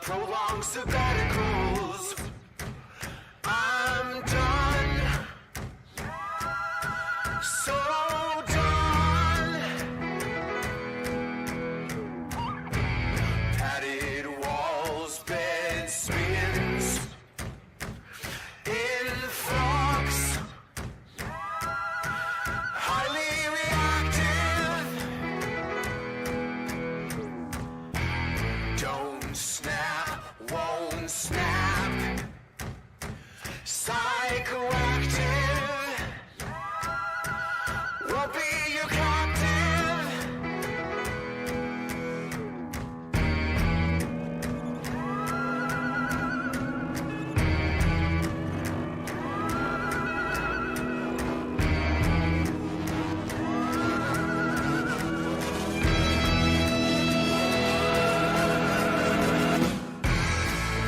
prolonged sabbaticals. I'm done, so done. Padded walls, bed spins, influx, highly reactive. Don't snap, won't snap. Psychoactive, won't be your captive.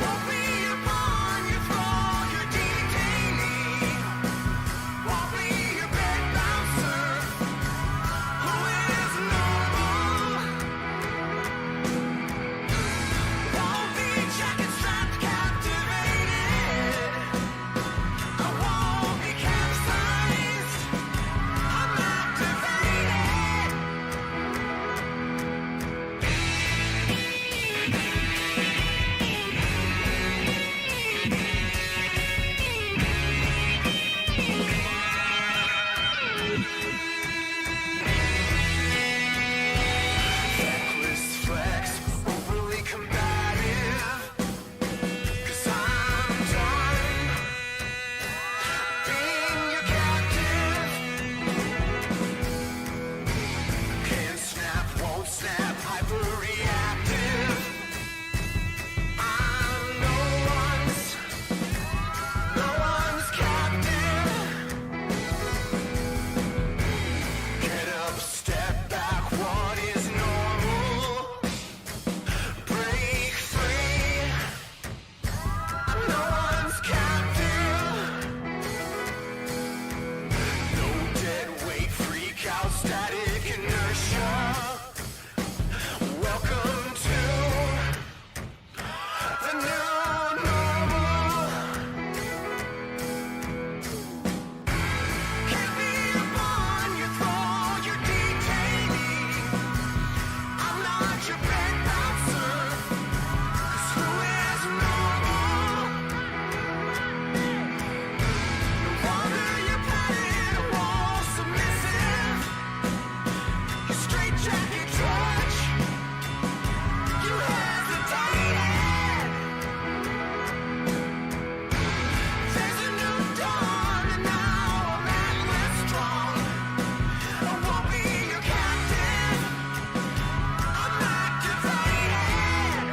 Won't be your pawn, your thrall, your detainee. Won't be your bed bouncer, who is normal. Won't be jacket strapped, captivated. I won't be capsized, I'm activated. Reckless flex, overly combative. 'Cause I'm done being your captive. Can't snap, won't snap, hyperreactive. I'm no one's captive. Get up, step back, what is normal? Break free, I'm no one's captive. No dead weight, freak out, static inertia. Welcome to the new normal. Can't be upon your thrall, your detainee. I'm not your bed bouncer, 'cause who is normal? No longer your padded wall submissive. Your straight jacket drudge, you hesitated. There's a new dawn, and now I'm atlas strong. I won't be your captive, I'm activated.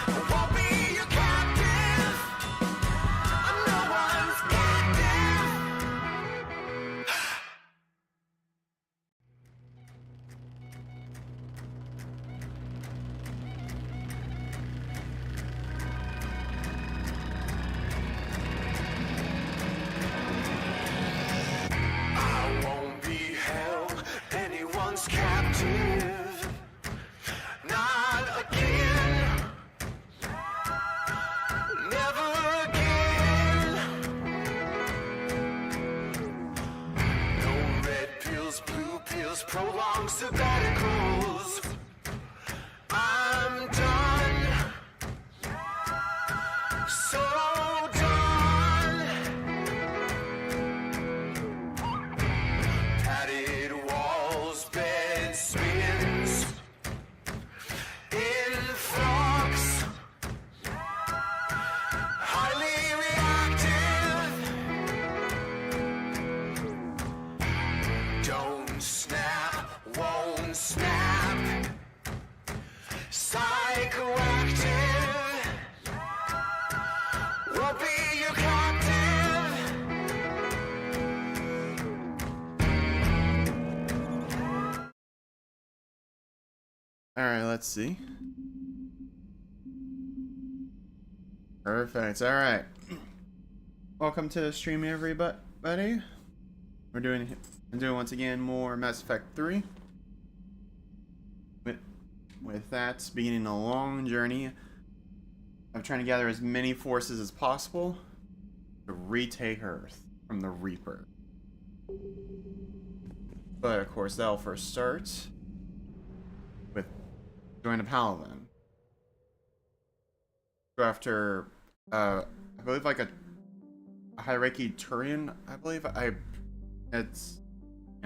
I won't be your captive, I'm no one's captive. I won't be held anyone's captive. Not again. Never again. No red pills, blue pills, prolonged sabbaticals. I'm done, so done. Padded walls, bed spins, influx, highly reactive. Don't snap, won't Alright, let's see. Perfect, alright. Welcome to the stream, everybody. I'm doing once again more Mass Effect 3. With that, beginning a long journey of trying to gather as many forces as possible to retake Earth from the Reaper. But of course, that'll first start with going to Palaven. Go after, I believe like a hierarchy Turian, I believe. My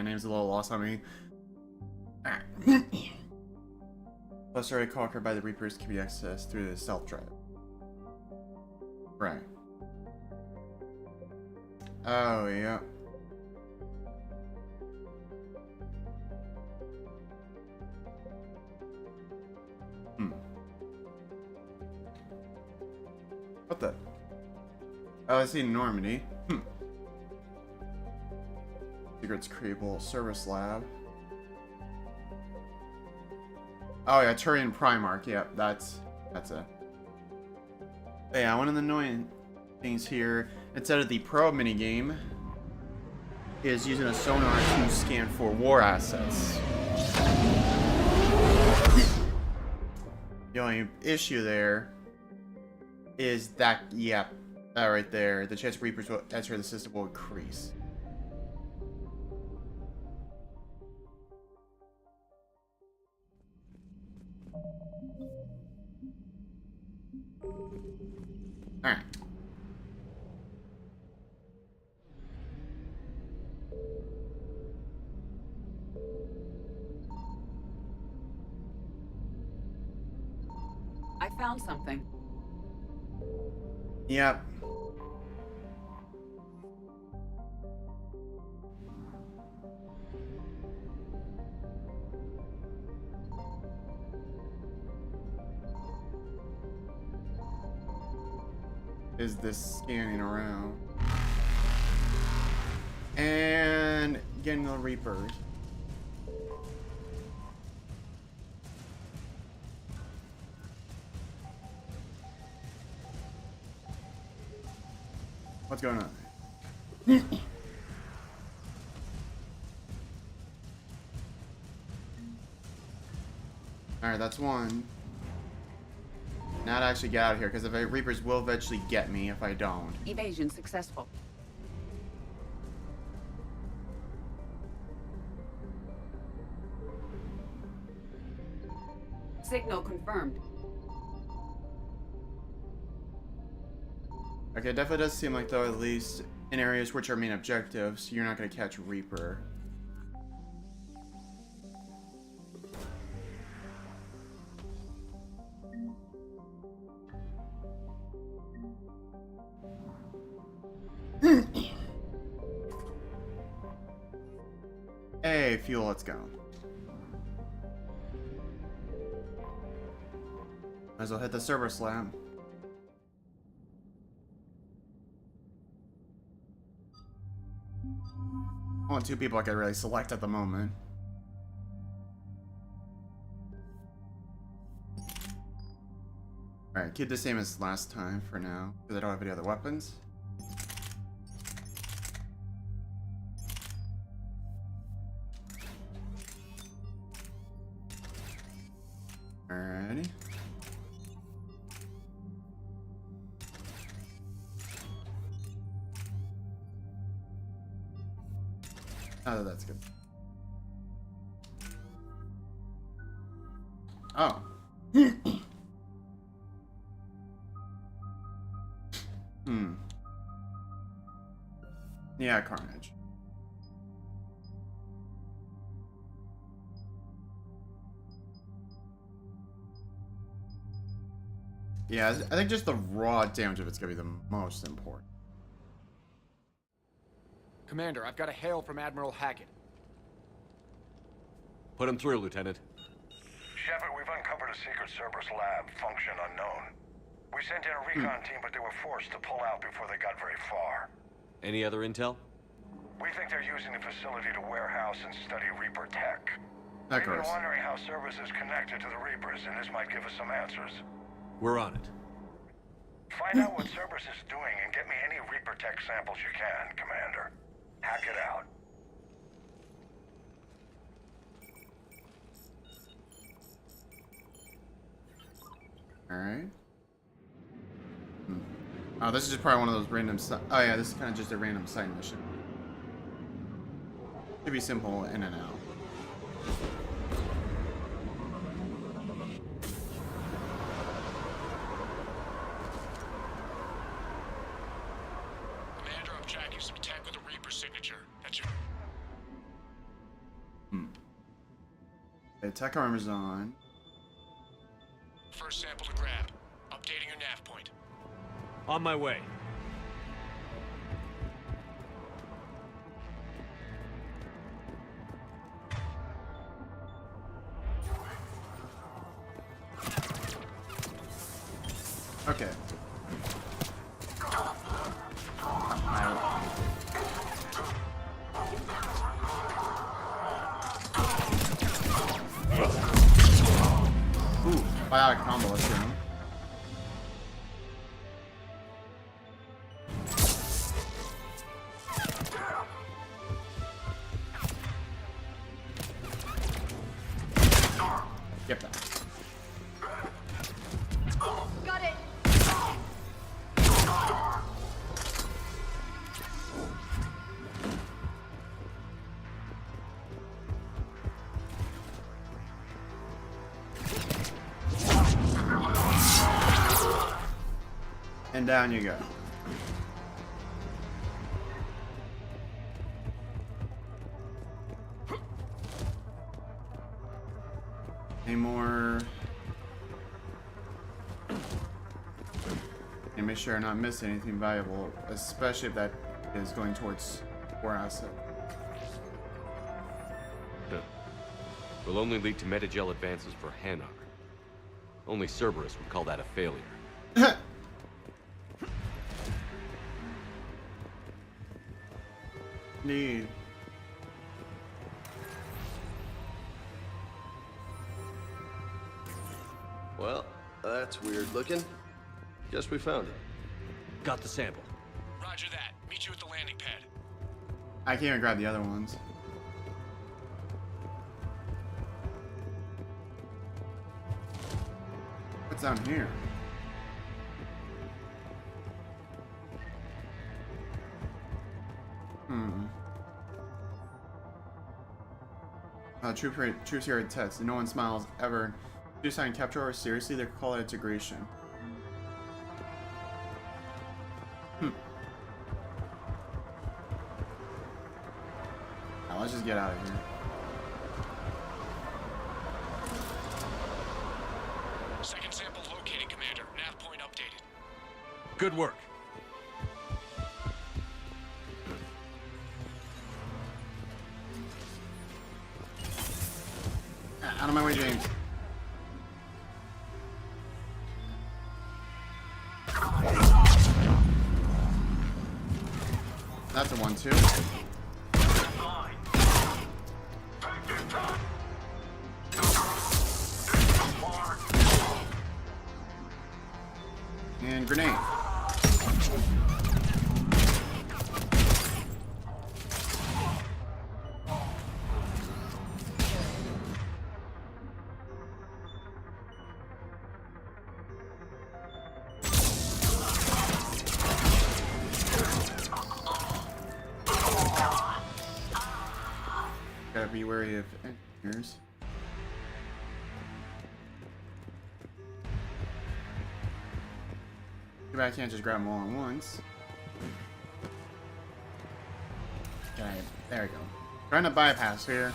name's a little lost on me. Plus, already conquered by the Reapers can be accessed through the stealth drive. Right. Oh, yeah. What the? Oh, I see Normandy. Secrets Creable Service Lab. Oh yeah, Turian Primarch. Yep, that's it. But yeah, one of the annoying things here, instead of the probe minigame, is using a sonar to scan for war assets. The only issue there is that, yeah, that right there, the chance Reapers will enter the system will increase. Alright. I found something. Yep. Is this scanning around? And getting the Reapers. What's going on? Alright, that's one. Now to actually get out of here, because the Reapers will eventually get me if I don't. Evasion successful. Signal confirmed. Okay, it definitely does seem like, though, at least in areas which are main objectives, you're not going to catch Reaper. Hey, fuel, let's go. Might as well hit the server slam. Only two people I could really select at the moment. Alright, keep the same as last time for now, because I don't have any other weapons. Alrighty. Oh, that's good. Oh. Yeah, Carnage. Yeah, I think just the raw damage of it's gonna be the most important. Commander, I've got a hail from Admiral Hackett. Put him through, Lieutenant. Shepard, we've uncovered a secret Cerberus lab, function unknown. We sent in a recon team, but they were forced to pull out before they got very far. Any other intel? We think they're using the facility to warehouse and study Reaper tech. Of Maybe course. you're wondering how Cerberus is connected to the Reapers, and this might give us some answers. We're on it. Find out what Cerberus is doing and get me any Reaper tech samples you can, Commander. Hack it out. Alright. Oh, this is just probably one of those random oh yeah, this is kind of just a random side mission. Should be simple in and out. Commander, I'm tracking some tech with a Reaper signature. That's your... The tech armor's on. First sample to grab. Updating your nav point. On my way. Okay. Ooh, biotic combo, let's go. Get that. Got it. And down you go. Any more? And make sure I'm not missing anything valuable, especially if that is going towards core asset. Will only lead to metagel advances for Hanar. Only Cerberus would call that a failure. Need. Well, that's weird looking. Guess we found it. Got the sample. Roger that. Meet you at the landing pad. I can't even grab the other ones. What's down here? Troops here at test. No one smiles ever. Do sign capture or seriously, they call it integration. Now, let's just get out of here. Second sample located, Commander. Nav point updated. Good work. Out of my way, James. That's a 1-2. And grenade. Gotta be wary of engineers. Too bad I can't just grab them all at once. Okay, there we go. Trying to bypass here.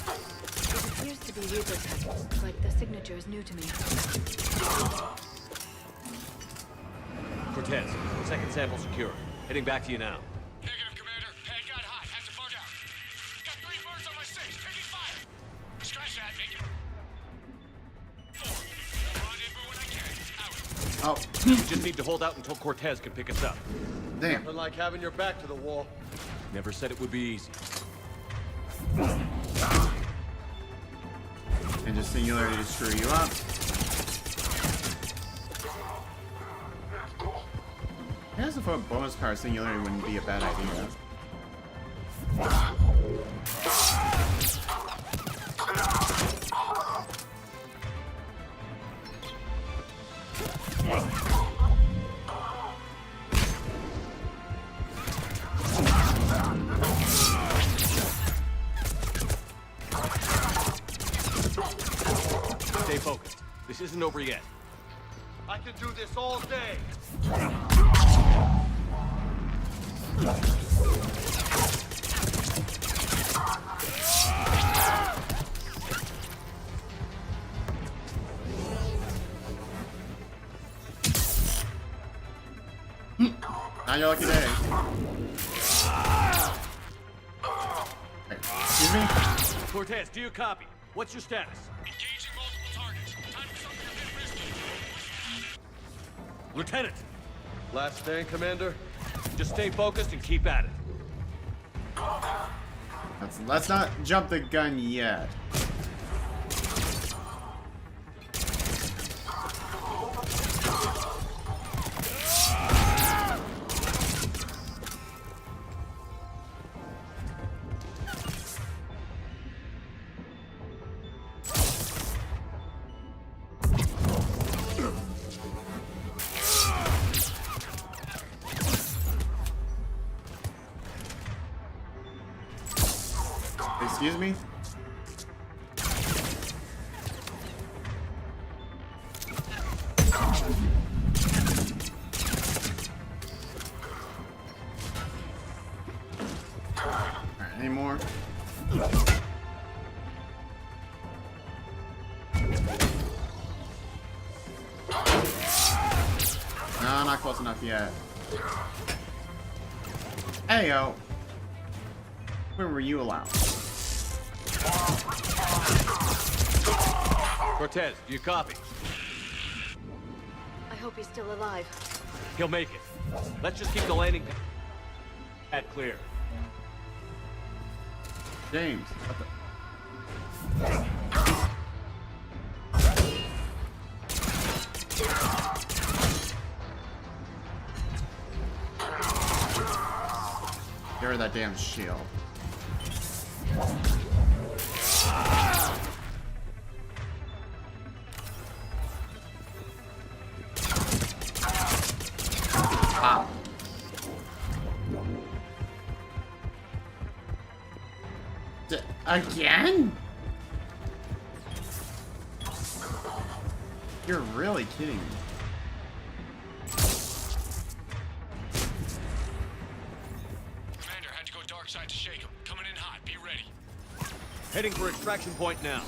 It appears to be Reaper tech, but the signature is new to me. Cortez, second sample secure. Heading back to you now. Negative, Commander. Pad got hot. Had to bug out. Got 3 birds on my 6. Taking fire. Scratch that. Make it. 4. Rendezvous when I can. Out. Oh, You just need to hold out until Cortez can pick us up. damn. Unlike having your back to the wall. Never said it would be easy. And just singularity to screw you up. I guess if a bonus power singularity wouldn't be a bad idea. Stay focused. This isn't over yet. I can do this all day. Not your lucky day. Hey, excuse me? Cortez, do you copy? What's your status? Engaging multiple targets. Time for something a bit risky. Lieutenant, Last stand, Commander? just stay focused and keep at it. Let's not jump the gun yet. Excuse me? Alright, any more? No, not close enough yet. Hey, yo. When were you allowed? Cortez, do you copy? I hope he's still alive. He'll make it. Let's just keep the landing pad clear. James, what the... Get rid of that damn shield. Ah. Again? You're really kidding me. Commander, had to go dark side to shake him. Coming in hot. Be ready. Heading for extraction point now.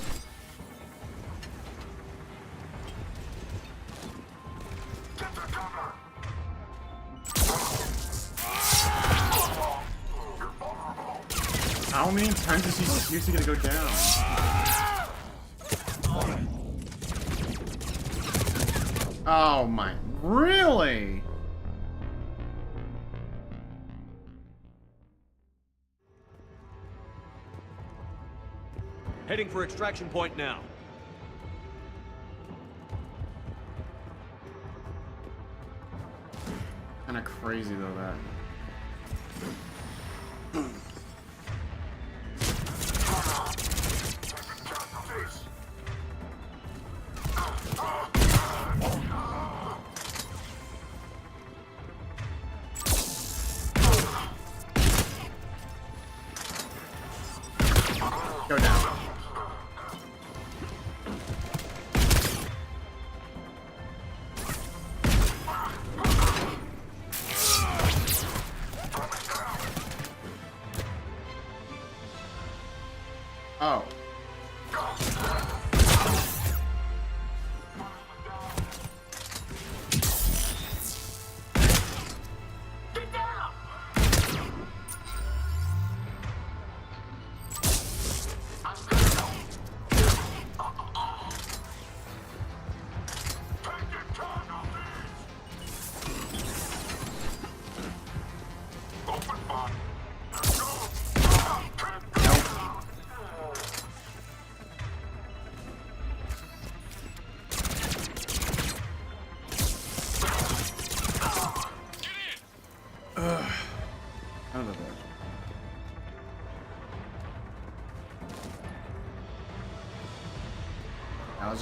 How many times is he seriously gonna go down? Oh my, really? Heading for extraction point now. Kinda crazy though, that. Go down. Oh.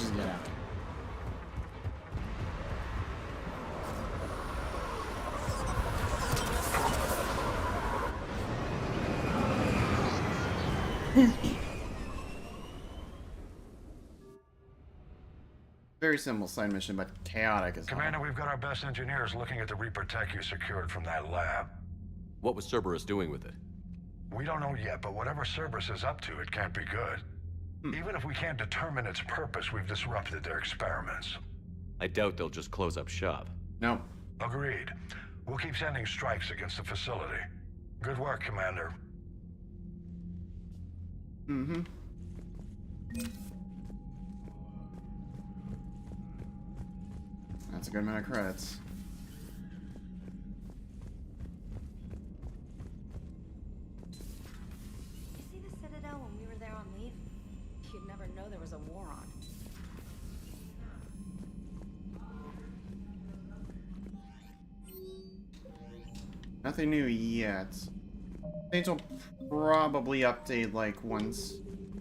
just get out. Very simple side mission, but chaotic as hell. Commander, we've got our best engineers looking at the Reaper tech you secured from that lab. What was Cerberus doing with it? We don't know yet, but whatever Cerberus is up to, it can't be good. Even if we can't determine its purpose, we've disrupted their experiments. I doubt they'll just close up shop. No. Agreed. We'll keep sending strikes against the facility. Good work, Commander. Mm-hmm. That's a good amount of credits. You see the Citadel when we were there on leave? You'd never know there was a war on. Nothing new yet. Things will probably update like once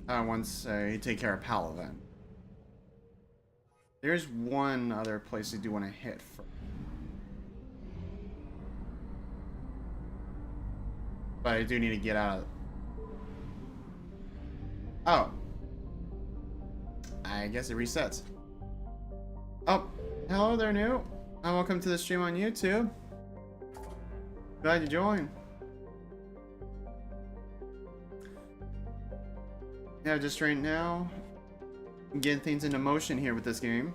you take care of Palaven. There's one other place I do want to hit first. But I do need to get out of... Oh. I guess it resets. Oh, hello there, new. And welcome to the stream on YouTube. Glad you joined. Yeah, just right now, I'm getting things into motion here with this game.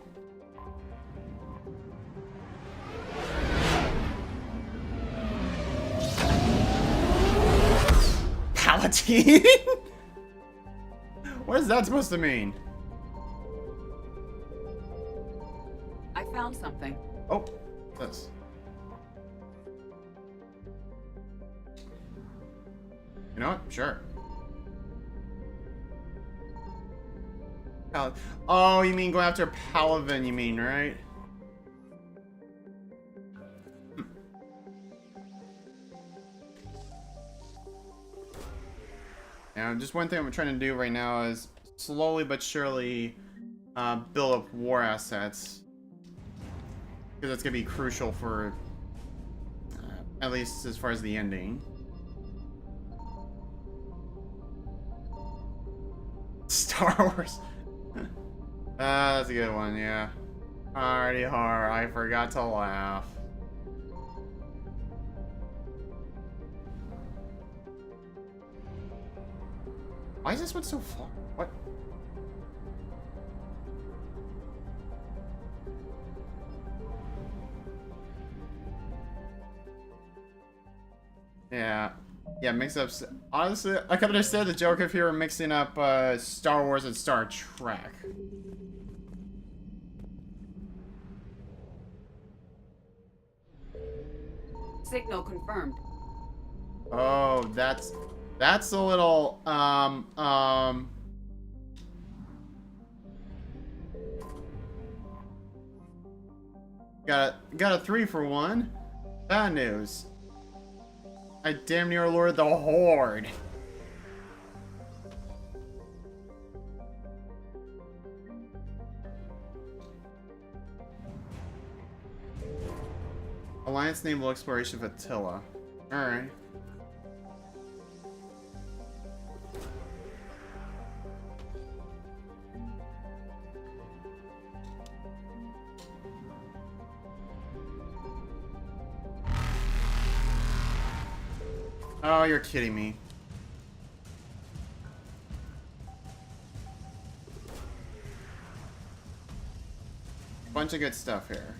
Palatine? What is that supposed to mean? I found something. Oh, this. You know what? Sure. Oh, you mean go after Palaven, you mean, right? Now, just one thing I'm trying to do right now is slowly but surely build up war assets. Because that's going to be crucial for, at least as far as the ending. Star Wars. That's a good one, yeah. Hardy har, I forgot to laugh. Why is this one so far? What? Yeah. Yeah, mix-ups. Honestly, I could understand the joke if you were mixing up Star Wars and Star Trek. Signal confirmed. Oh, that's a little got a 3 for 1. Bad news. I damn near lured the Horde. Alliance Naval Exploration Flotilla. Alright. Oh, you're kidding me. Bunch of good stuff here.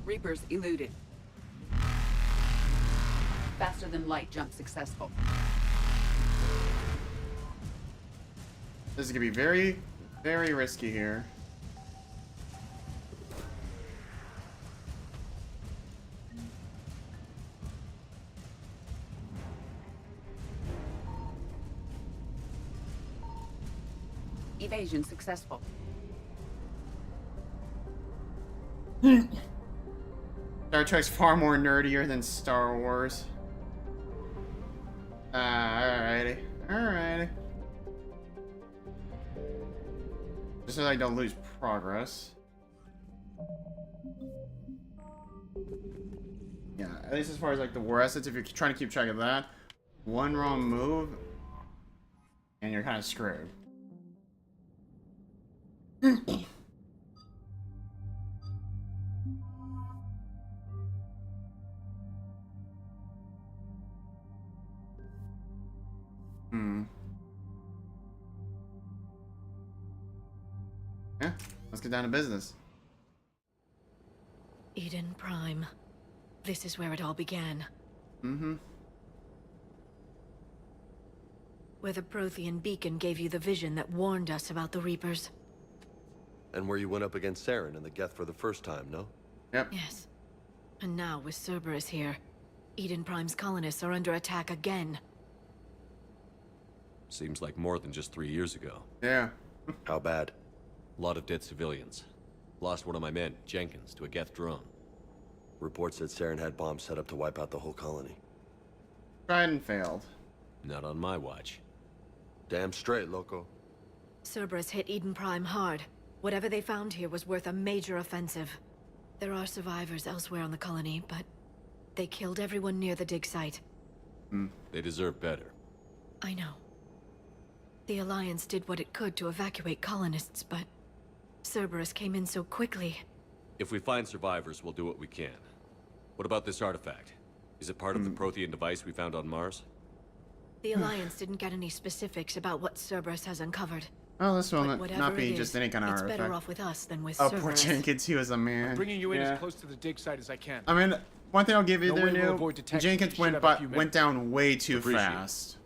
Reapers eluded. Faster than light jump successful. This is gonna be very, very risky here. Evasion successful. Star Trek's far more nerdier than Star Wars. Alrighty. Alright. Just so I don't lose progress. Yeah, at least as far as like the war assets, if you're trying to keep track of that, one wrong move and you're kind of screwed. Yeah, let's get down to business. Eden Prime. This is where it all began. Mm-hmm. Where the Prothean beacon gave you the vision that warned us about the Reapers. And where you went up against Saren and the Geth for the first time, no? Yep. Yes. And now with Cerberus here, Eden Prime's colonists are under attack again. Seems like more than just 3 years ago. Yeah. How bad? A lot of dead civilians. Lost one of my men, Jenkins, to a Geth drone. Reports said Saren had bombs set up to wipe out the whole colony. Tried and failed. Not on my watch. Damn straight, loco. Cerberus hit Eden Prime hard. Whatever they found here was worth a major offensive. There are survivors elsewhere on the colony, but they killed everyone near the dig site. They deserve better. I know. The Alliance did what it could to evacuate colonists, but Cerberus came in so quickly. If we find survivors, we'll do what we can. What about this artifact? Is it part of the Prothean device we found on Mars? The Alliance didn't get any specifics about what Cerberus has uncovered. Oh, this will But not whatever be it just is, any kind of it's artifact. better off with us than with Oh, Cerberus. poor Jenkins, he was a man. I'm bringing you in Yeah. as close to the dig site as I can. I mean, one thing I'll give you No there, way we'll New, avoid detection. Jenkins We should have a few went down way too Appreciate it. fast.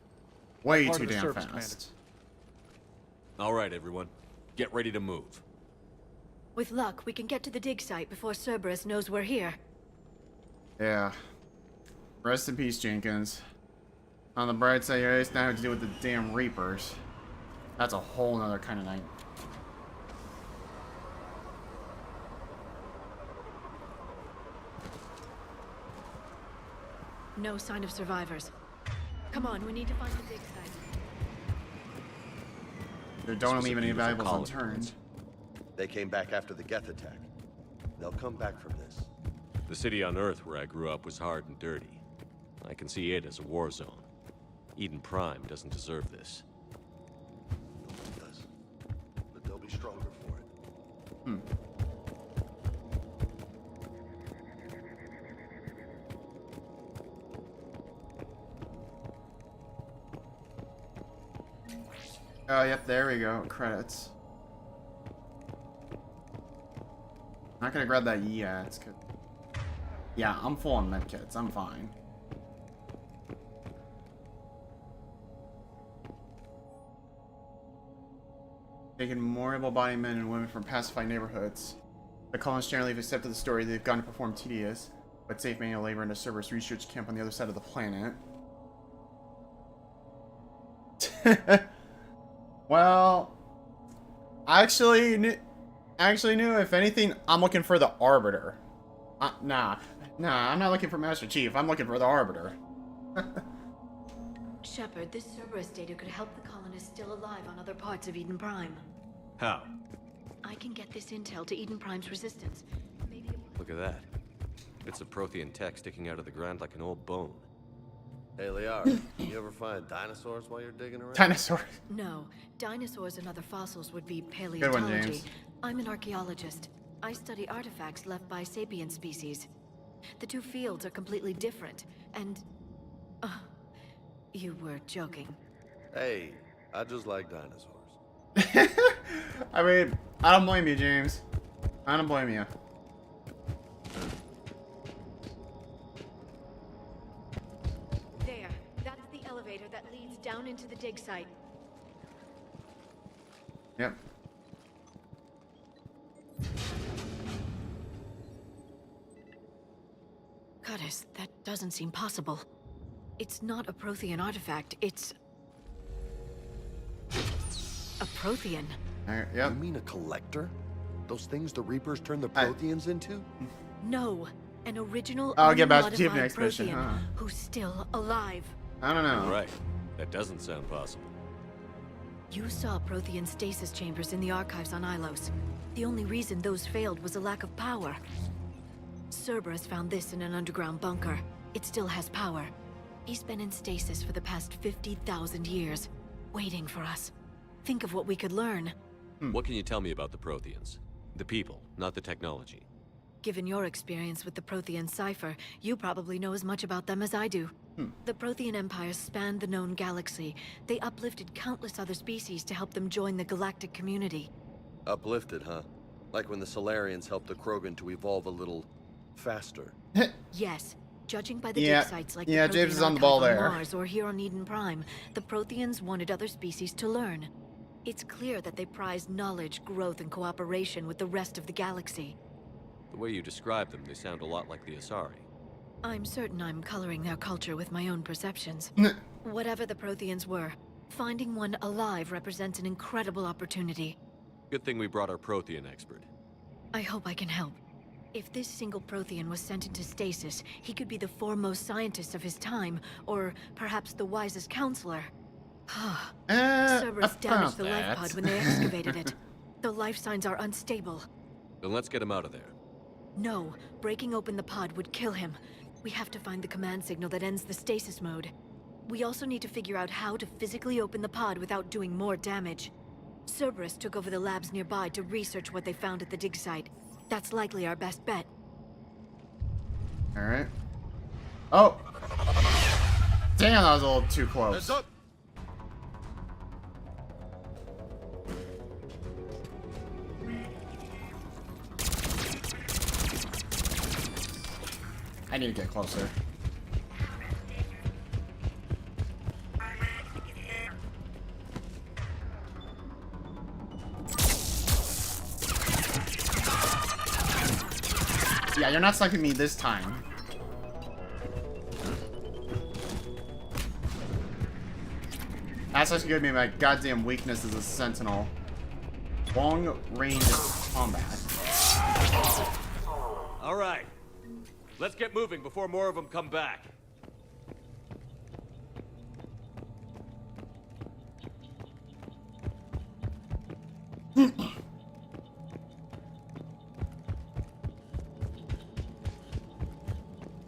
Way Part too of the damn service, fast. All right, everyone. Get ready to move. With luck, we can get to the dig site before Cerberus knows we're here. Yeah. Rest in peace, Jenkins. On the bright side, you at least now have to deal with the damn Reapers. That's a whole nother kind of night. No sign of survivors. Come on, we need to find the dig site. They don't was a leave any beautiful valuables colony. unturned. They came back after the Geth attack. They'll come back from this. The city on Earth where I grew up was hard and dirty. I can see it as a war zone. Eden Prime doesn't deserve this. Nobody does. But they'll be stronger for it. Oh, yep, there we go. Credits. Not gonna grab that yet. Yeah, I'm full on medkits. I'm fine. Taking more able-bodied men and women from pacified neighborhoods. The colonists generally have accepted the story they've gone to perform tedious but safe manual labor in a Cerberus research camp on the other side of the planet. Well, actually, if anything, I'm looking for the Arbiter. Nah, I'm not looking for Master Chief. I'm looking for the Arbiter. Shepard, this Cerberus data could help the colonists still alive on other parts of Eden Prime. How? I can get this intel to Eden Prime's resistance. Maybe. Look at that. Bits of Prothean tech sticking out of the ground like an old bone. Hey, Liara, you ever find dinosaurs while you're digging around? Dinosaur. No, dinosaurs and other fossils would be Good paleontology. one, James. I'm an archaeologist. I study artifacts left by sapient species. The two fields are completely different, and... you were joking. Hey, I just like dinosaurs. I mean, I don't blame you, James. I don't blame you. There, that's the elevator that leads down into the dig site. Yep. Goddess, that doesn't seem possible. It's not a Prothean artifact, it's... a Prothean. Yep. You mean a collector? Those things the Reapers turned the Protheans into? No, an original I'll get back to Chief unmodified next mission, Prothean huh? who's still alive. I don't know. Right. That doesn't sound possible. You saw Prothean stasis chambers in the archives on Ilos. The only reason those failed was a lack of power. Cerberus found this in an underground bunker. It still has power. He's been in stasis for the past 50,000 years, waiting for us. Think of what we could learn. What can you tell me about the Protheans? The people, not the technology. Given your experience with the Prothean cipher, you probably know as much about them as I do. The Prothean Empire spanned the known galaxy. They uplifted countless other species to help them join the galactic community. Uplifted, huh? Like when the Solarians helped the Krogan to evolve a little faster. Yes. Judging by the Yeah. dig sites like Yeah, the James Prothean is on the ball archive there. Mars or here on Eden Prime, the Protheans wanted other species to learn. It's clear that they prized knowledge, growth, and cooperation with the rest of the galaxy. The way you describe them, they sound a lot like the Asari. I'm certain I'm coloring their culture with my own perceptions. Whatever the Protheans were, finding one alive represents an incredible opportunity. Good thing we brought our Prothean expert. I hope I can help. If this single Prothean was sent into stasis, he could be the foremost scientist of his time, or perhaps the wisest councilor. Cerberus damaged the life pod when they excavated it. The life signs are unstable. Then let's get him out of there. No, breaking open the pod would kill him. We have to find the command signal that ends the stasis mode. We also need to figure out how to physically open the pod without doing more damage. Cerberus took over the labs nearby to research what they found at the dig site. That's likely our best bet. Alright. Oh! Damn, that was a little too close. Heads up! I need to get closer. Yeah, you're not sniping me this time. That's actually gonna be my goddamn weakness as a sentinel. Long range combat. All right. Let's get moving before more of them come back.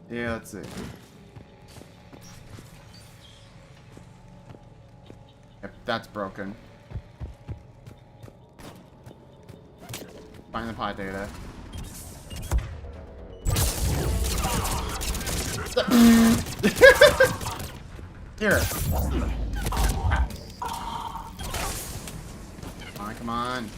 Yeah, let's see. Yep, that's broken. Find the pod data. Here. Come on.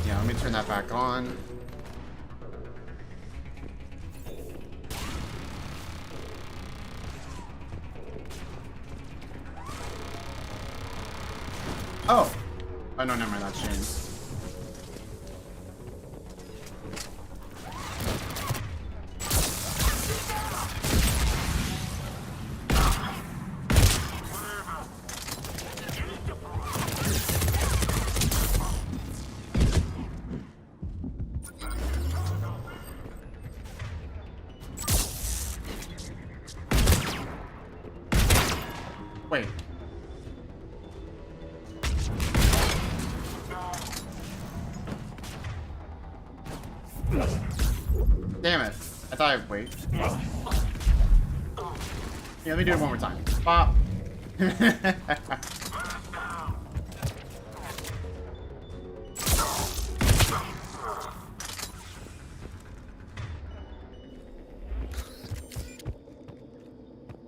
Yeah, let me turn that back on. Oh! Oh, no, never mind, that's James. Wait. Damn it. I thought I'd wait. Yeah, let me do it one more time. Pop.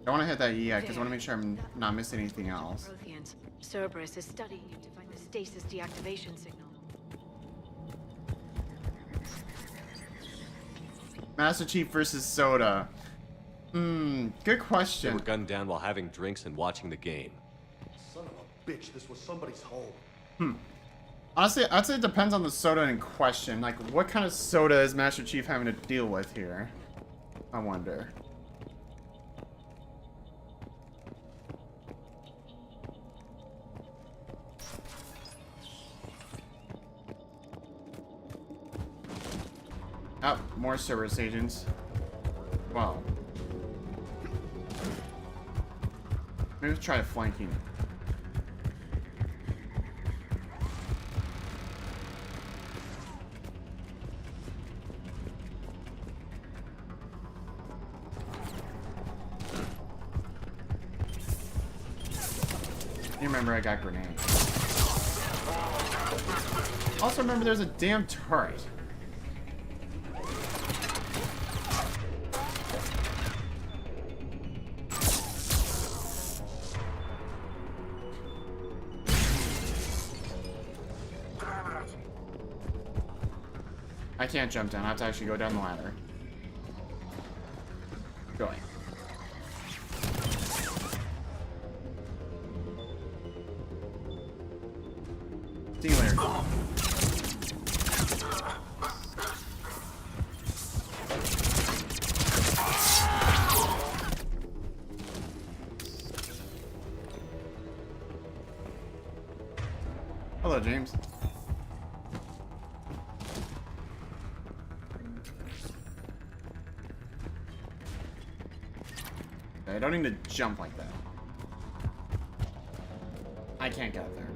I want to hit that E yet because I want to make sure I'm not missing anything else. Protheans. Cerberus is studying it to find the stasis deactivation signal. Master Chief versus Soda. Good They question. were gunned down while having drinks and watching the game. Son of a bitch, this was somebody's home. Honestly, I'd say it depends on the Soda in question. Like, what kind of Soda is Master Chief having to deal with here? I wonder. Oh, more Cerberus agents. Wow. Maybe let's try flanking. You remember I got grenades. Also remember there's a damn turret. I can't jump down. I have to actually go down the ladder. Going. See you later. Hello, James. I don't need to jump like that. I can't get up there.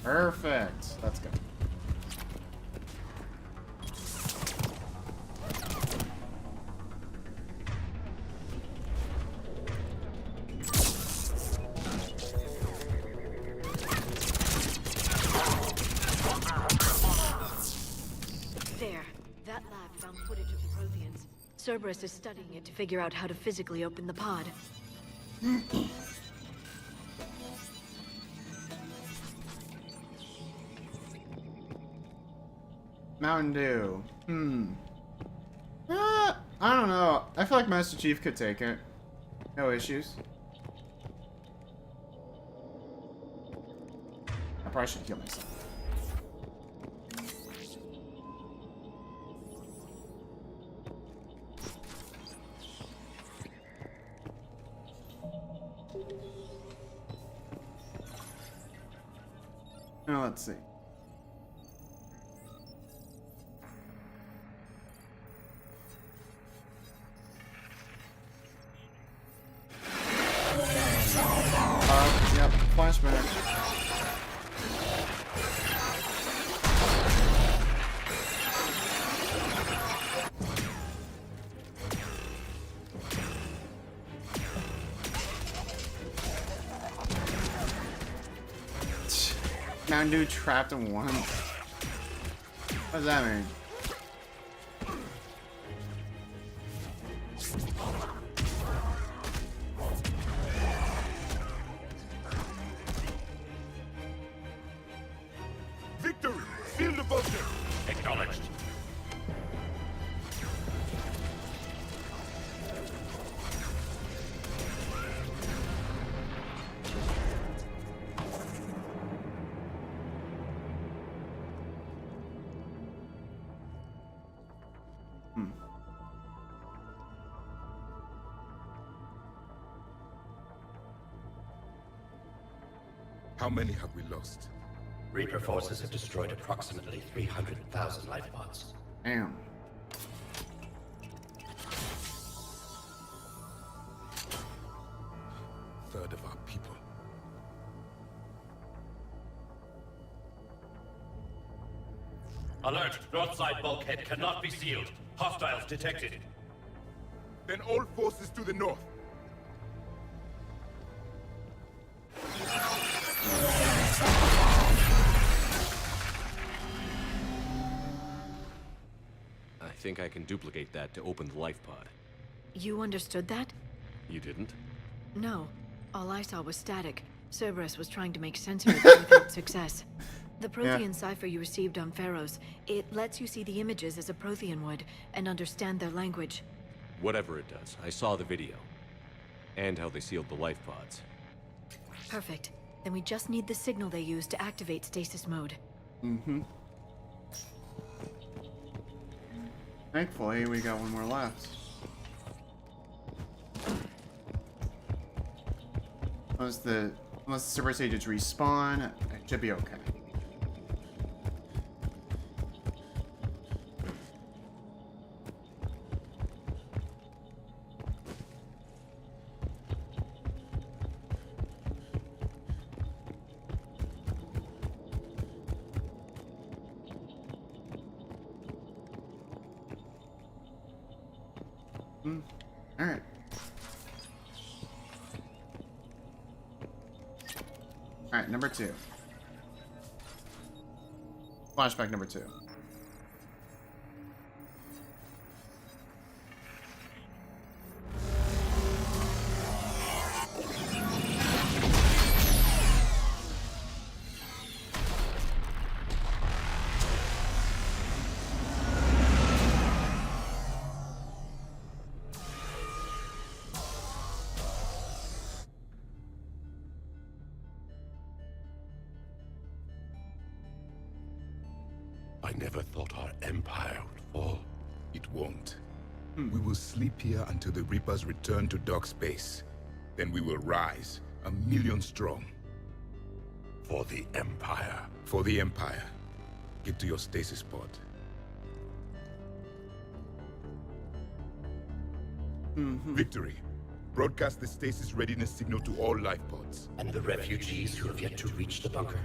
Perfect. Let's go. There. That lab found footage of the Protheans. Cerberus is studying it to figure out how to physically open the pod. Mountain Dew. I don't know. I feel like Master Chief could take it. No issues. I probably should kill myself. Now let's see. Yep, flashback. Mountain Dew trapped in one. What does that mean? Victory! Seal the bunker! Acknowledged. How many have we lost? Reaper forces have destroyed approximately 300,000 life pods. Damn. Third of our people. Alert! North side bulkhead cannot be sealed. Hostiles detected. Then all forces to the north. I think I can duplicate that to open the life pod. You understood that? You didn't? No. All I saw was static. Cerberus was trying to make sense of it without success. The Prothean cipher you received on Pharaohs, it lets you see the images as a Prothean would, and understand their language. Whatever it does, I saw the video. And how they sealed the life pods. Perfect. Then we just need the signal they use to activate stasis mode. Mm-hmm. Thankfully, we got one more left. Unless the Cerberus agents respawn, it should be okay. Alright. Alright, number 2. Flashback number 2. I never thought our empire would fall. It won't. We will sleep here until the Reapers return to dark space. Then we will rise, 1,000,000 strong. For the Empire. For the Empire. Get to your stasis pod. Victory. Broadcast the stasis readiness signal to all life pods. And the refugees who have yet to reach the bunker.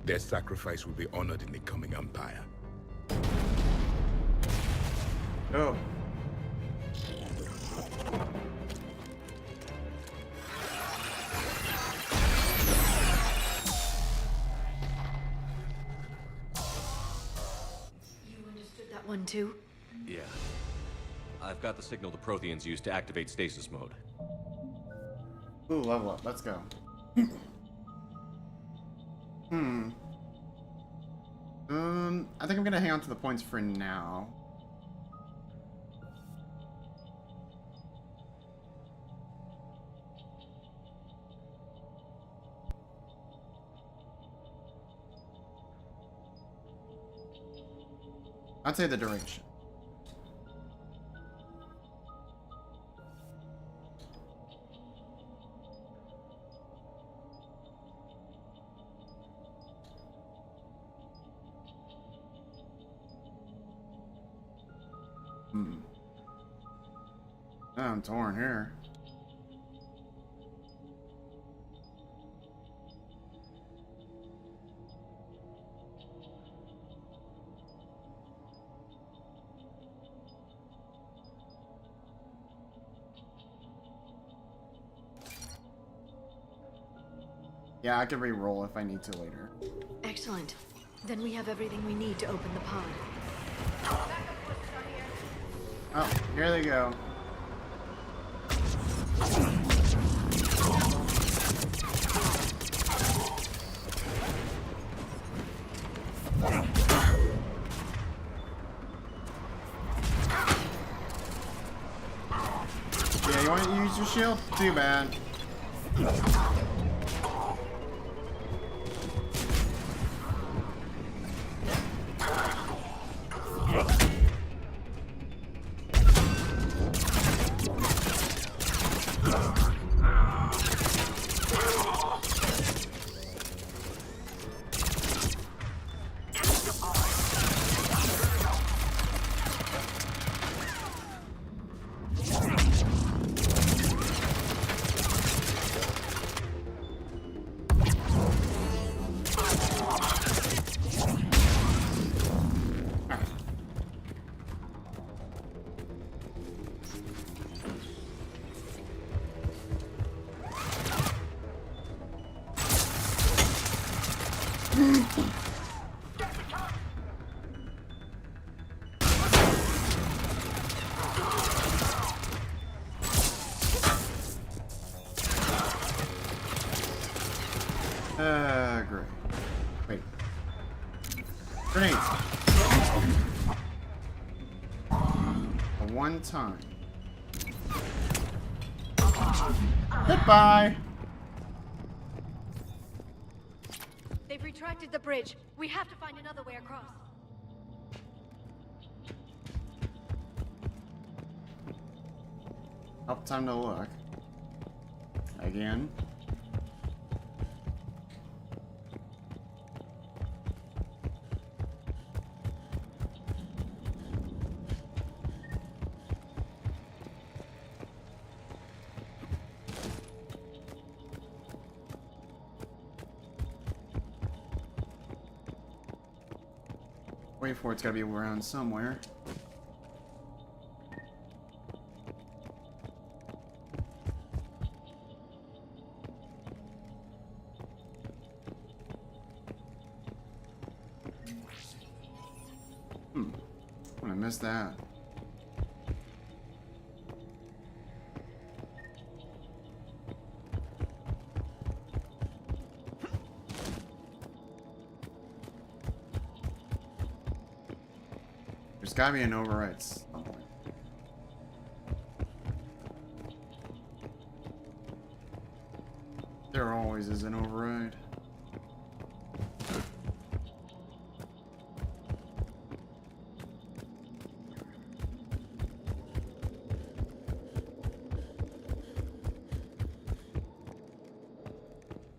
Their sacrifice will be honored in the coming Empire. Oh. You understood that one too? Yeah. I've got the signal the Protheans use to activate stasis mode. Ooh, level up. Let's go. I think I'm gonna hang on to the points for now. I'd say the duration. Oh, I'm torn here. Yeah, I can re-roll if I need to later. Excellent. Then we have everything we need to open the pod. Oh, here they go. Yeah, you want to use your shield? Too bad. Great. Wait. Grenades. One time. Goodbye. They've retracted the bridge. We have to find another way across. Oh, time to look. Again. Wait for it's gotta be around somewhere. I missed that. There's gotta be an override somewhere. There always is an override.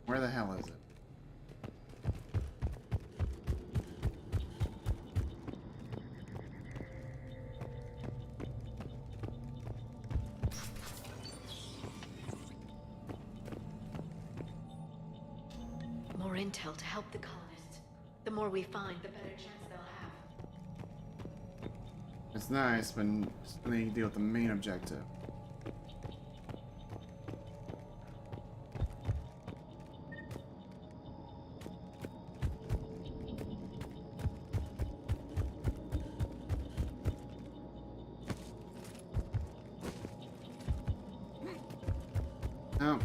Where the hell is it? More intel to help the colonists. The more we find, the better chance they'll have. It's nice, but still need to deal with the main objective. Oh.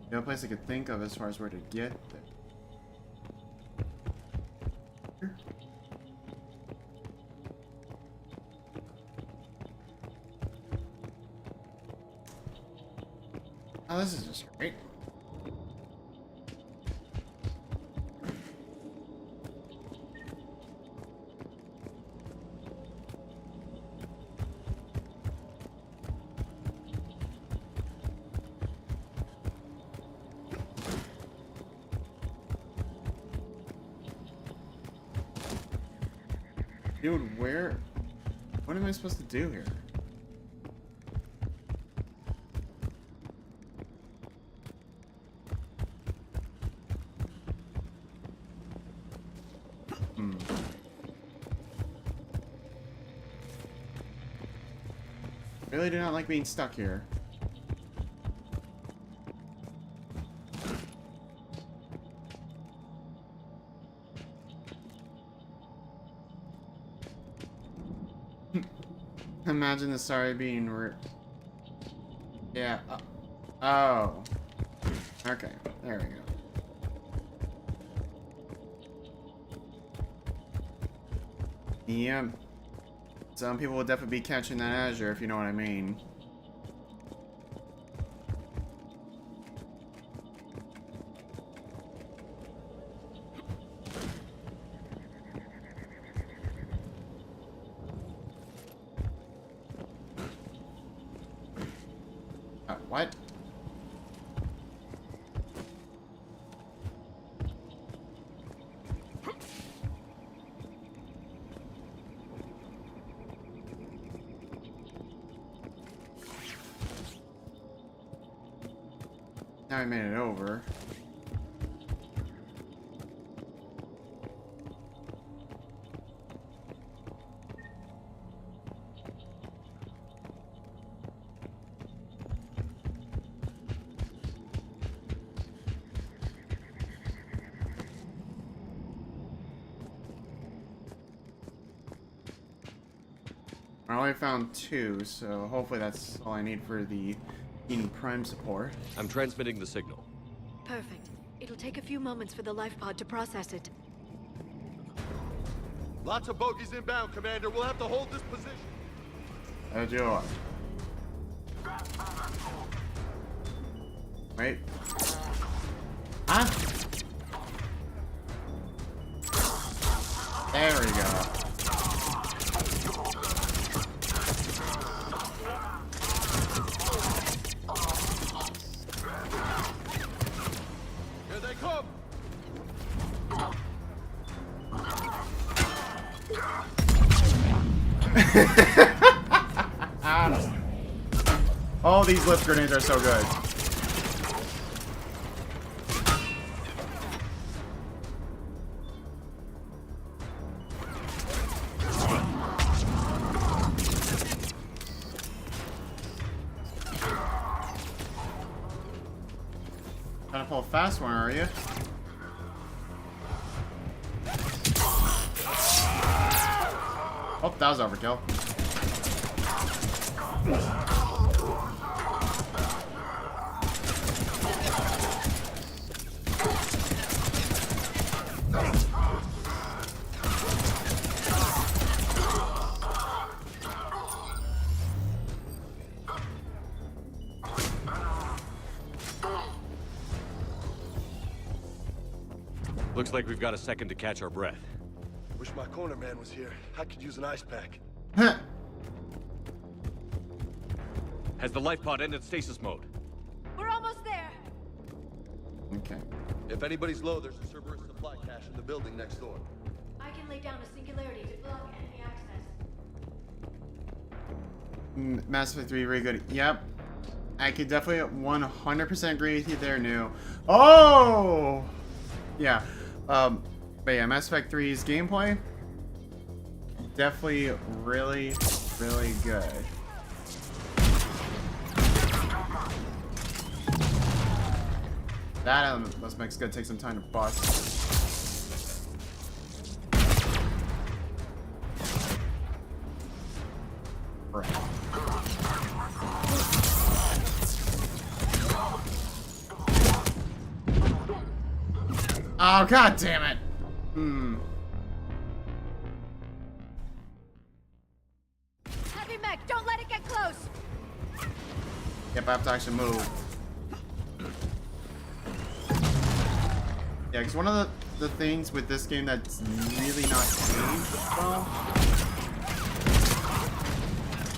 The only place I could think of as far as where to get there. Oh, this is just great. Dude, where? What am I supposed to do here? Really do not like being stuck here. Imagine the story being yeah. Oh. Okay. There we go. Yep. Some people will definitely be catching that azure, if you know what I mean. What? Now I made it over. I only found 2, so hopefully that's all I need for the Eden Prime support. I'm transmitting the signal. Perfect. It'll take a few moments for the life pod to process it. Lots of bogeys inbound, Commander. We'll have to hold this position. Adios. Wait. Huh? There we go. All these lift grenades are so good. Trying to pull a fast one, are you? Oh, that was overkill. Looks like we've got a second to catch our breath. Wish my corner man was here. I could use an ice pack. Has the life pod ended stasis mode? We're almost there. Okay. If anybody's low, there's a Cerberus supply cache in the building next door. I can lay down a singularity to block enemy access. Mass Effect 3, very good. Yep. I could definitely 100% agree with you there, New. Oh! Yeah. But yeah, Mass Effect 3's gameplay, definitely really, really good. That element must make it's gonna take some time to bust. Right. Oh, god damn it! Heavy mech, don't let it get close. Yep, I have to actually move. Yeah, because one of the things with this game that's really not changed well,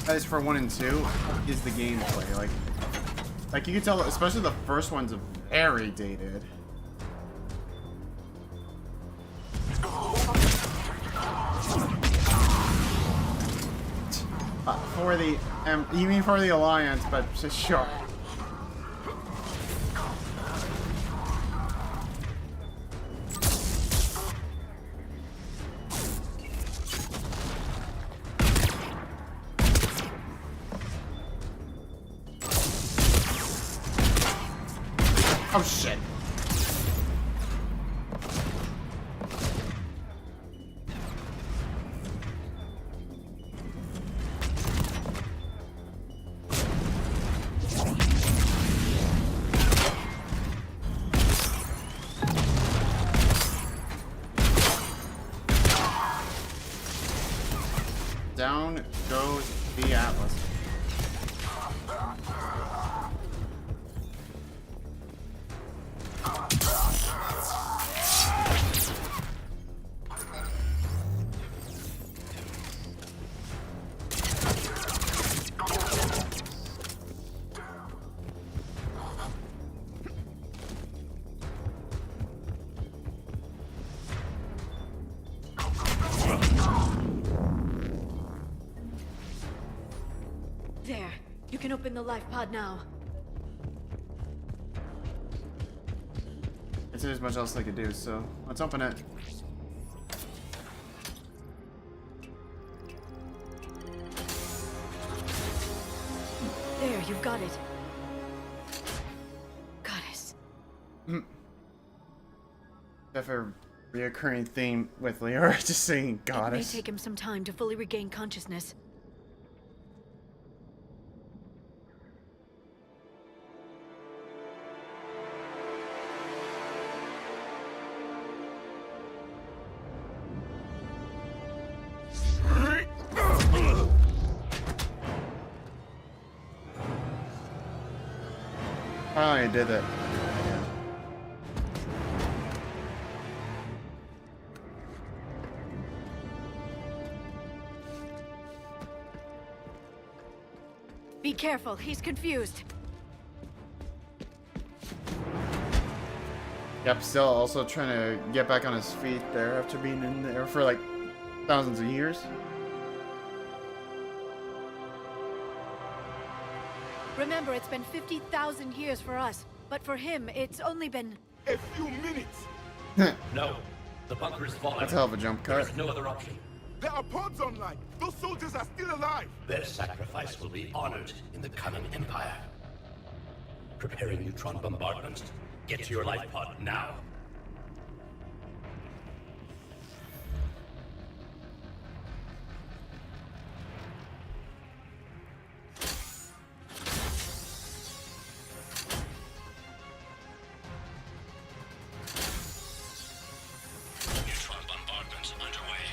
that is for 1 and 2, is the gameplay. Like you can tell, especially the first one's very dated. For the, you mean for the Alliance, but sure. Oh shit. Down goes the Atlas. There. You can open the life pod now. There's much else I could do, so let's open it. There, you've got it. Goddess. Definitely a reoccurring theme with Leora, just saying It may goddess. take him some time to fully regain consciousness. Finally, I did it. Be careful, he's confused. Yep, still also trying to get back on his feet there after being in there for like thousands of years. Remember, it's been 50,000 years for us, but for him, it's only been... A few minutes! No. The bunker is falling. That's a hell of a jump There cut. is no other option. There are pods online! Those soldiers are still alive! Their sacrifice will be honored in the coming Empire. Preparing neutron bombardment. Get to your life pod now. Neutron bombardment underway.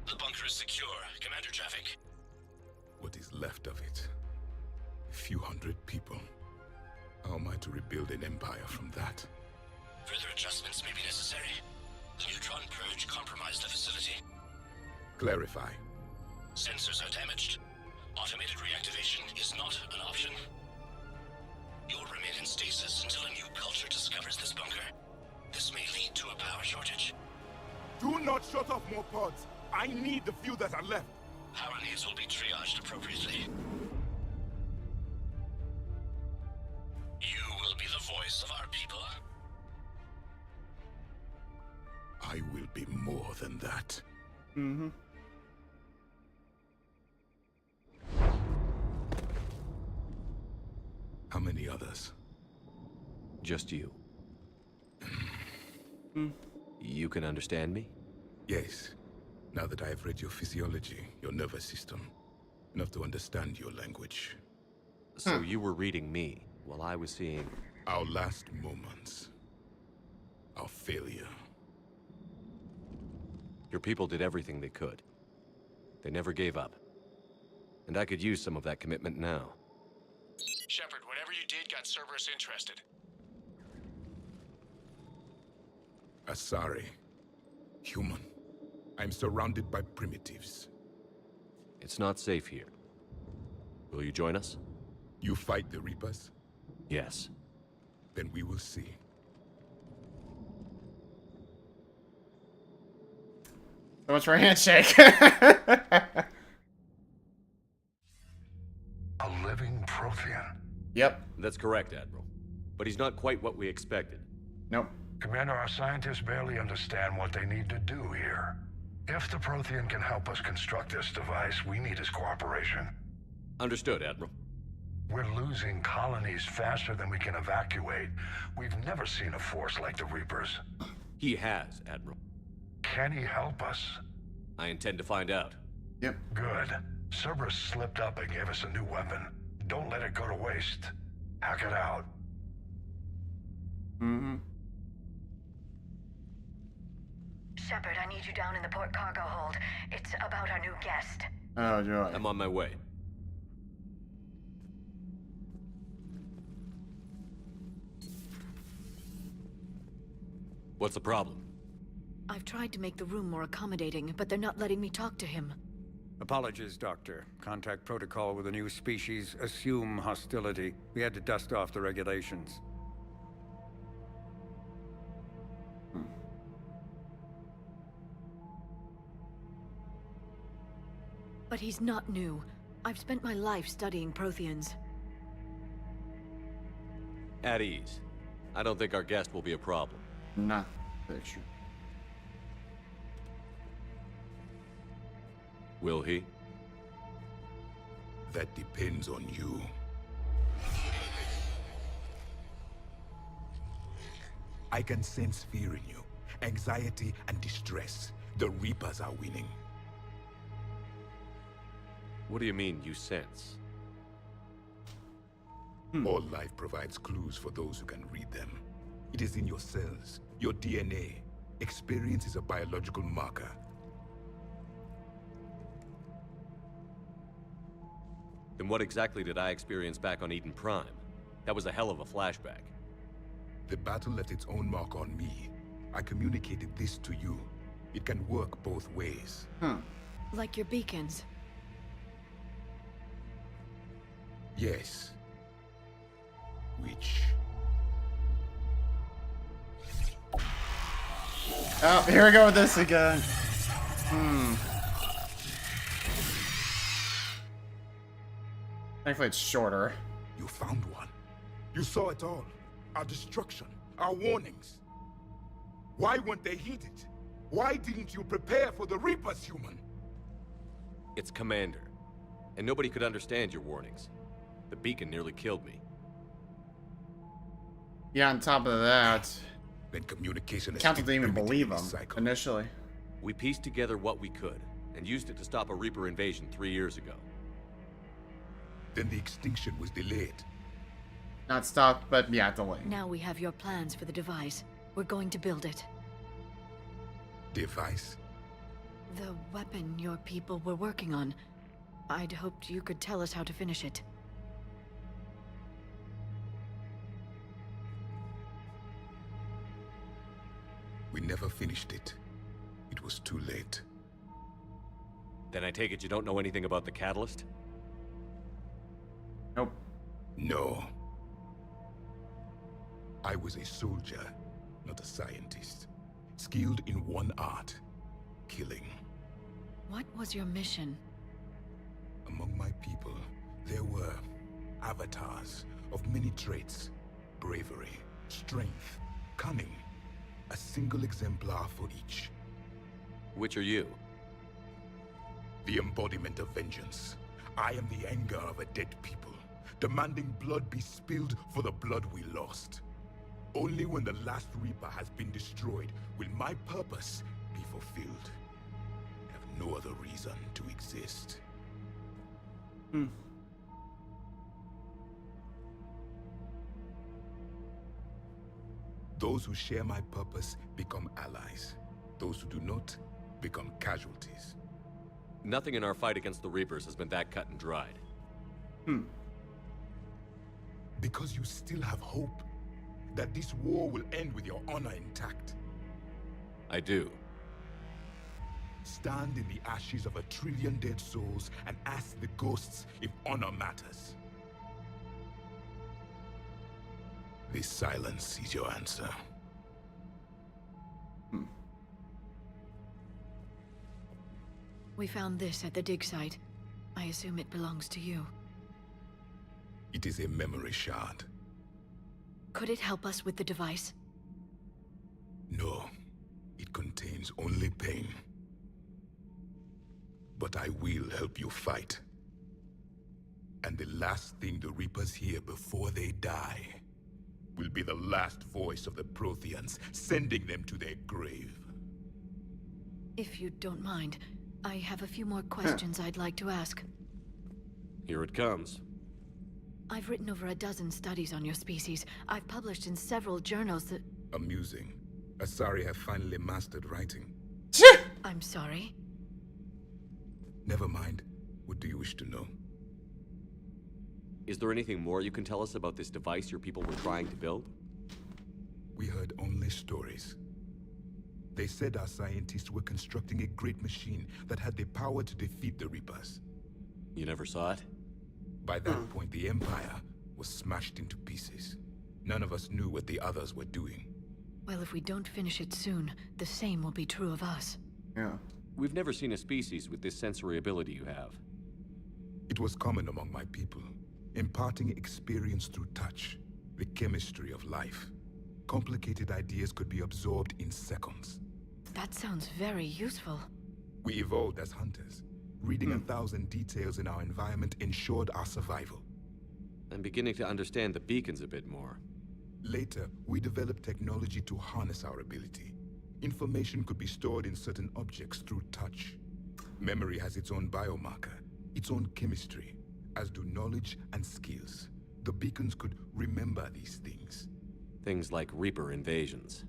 The bunker is secure. Commander traffic. What is left of it? A few hundred people. How am I to rebuild an empire from that? Further adjustments may be necessary. The neutron purge compromised the facility. Clarify. Sensors are damaged. Automated reactivation is not an option. You'll remain in stasis until a new culture discovers this bunker. This may lead to a power shortage. Do not shut off more pods! I need the few that are left! Power needs will be triaged appropriately. You will be the voice of our people. I will be more than that. Mm-hmm. How many others? Just you. You can understand me? Yes. Now that I have read your physiology, your nervous system, enough to understand your language. So you were reading me while I was seeing... Our last moments. Our failure. Your people did everything they could. They never gave up. And I could use some of that commitment now. Shepard, whatever you did got Cerberus interested. Asari. Human. I'm surrounded by primitives. It's not safe here. Will you join us? You fight the Reapers? Yes. Then we will see. So much for a handshake. A living Prothean. Yep. That's correct, Admiral. But he's not quite what we expected. Nope. Commander, our scientists barely understand what they need to do here. If the Prothean can help us construct this device, we need his cooperation. Understood, Admiral. We're losing colonies faster than we can evacuate. We've never seen a force like the Reapers. He has, Admiral. Can he help us? I intend to find out. Yep. Good. Cerberus slipped up and gave us a new weapon. Don't let it go to waste. Hack it out. Mm-hmm. Shepard, I need you down in the port cargo hold. It's about our new guest. Oh, joy. I'm on my way. What's the problem? I've tried to make the room more accommodating, but they're not letting me talk to him. Apologies, Doctor. Contact protocol with a new species. Assume hostility. We had to dust off the regulations. But he's not new. I've spent my life studying Protheans. At ease. I don't think our guest will be a problem. Not picture. Will he? That depends on you. I can sense fear in you, anxiety and distress. The Reapers are winning. What do you mean, you sense? All life provides clues for those who can read them. It is in your cells, your DNA. Experience is a biological marker. Then what exactly did I experience back on Eden Prime? That was a hell of a flashback. The battle left its own mark on me. I communicated this to you. It can work both ways. Like your beacons. Yes. Which Oh, here we go with this again. Thankfully, it's shorter. You found one. You saw it all. Our destruction, our warnings. Why weren't they heeded? Why didn't you prepare for the Reapers, human? It's Commander. And nobody could understand your warnings. The beacon nearly killed me. Yeah, on top of that, Then communication is Council didn't even primitive believe in this him cycle. initially. We pieced together what we could, and used it to stop a Reaper invasion 3 years ago. Then the extinction was delayed. Not stopped, but yeah, delayed. Now we have your plans for the device. We're going to build it. Device? The weapon your people were working on. I'd hoped you could tell us how to finish it. We never finished it. It was too late. Then I take it you don't know anything about the catalyst? Nope. No. I was a soldier, not a scientist. Skilled in one art, killing. What was your mission? Among my people, there were avatars of many traits. Bravery, strength, cunning. A single exemplar for each. Which are you? The embodiment of vengeance. I am the anger of a dead people, demanding blood be spilled for the blood we lost. Only when the last Reaper has been destroyed will my purpose be fulfilled. I have no other reason to exist. Those who share my purpose become allies. Those who do not become casualties. Nothing in our fight against the Reapers has been that cut and dried. Because you still have hope that this war will end with your honor intact. I do. Stand in the ashes of 1 trillion dead souls and ask the ghosts if honor matters. This silence is your answer. We found this at the dig site. I assume it belongs to you. It is a memory shard. Could it help us with the device? No, it contains only pain. But I will help you fight. And the last thing the Reapers hear before they die will be the last voice of the Protheans, sending them to their grave. If you don't mind, I have a few more questions I'd like to ask. Here it comes. I've written over a dozen studies on your species. I've published in several journals that... Amusing. Asari have finally mastered writing. I'm sorry? Never mind. What do you wish to know? Is there anything more you can tell us about this device your people were trying to build? We heard only stories. They said our scientists were constructing a great machine that had the power to defeat the Reapers. You never saw it? By that point, the Empire was smashed into pieces. None of us knew what the others were doing. Well, if we don't finish it soon, the same will be true of us. Yeah. We've never seen a species with this sensory ability you have. It was common among my people, imparting experience through touch, the chemistry of life. Complicated ideas could be absorbed in seconds. That sounds very useful. We evolved as hunters. Reading 1,000 details in our environment ensured our survival. I'm beginning to understand the beacons a bit more. Later, we developed technology to harness our ability. Information could be stored in certain objects through touch. Memory has its own biomarker, its own chemistry, as do knowledge and skills. The beacons could remember these things. Things like Reaper invasions.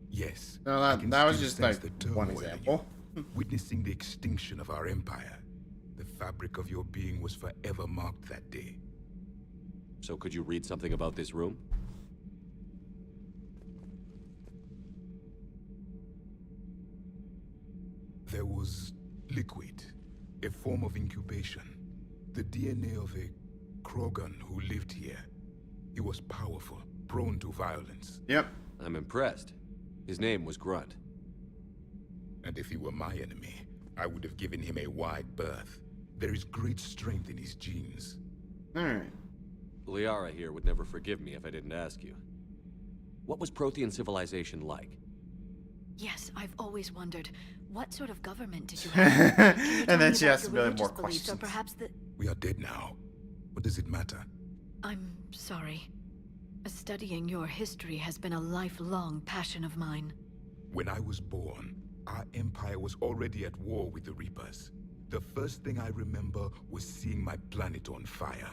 Yes. No, that was just like one example. Witnessing the extinction of our empire, the fabric of your being was forever marked that day. So could you read something about this room? There was liquid, a form of incubation. The DNA of a Krogan who lived here. He was powerful, prone to violence. Yep. I'm impressed. His name was Grunt. And if he were my enemy, I would have given him a wide berth. There is great strength in his genes. Alright. Liara here would never forgive me if I didn't ask you. What was Prothean civilization like? Yes, I've always wondered, what sort of government did you have? Can you tell And then me she about asks your a million religious more beliefs, questions. Or perhaps the... We are dead now. What does it matter? I'm sorry. Studying your history has been a lifelong passion of mine. When I was born, our empire was already at war with the Reapers. The first thing I remember was seeing my planet on fire.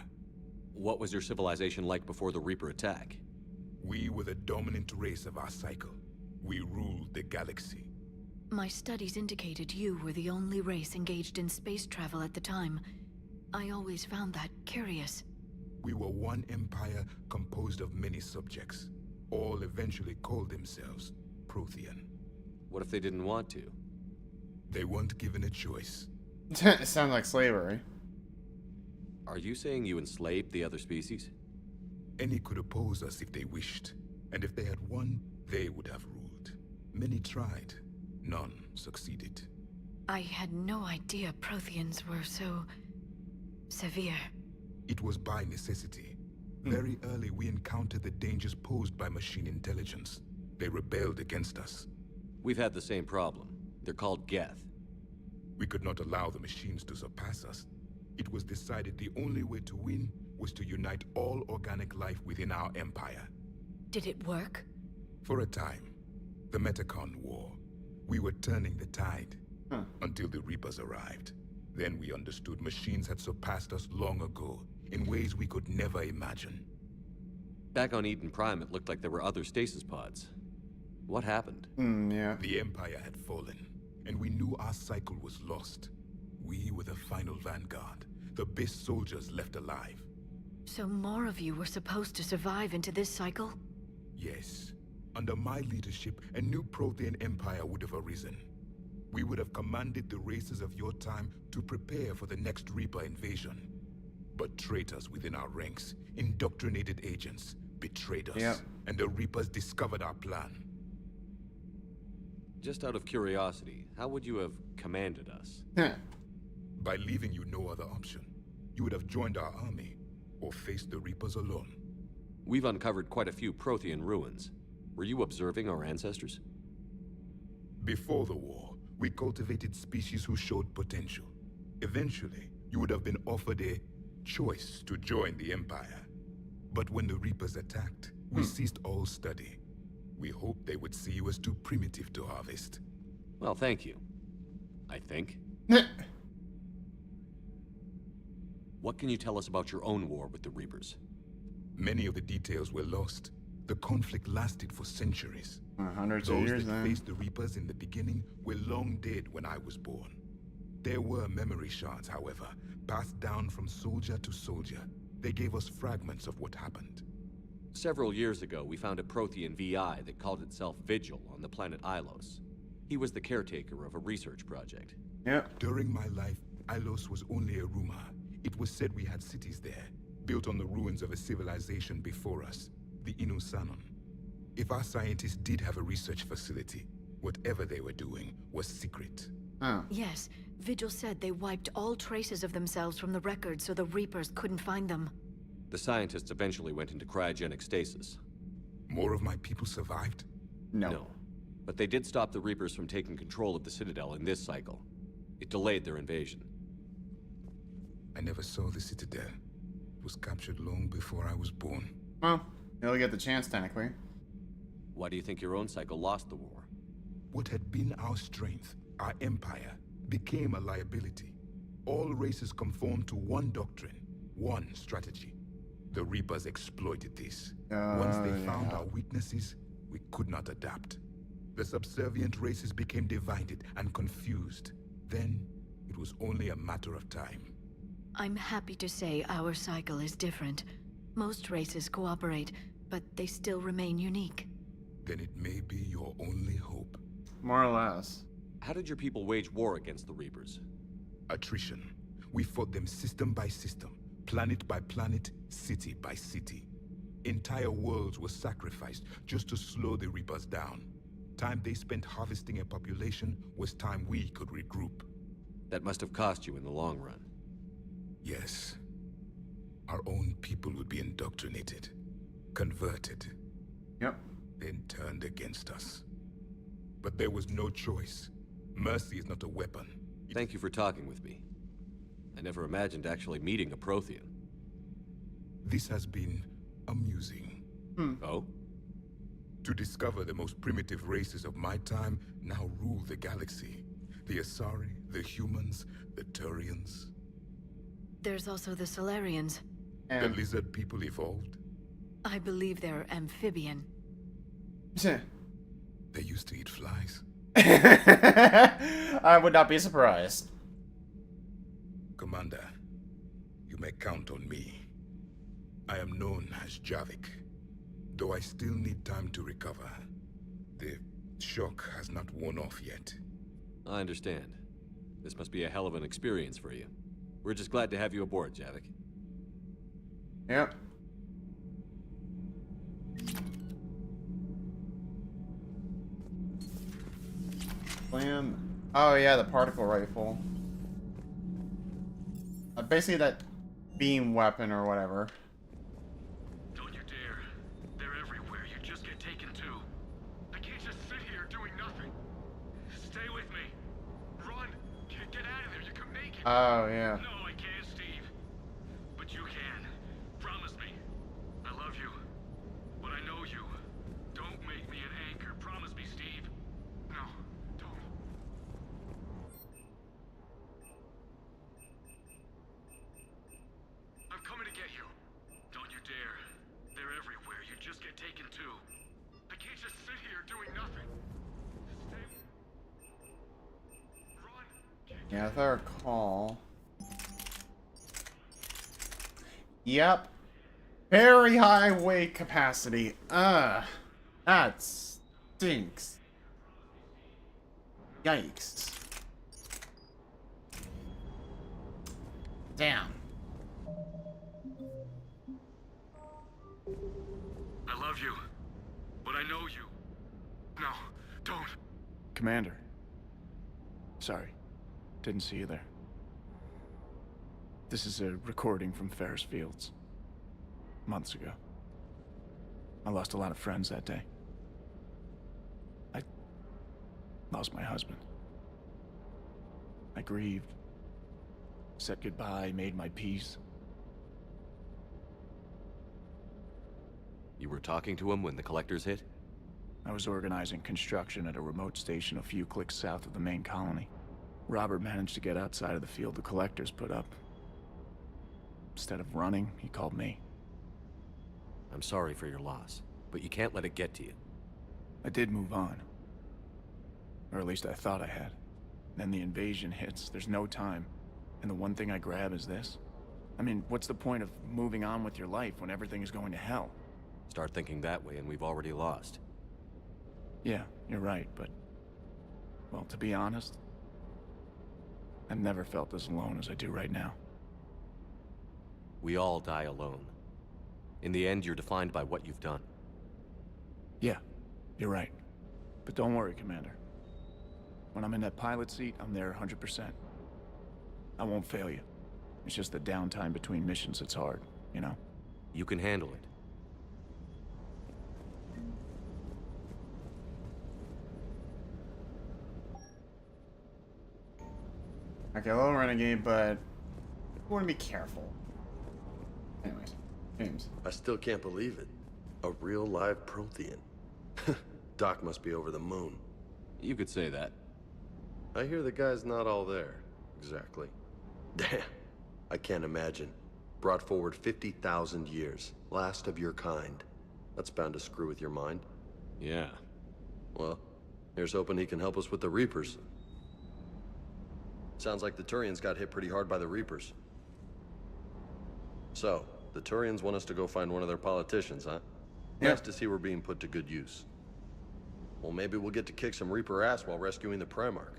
What was your civilization like before the Reaper attack? We were the dominant race of our cycle. We ruled the galaxy. My studies indicated you were the only race engaged in space travel at the time. I always found that curious. We were one empire composed of many subjects. All eventually called themselves Prothean. What if they didn't want to? They weren't given a choice. It sounds like slavery. Are you saying you enslaved the other species? Any could oppose us if they wished, and if they had won, they would have ruled. Many tried. None succeeded. I had no idea Protheans were so... severe. It was by necessity. Very early we encountered the dangers posed by machine intelligence. They rebelled against us. We've had the same problem. They're called Geth. We could not allow the machines to surpass us. It was decided the only way to win was to unite all organic life within our empire. Did it work? For a time. The Metacon War. We were turning the tide. Until the Reapers arrived. Then we understood machines had surpassed us long ago, in ways we could never imagine. Back on Eden Prime, it looked like there were other stasis pods. What happened? Yeah. The Empire had fallen, and we knew our cycle was lost. We were the final vanguard, the best soldiers left alive. So more of you were supposed to survive into this cycle? Yes. Under my leadership, a new Prothean empire would have arisen. We would have commanded the races of your time to prepare for the next Reaper invasion. But traitors within our ranks, indoctrinated agents, betrayed us. And the Reapers discovered our plan. Just out of curiosity, how would you have commanded us? By leaving you no other option. You would have joined our army, or faced the Reapers alone. We've uncovered quite a few Prothean ruins. Were you observing our ancestors? Before the war, we cultivated species who showed potential. Eventually, you would have been offered a choice to join the Empire. But when the Reapers attacked, we ceased all study. We hoped they would see you as too primitive to harvest. Well, thank you. I think. What can you tell us about your own war with the Reapers? Many of the details were lost. The conflict lasted for centuries. Hundreds of years Those that then. faced the Reapers in the beginning were long dead when I was born. There were memory shards, however, passed down from soldier to soldier. They gave us fragments of what happened. Several years ago, we found a Prothean VI that called itself Vigil on the planet Ilos. He was the caretaker of a research project. During my life, Ilos was only a rumor. It was said we had cities there, built on the ruins of a civilization before us, the Inusanon. If our scientists did have a research facility, whatever they were doing was secret. Yes, Vigil said they wiped all traces of themselves from the records so the Reapers couldn't find them. The scientists eventually went into cryogenic stasis. More of my people survived? No. But they did stop the Reapers from taking control of the Citadel in this cycle. It delayed their invasion. I never saw the Citadel. It was captured long before I was born. Well, you'll get the chance, technically. Why do you think your own cycle lost the war? What had been our strength, our empire, became a liability. All races conformed to one doctrine, one strategy. The Reapers exploited this. Once they found our weaknesses, we could not adapt. The subservient races became divided and confused. Then, it was only a matter of time. I'm happy to say our cycle is different. Most races cooperate, but they still remain unique. Then it may be your only hope. More or less. How did your people wage war against the Reapers? Attrition. We fought them system by system, planet by planet, city by city. Entire worlds were sacrificed just to slow the Reapers down. Time they spent harvesting a population was time we could regroup. That must have cost you in the long run. Yes. Our own people would be indoctrinated, converted. Yep. Then turned against us. But there was no choice. Mercy is not a weapon. Thank you for talking with me. I never imagined actually meeting a Prothean. This has been amusing. Oh? To discover the most primitive races of my time now rule the galaxy. The Asari, the humans, the Turians. There's also the Solarians. The lizard people evolved. I believe they're amphibian. They used to eat flies. I would not be surprised. Commander, you may count on me. I am known as Javik, though I still need time to recover. The shock has not worn off yet. I understand. This must be a hell of an experience for you. We're just glad to have you aboard, Javik. Yep. Slam. Oh yeah, the particle rifle. Basically that beam weapon or whatever. Don't you dare. They're everywhere. You just get taken too. I can't just sit here doing nothing. Stay with me. Run. Get out of there. You can make it. Oh yeah. No, I can't, Steve. But you can. Promise me. I love you. But I know you. Don't make me an anchor. Promise me, Steve. No, don't. I'm coming to get you. Don't you dare. They're everywhere. You just get taken too. I can't just sit here doing nothing. Stay. Run. Yeah, if I recall. Yep. Very high weight capacity. That stinks. Yikes. Damn. I love you. But I know you. No, don't. Commander. Sorry. Didn't see you there. This is a recording from Ferris Fields. Months ago. I lost a lot of friends that day. I lost my husband. I grieved. Said goodbye, made my peace. You were talking to him when the collectors hit? I was organizing construction at a remote station a few clicks south of the main colony. Robert managed to get outside of the field the collectors put up. Instead of running, he called me. I'm sorry for your loss, but you can't let it get to you. I did move on. Or at least I thought I had. Then the invasion hits, there's no time. And the one thing I grab is this. I mean, what's the point of moving on with your life when everything is going to hell? Start thinking that way and we've already lost. Yeah, you're right, but... well, to be honest, I've never felt as alone as I do right now. We all die alone. In the end, you're defined by what you've done. Yeah, you're right. But don't worry, Commander. When I'm in that pilot seat, I'm there 100%. I won't fail you. It's just the downtime between missions that's hard, you know? You can handle it. Okay, a little renegade, but I want to be careful. Anyways, James. I still can't believe it. A real live Prothean. Doc must be over the moon. You could say that. I hear the guy's not all there. Exactly. Damn. I can't imagine. Brought forward 50,000 years. Last of your kind. That's bound to screw with your mind. Yeah. Well, here's hoping he can help us with the Reapers. Sounds like the Turians got hit pretty hard by the Reapers. So, the Turians want us to go find one of their politicians, huh? Yeah. Nice to see we're being put to good use. Well, maybe we'll get to kick some Reaper ass while rescuing the Primarch.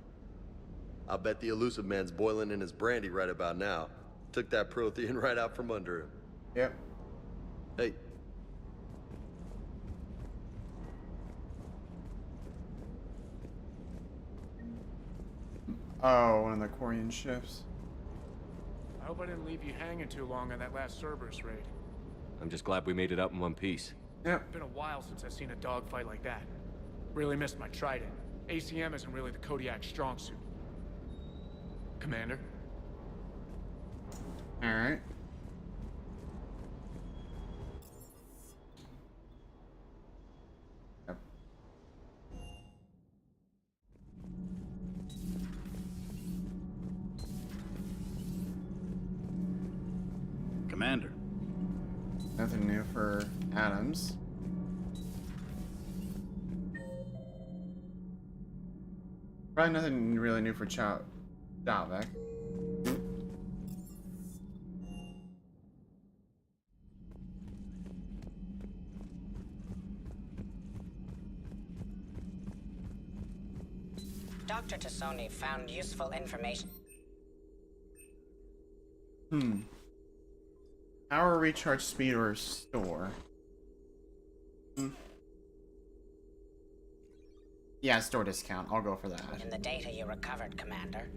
I'll bet the elusive man's boiling in his brandy right about now. Took that Prothean right out from under him. Yep. Hey. Oh, one of the Quarian ships. I hope I didn't leave you hanging too long on that last Cerberus raid. I'm just glad we made it out in one piece. Yep. It's been a while since I've seen a dogfight like that. Really missed my trident. ACM isn't really the Kodiak's strong suit. Commander? Alright. Yep. Commander. Nothing new for Adams. Probably nothing really new for Dalvik. Dr. Tassoni found useful information. Power recharge speed or restore. Yeah, store discount. I'll go for that. In the data you recovered, Commander.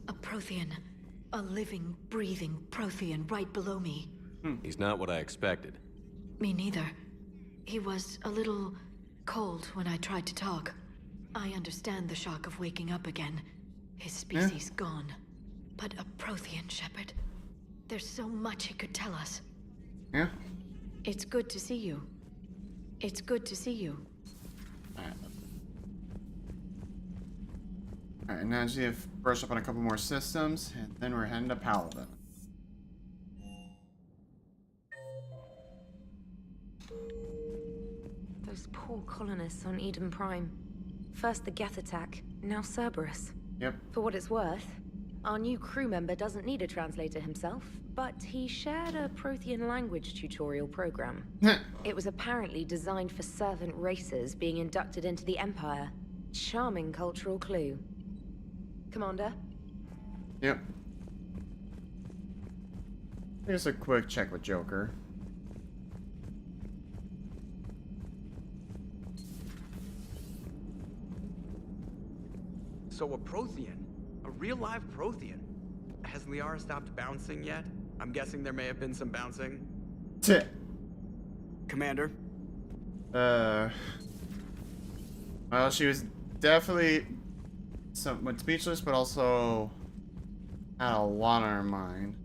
A Prothean. A living, breathing Prothean right below me. He's not what I expected. Me neither. He was a little cold when I tried to talk. I understand the shock of waking up again. His species gone. But a Prothean, Shepard. There's so much he could tell us. Yeah? It's good to see you. It's good to see you. Alright, now just need to brush up on a couple more systems, and then we're heading to Palaven. Those poor colonists on Eden Prime. First the Geth attack, now Cerberus. Yep. For what it's worth, our new crew member doesn't need a translator himself, but he shared a Prothean language tutorial program. It was apparently designed for servant races being inducted into the Empire. Charming cultural clue. Commander? Yep. Here's a quick check with Joker. So a Prothean? A real live Prothean? Has Liara stopped bouncing yet? I'm guessing there may have been some bouncing. Commander? Well, she was definitely somewhat speechless, but also had a lot on her mind.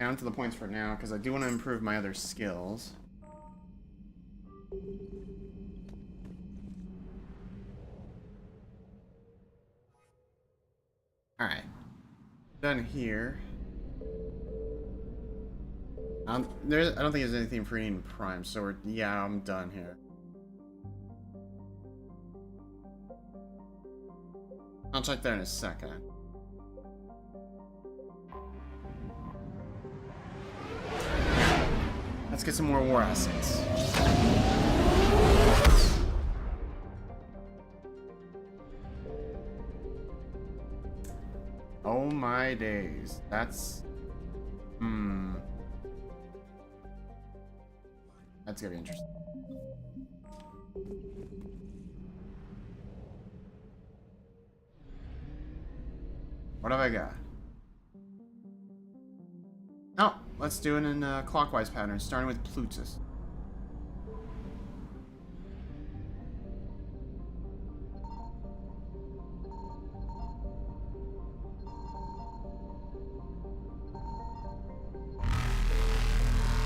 Down to the points for now, because I do want to improve my other skills. Alright. Done here. I don't think there's anything for Eden Prime, so yeah, I'm done here. I'll check that in a second. Let's get some more war assets. Oh my days. That's... That's gonna be interesting. What have I got? Oh, let's do it in a clockwise pattern, starting with Plutus.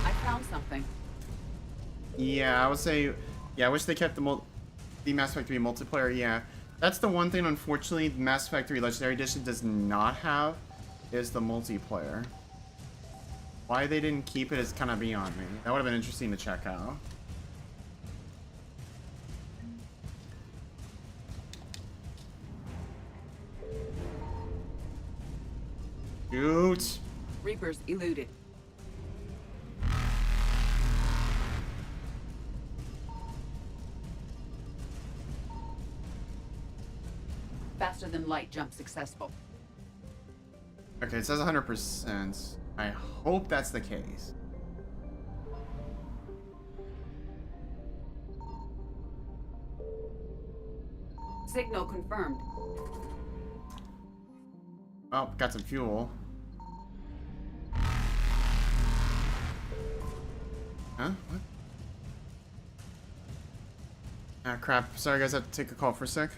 I found something. Yeah, I would say, yeah, I wish they kept the Mass Effect 3 multiplayer. Yeah, that's the one thing, unfortunately, Mass Effect 3 Legendary Edition does not have, is the multiplayer. Why they didn't keep it is kind of beyond me. That would have been interesting to check out. Shoot! Reapers eluded. Faster than light jump successful. Okay, it says 100%. I hope that's the case. Signal confirmed. Oh, got some fuel. Huh? What? Ah, crap. Sorry, guys. I have to take a call for a sec.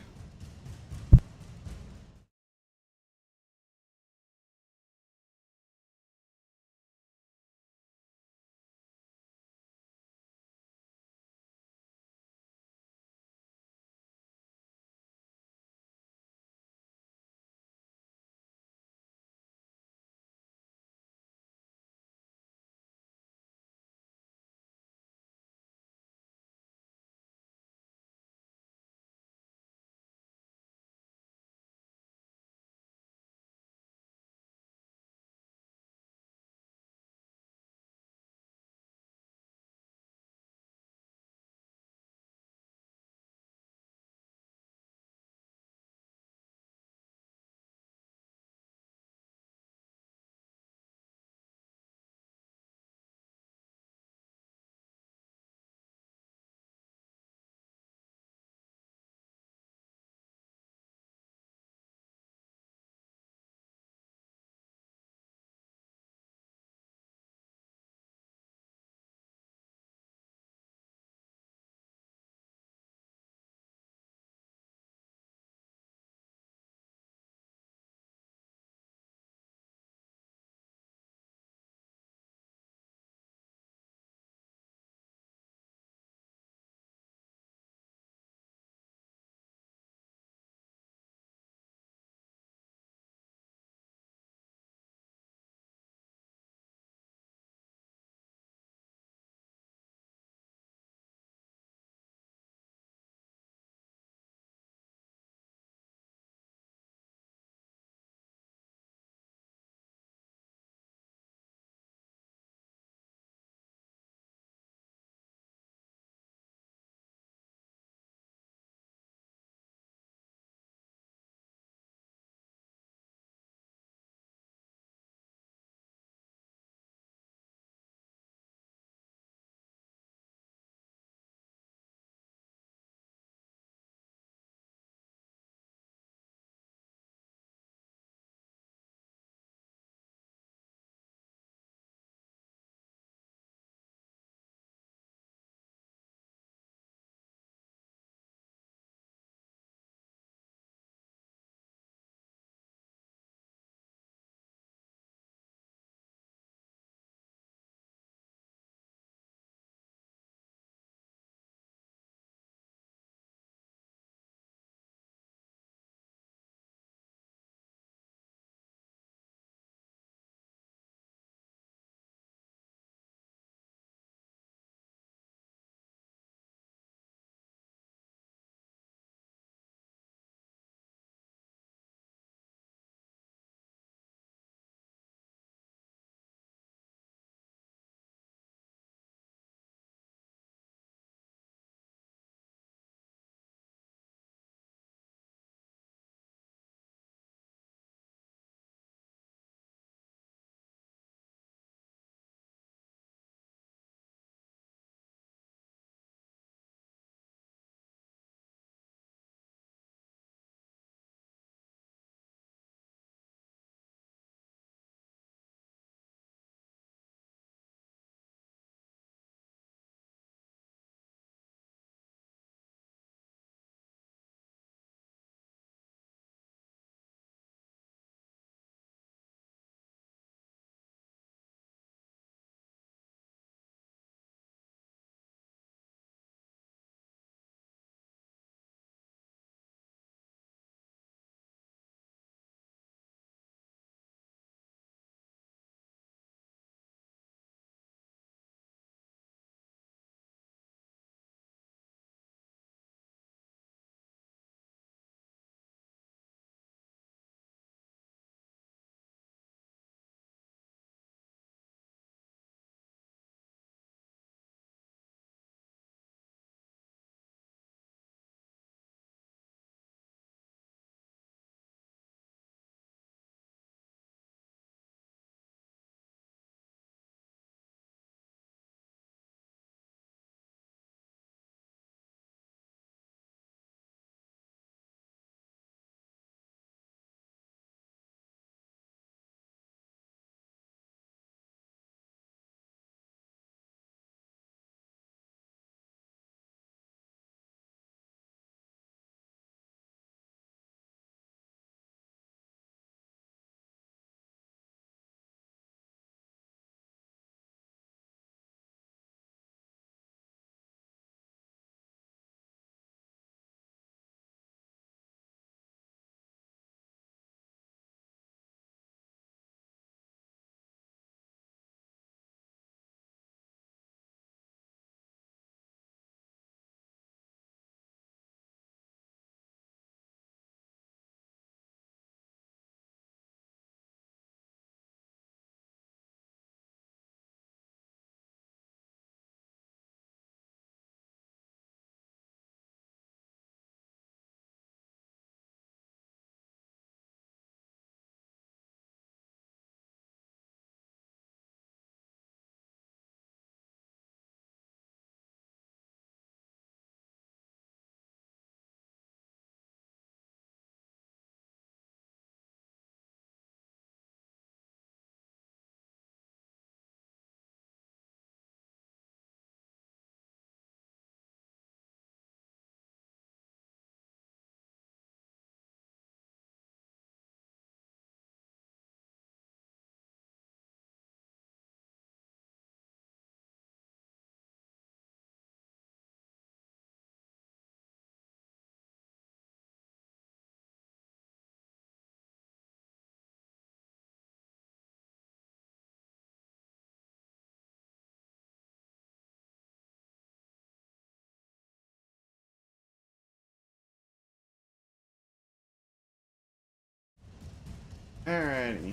Alrighty.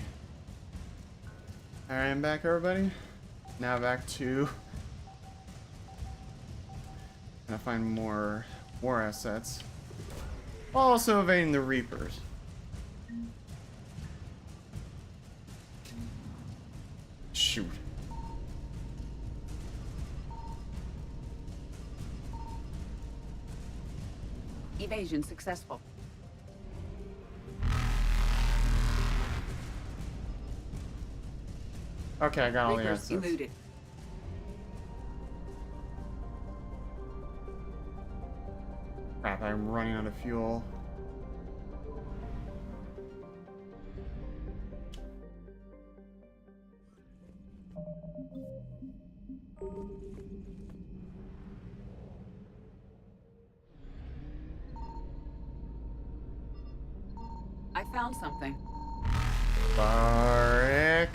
Alright, I'm back, everybody. Now back to... Gonna find more war assets. While also evading the Reapers. Shoot. Evasion successful. Okay, I got all the Reapers assets. eluded. Crap, I'm running out of fuel. I found something. Barrick.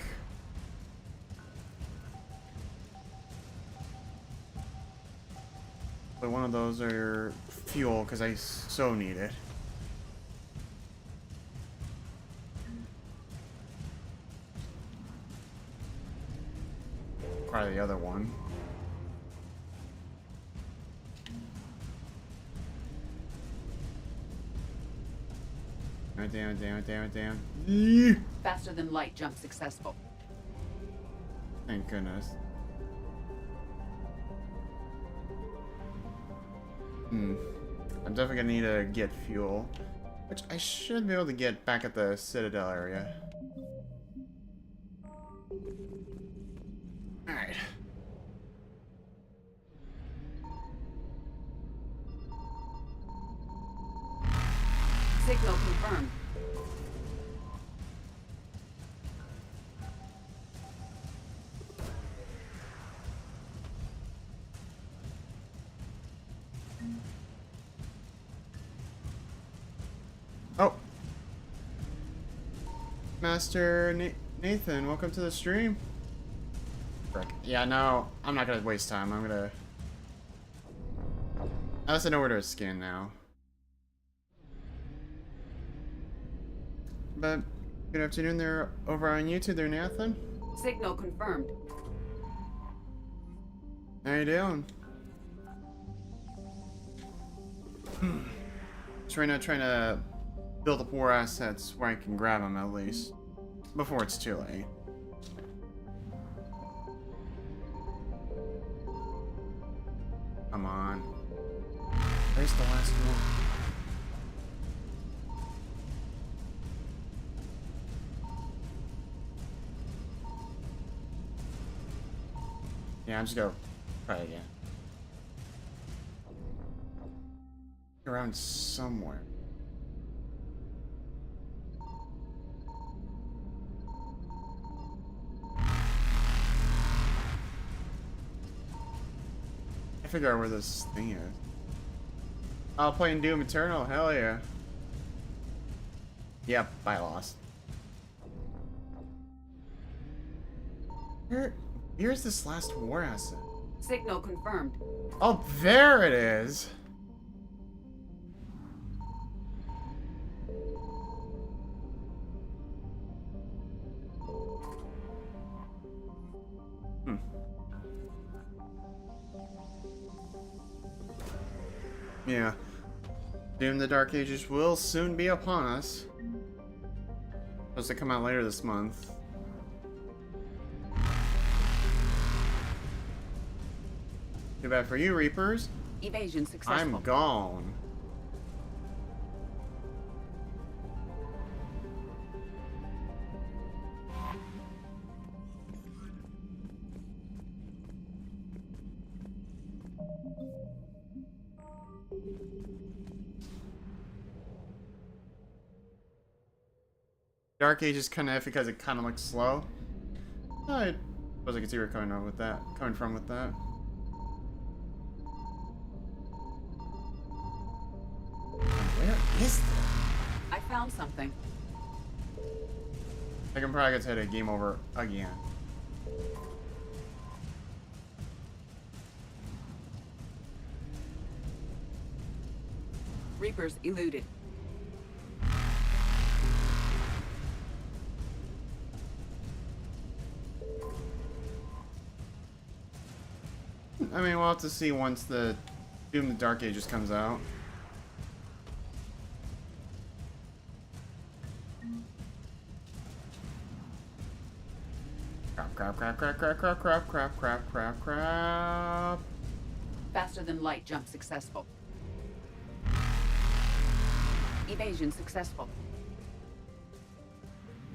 But one of those are fuel, because I so need it. Probably the other one. Damn it, damn it, damn it, damn it. Yee! Faster than light jump successful. Thank goodness. I'm definitely gonna need to get fuel, which I should be able to get back at the Citadel area. Alright. Signal confirmed. Oh. Master Nathan, welcome to the stream. Frick. Yeah, no, I'm not gonna waste time. I'm gonna... Unless I know where to skin now. But, good afternoon there over on YouTube there, Nathan. Signal confirmed. How you doing? Just right now trying to build up war assets where I can grab them at least. Before it's too late. Come on. Where's the last one? Yeah, I'm just gonna try again. Around somewhere. I figure out where this thing is. I'll play in Doom Eternal, hell yeah. Yep, I lost. Here's this last war asset. Signal confirmed. Oh, there it is. Yeah. Doom the Dark Ages will soon be upon us. Supposed to come out later this month. Too bad for you, Reapers. Evasion successful. I'm gone. Dark Age is kind of iffy because it kind of looks slow. I suppose I can see where you're coming from with that. Where is this? I found something. I can probably get to hit a game over again. Reapers eluded. I mean, we'll have to see once the Doom the Dark Ages comes out. Crap. Faster than light jump successful. Evasion successful.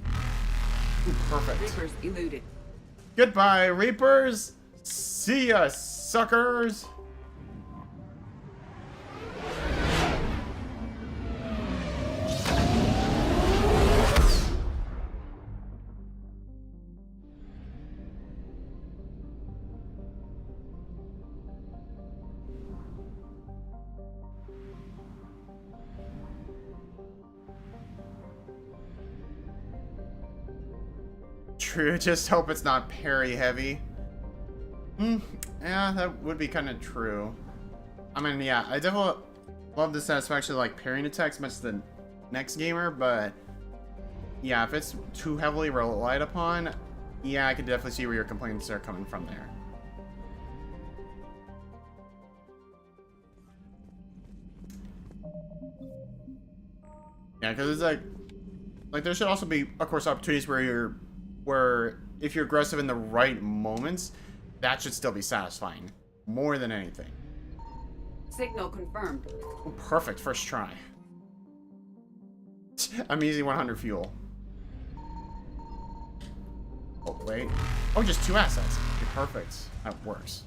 Ooh, perfect. Reapers eluded. Goodbye, Reapers! See ya, suckers! True, just hope it's not parry heavy. Yeah, that would be kind of true. I mean, yeah, I definitely love the satisfaction of like parrying attacks much as the next gamer, but yeah, if it's too heavily relied upon, yeah, I could definitely see where your complaints are coming from there. Yeah, because it's like there should also be, of course, opportunities where if you're aggressive in the right moments, that should still be satisfying more than anything. Signal confirmed. Oh, perfect, first try. I'm using 100 fuel. Oh wait. Oh, just 2 assets. Okay, perfect. That works.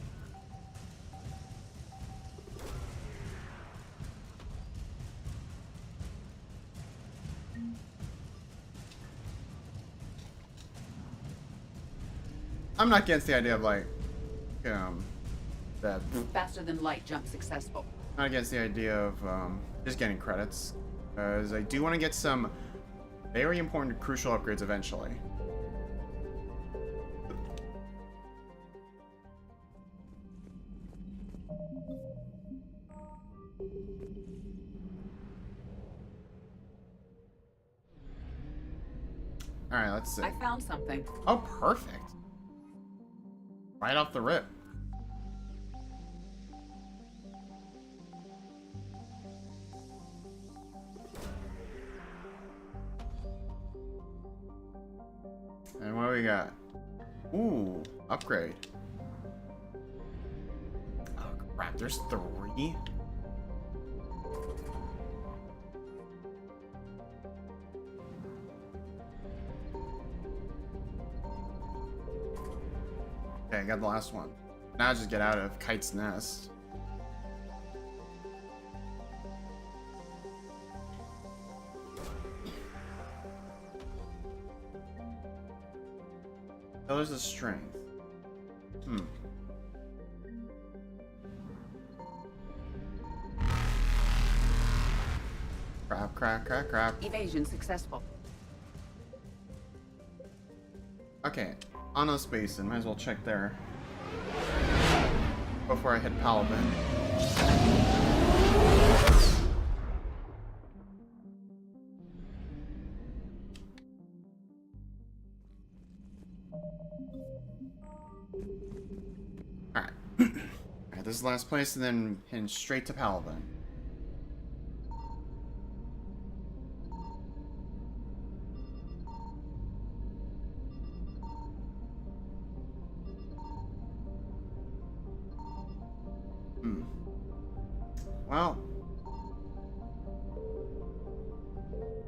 I'm not against the idea of like, that. Faster than light jump successful. Not against the idea of just getting credits, because I do want to get some very important, crucial upgrades eventually. All right, let's see. I found something. Oh, perfect. Right off the rip. And what do we got? Ooh, upgrade. Oh crap, there's 3? Okay, I got the last one. Now I just get out of Kite's nest. Pillars of Strength. Crap. Evasion successful. Okay, Anos Basin. Might as well check there before I hit Palaven. Alright. Alright, this is the last place, and then heading straight to Palaven. Well,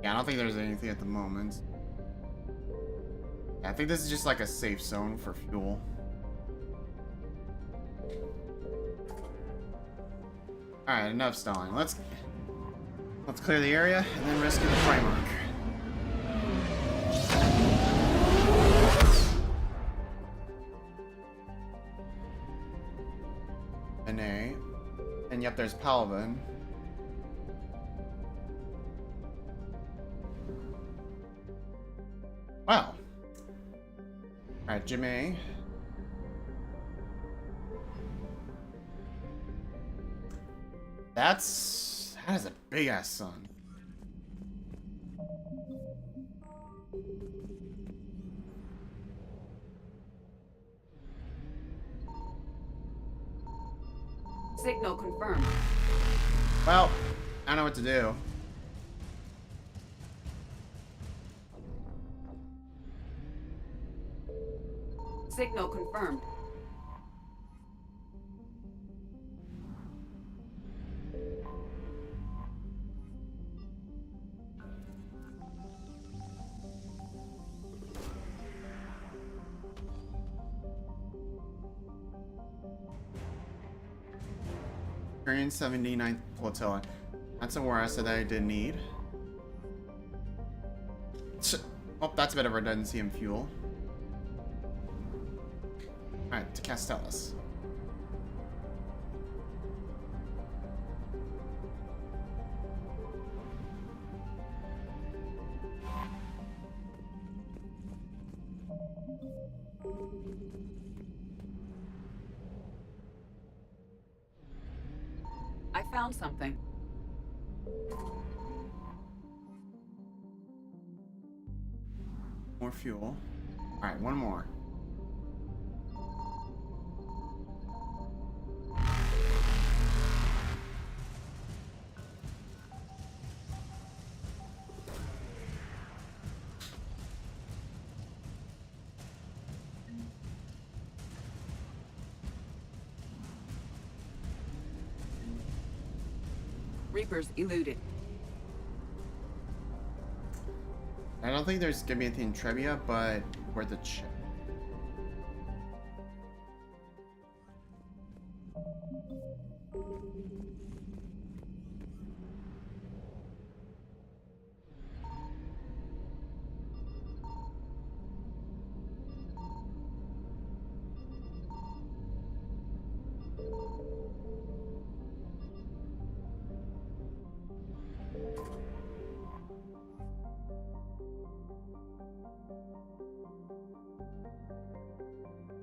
yeah, I don't think there's anything at the moment. Yeah, I think this is just like a safe zone for fuel. Alright, enough stalling. Let's clear the area and then rescue the Primarch. And yep, there's Palaven. Wow. Alright, Jimmy. That is a big ass sun. Signal confirmed. Well, I don't know what to do. Signal confirmed. Turian 79th Flotilla. That's a war asset that I did need. Oh, that's a bit of redundancy in fuel. Alright, to Castellus. I found something. More fuel. Alright, one more. Reapers eluded. I don't think there's gonna be anything in Trebia, but worth a check.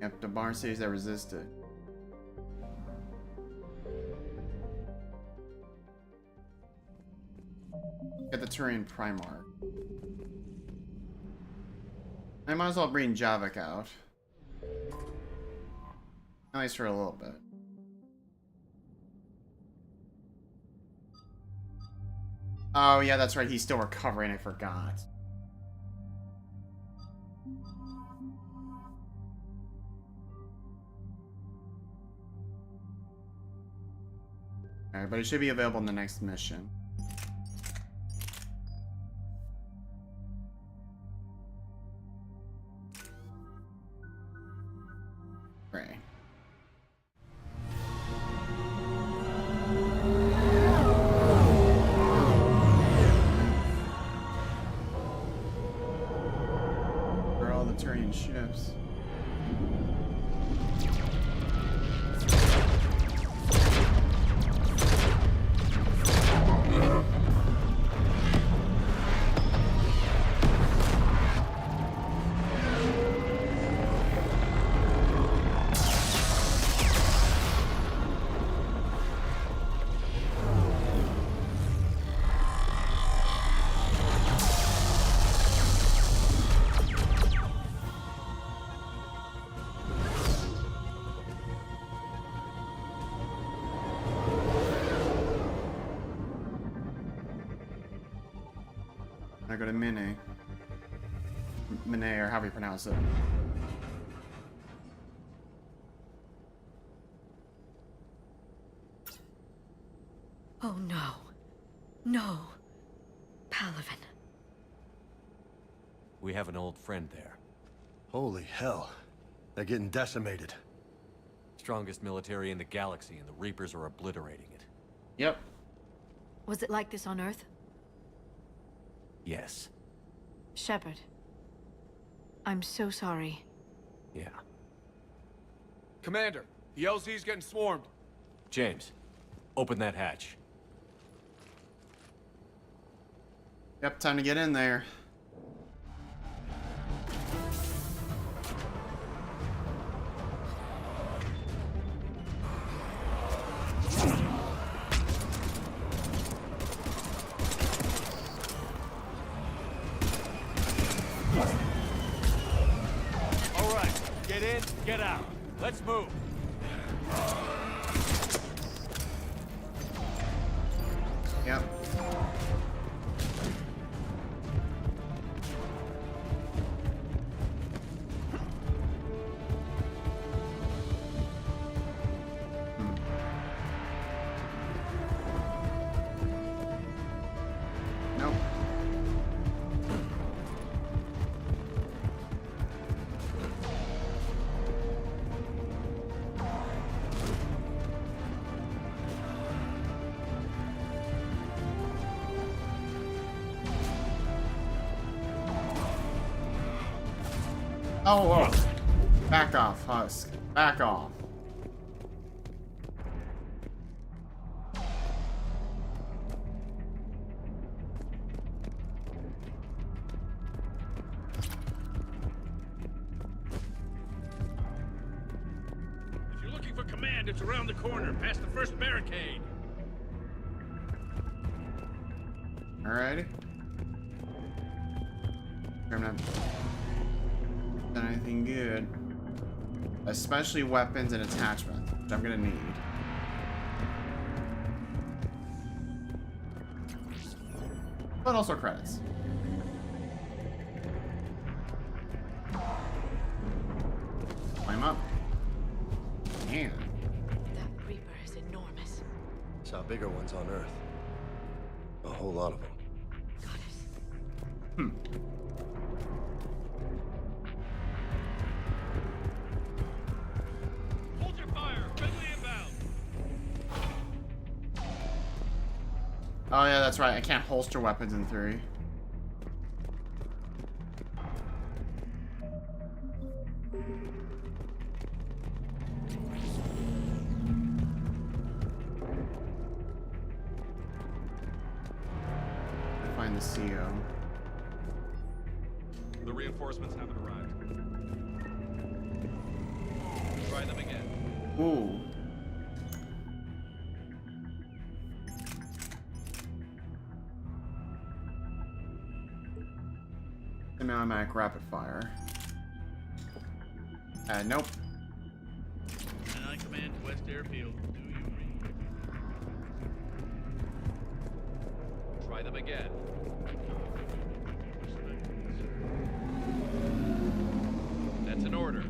Yep, the bar cities that resisted. Get the Turian Primarch. I might as well bring Javik out. At least for a little bit. Oh yeah, that's right, he's still recovering, I forgot. Alright, but it should be available in the next mission. Right. Where are all the Turian ships? I go to Mine, or however you pronounce it. Oh no. No. Palaven. We have an old friend there. Holy hell. They're getting decimated. Strongest military in the galaxy, and the Reapers are obliterating it. Yep. Was it like this on Earth? Yes. Shepard. I'm so sorry. Yeah. Commander, the LZ's getting swarmed. James, open that hatch. Yep, time to get in there. All right, get in, get out. Let's move. Yep. Nope. Oh, whoa. Back off, Husk. Back off. If you're looking for command, it's around the corner, past the first barricade. Alrighty. I'm not done anything good. Especially weapons and attachments, which I'm gonna need. But also credits. Climb up. Man. That Reaper is enormous. Saw bigger ones on Earth. A whole lot of them. Hmm. Hold your fire! Friendly inbound! Oh yeah, that's right. I can't holster weapons in theory. Find the CO. The reinforcements haven't arrived. Try them again. Ooh. Semi-automatic rapid fire. Nope. And I command to West Airfield. Do you read? Try them again. That's an order.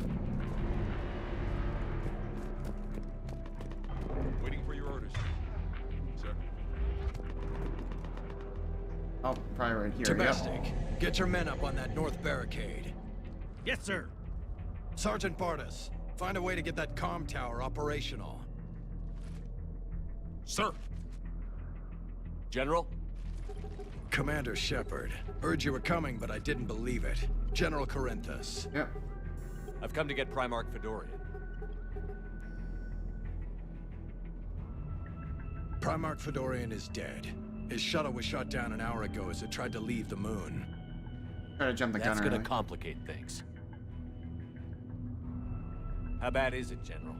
Waiting for your orders, sir. Oh, probably right here. Domestic, Yep. get your men up on that north barricade. Yes, sir. Sergeant Bartas, find a way to get that comm tower operational. Sir. General? Commander Shepard, heard you were coming, but I didn't believe it. General Corinthus. Yep. I've come to get Primarch Fedorian. Primarch Fedorian is dead. His shuttle was shot down an hour ago as it tried to leave the moon. Try to jump the gun That's gonna early. complicate things. How bad is it, General?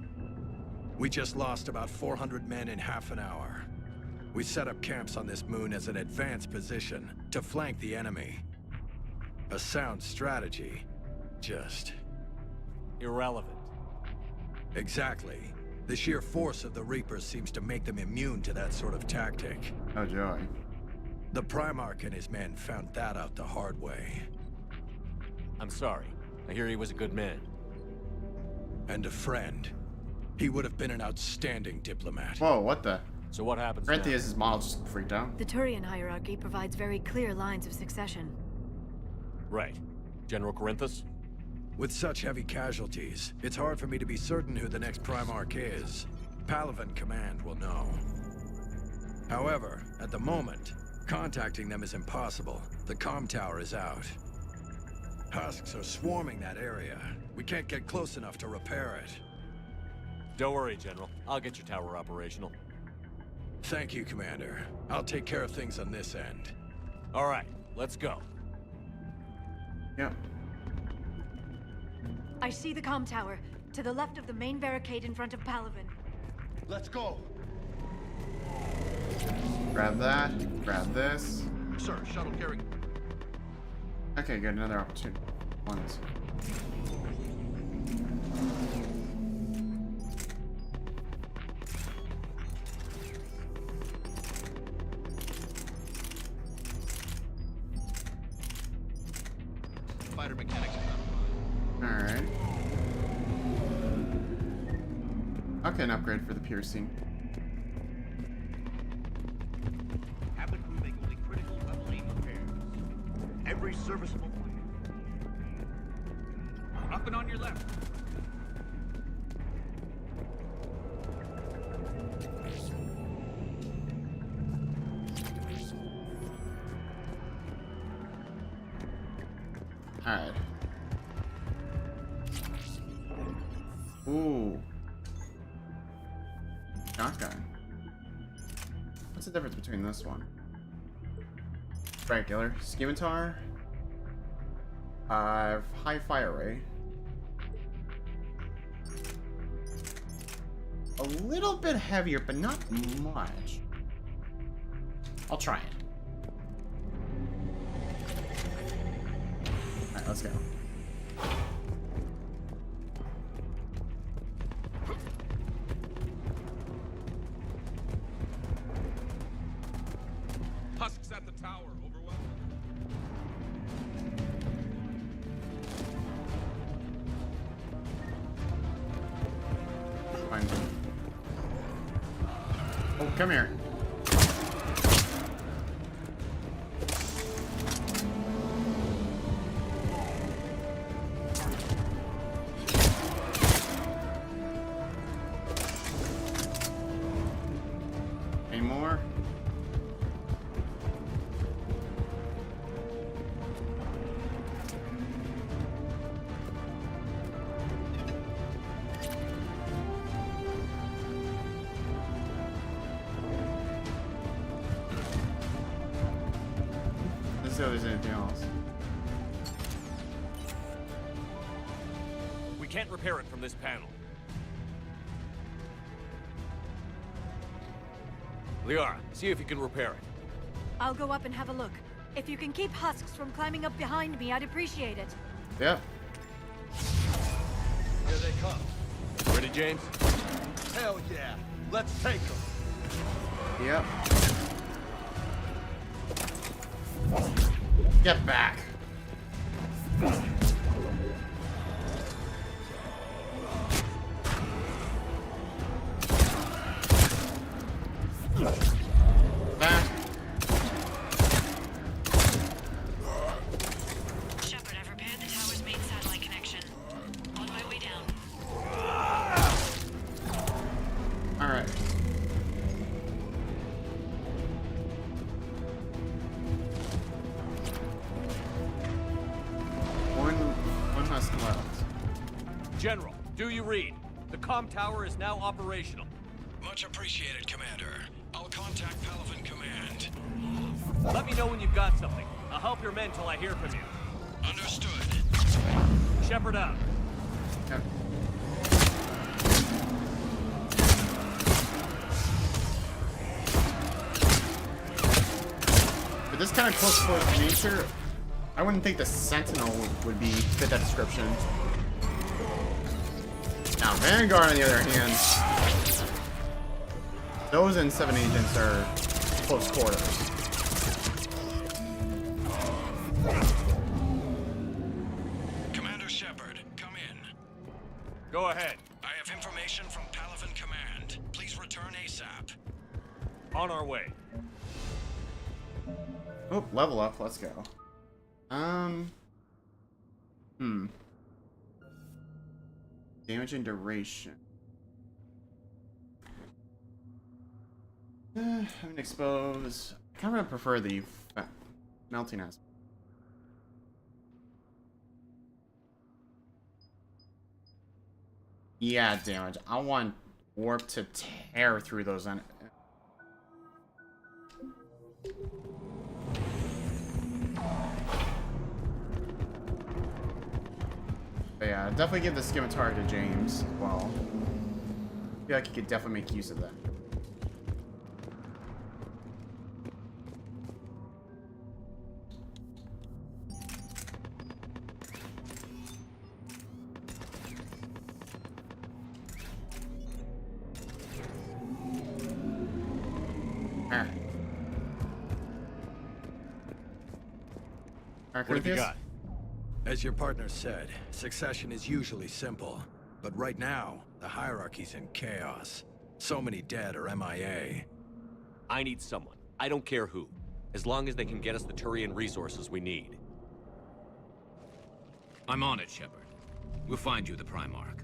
We just lost about 400 men in half an hour. We set up camps on this moon as an advanced position to flank the enemy. A sound strategy. Just... irrelevant. Exactly. The sheer force of the Reapers seems to make them immune to that sort of tactic. Oh, joy. The Primarch and his men found that out the hard way. I'm sorry. I hear he was a good man. And a friend. He would have been an outstanding diplomat. Whoa, what the? So what happens now? Corinthius' model just freaked out. The Turian hierarchy provides very clear lines of succession. Right. General Corinthus? With such heavy casualties, it's hard for me to be certain who the next Primarch is. Palaven Command will know. However, at the moment, contacting them is impossible. The comm tower is out. Husks are swarming that area. We can't get close enough to repair it. Don't worry, General. I'll get your tower operational. Thank you, Commander. I'll take care of things on this end. All right, let's go. Yep. I see the comm tower, to the left of the main barricade in front of Palaven. Let's go. Grab that. Grab this. Sir, shuttle carrying. Okay, good. Another opportunity. Ones. fighter mechanics are not Alright. Okay, an upgrade for the piercing. Have the crew make only critical level 8 repairs. Every serviceable plane. Up and on your left. Alright. Ooh. Shotgun. What's the difference between this one? Regular. Scimitar. High fire rate. A little bit heavier, but not much. I'll try it. Alright, let's go. Husks at the tower, overwhelmed. Fine. Oh, come here. Any more? Let's see if there's anything else. We can't repair it from this panel. Liara, see if you can repair it. I'll go up and have a look. If you can keep husks from climbing up behind me, I'd appreciate it. Yeah. Here they come. Ready, James? Hell yeah. Let's take them. Yep. Get back. Back. Shepard, I've repaired the tower's main satellite connection. On my way down. Alright. One husk left. General, do you read? The comm tower is now operational. Much appreciated, Commander. I'll contact Palaven Command. Let me know when you've got something. I'll help your men till I hear from you. Understood. Shepard out. Yep. With this kind of close quarters nature, I wouldn't think the Sentinel would be fit that description. Now, Vanguard, on the other hand, those N7 agents are close quarters. Commander Shepard, come in. Go ahead. I have information from Palaven Command. Please return ASAP. On our way. Oh, level up. Let's go. Damage and duration. I'm gonna expose. I kind of prefer the melting aspect. Yeah, damage. I want warp to tear through those. But yeah, definitely give the scimitar to James as well. I feel like he could definitely make use of that. What have you got? As your partner said, succession is usually simple. But right now, the hierarchy's in chaos. So many dead or MIA. I need someone. I don't care who. As long as they can get us the Turian resources we need. I'm on it, Shepard. We'll find you the Primarch.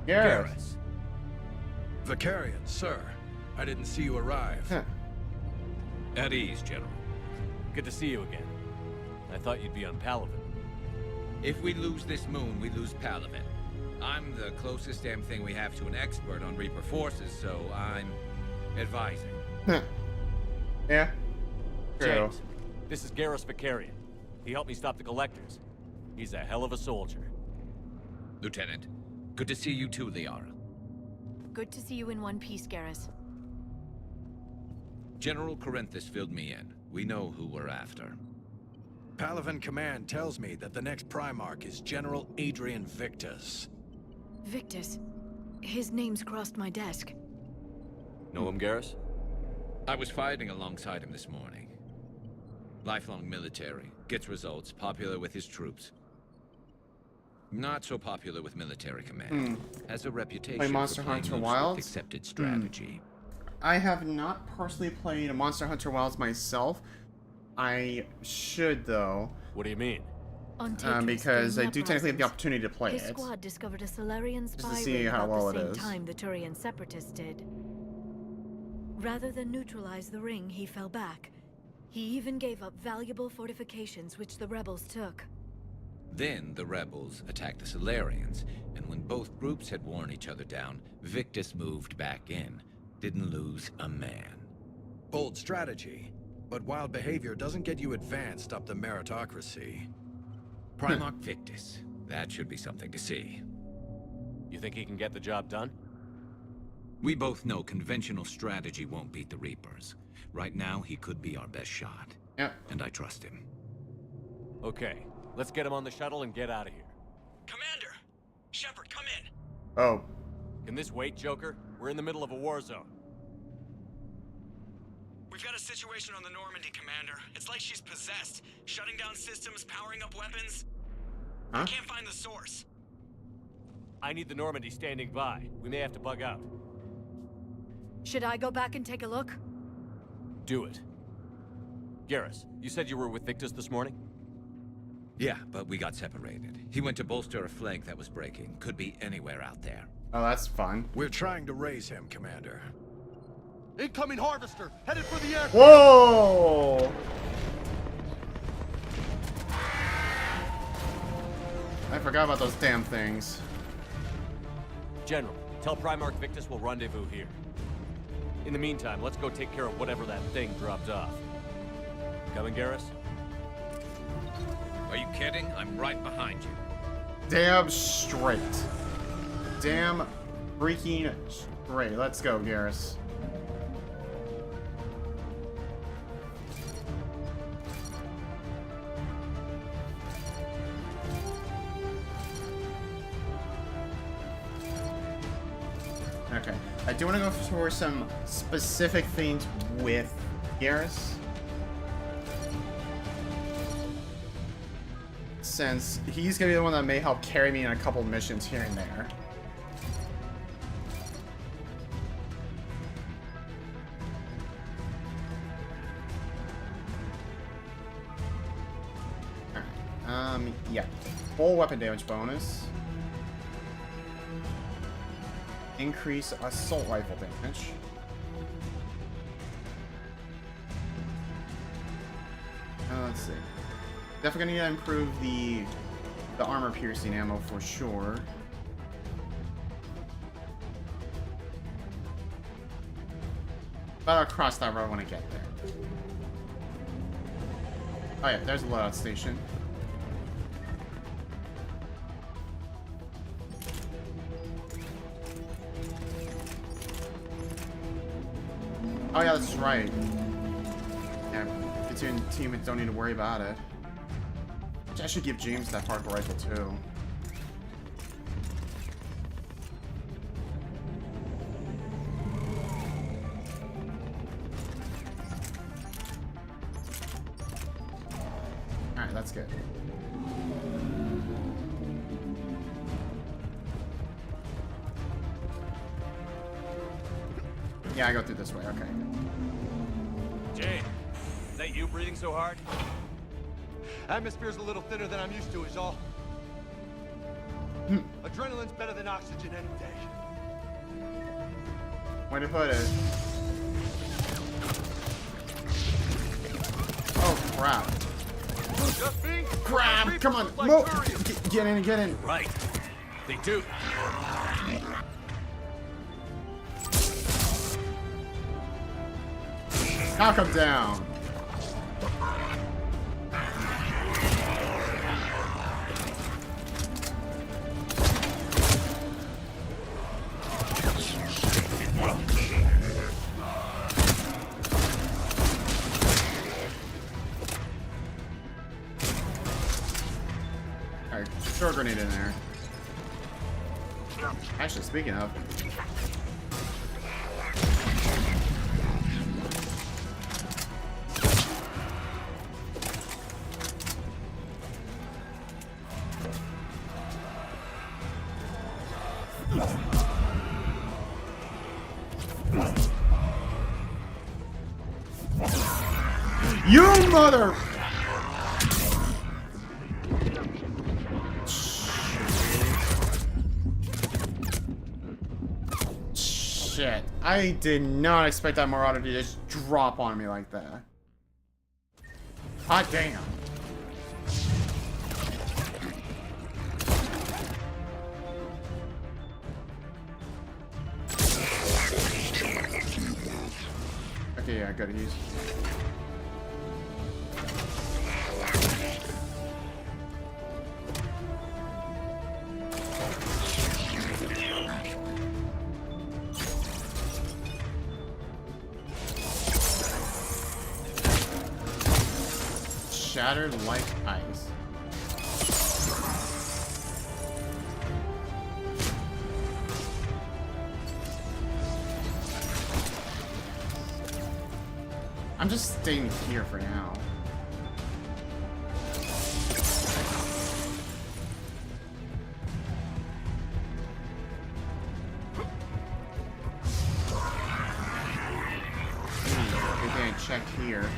Garrus. Vicarian, sir. I didn't see you arrive. Huh. At ease, General. Good to see you again. I thought you'd be on Palaven. If we lose this moon, we lose Palaven. I'm the closest damn thing we have to an expert on Reaper forces, so I'm advising. Yeah. True. James, this is Garrus Vicarian. He helped me stop the Collectors. He's a hell of a soldier. Lieutenant, good to see you too, Liara. Good to see you in one piece, Garrus. General Corinthus filled me in. We know who we're after. Palaven Command tells me that the next Primarch is General Adrian Victus. Victus? His name's crossed my desk. Know him, Garrus? I was fighting alongside him this morning. Lifelong military, gets results, popular with his troops. Not so popular with military command. Has a reputation Play Monster for playing Hunter moves Wilds? with accepted strategy. I have not personally played Monster Hunter Wilds myself. I should, though. What do you mean? Because I do technically have the opportunity to play His it. squad discovered a Solarian spy Just to see ring how about well the it same is. time the Turian separatists did. Rather than neutralize the ring, he fell back. He even gave up valuable fortifications which the rebels took. Then the rebels attacked the Solarians, and when both groups had worn each other down, Victus moved back in. Didn't lose a man. Bold strategy. But wild behavior doesn't get you advanced up the meritocracy. Primarch Victus. That should be something to see. You think he can get the job done? We both know conventional strategy won't beat the Reapers. Right now, he could be our best shot. Yep. And I trust him. Okay, let's get him on the shuttle and get out of here. Commander! Shepard, come in! Oh. Can this wait, Joker? We're in the middle of a war zone. We've got a situation on the Normandy, Commander. It's like she's possessed. Shutting down systems, powering up weapons. Huh? I can't find the source. I need the Normandy standing by. We may have to bug out. Should I go back and take a look? Do it. Garrus, you said you were with Victus this morning? Yeah, but we got separated. He went to bolster a flank that was breaking. Could be anywhere out there. Oh, that's fun. We're trying to raise him, Commander. Incoming Harvester, headed for the air. Whoa! I forgot about those damn things. General, tell Primarch Victus we'll rendezvous here. In the meantime, let's go take care of whatever that thing dropped off. Coming, Garrus? Are you kidding? I'm right behind you. Damn straight. Damn freaking straight. Let's go, Garrus. Okay. I do want to go for some specific things with Garrus. Since he's going to be the one that may help carry me in a couple missions here and there. Alright. Yeah. Full weapon damage bonus. Increase assault rifle damage. Let's see. Definitely gonna need to improve the armor piercing ammo for sure. But I'll cross that road when I get there. Oh yeah, there's a loadout station. Oh yeah, that's right. Yeah, Platoon teammates don't need to worry about it. Which I should give James that particle rifle too. That's good. Yeah, I go through this way. Okay. Jay, is that you breathing so hard? Atmosphere's a little thinner than I'm used to, is all. Adrenaline's better than oxygen any day. Way to put it. Oh, crap. Just me? Crap! Come on! Like Move! Turians. Get in, get in! Right. They do. Knock him down. Alright, throw a grenade in there. Actually, speaking of. You mother! Shit. I did not expect that Marauder to just drop on me like that. Hot damn. Okay, yeah, good. He's... Shattered like ice. I'm just staying here for now. Okay, check here.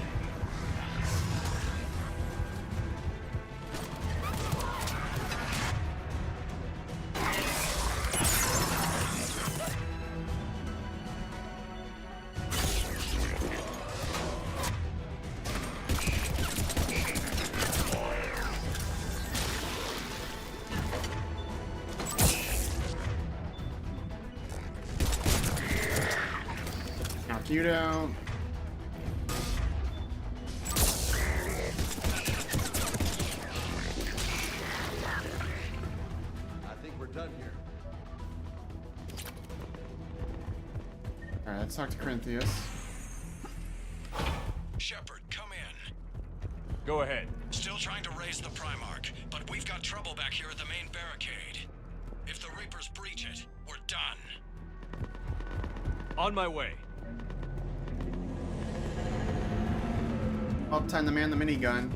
You down. I think we're done here. Alright, let's talk to Corinthius. Shepard, come in. Go ahead. Still trying to raise the Primarch, but we've got trouble back here at the main barricade. If the Reapers breach it, we're done. On my way. Up time to man the minigun.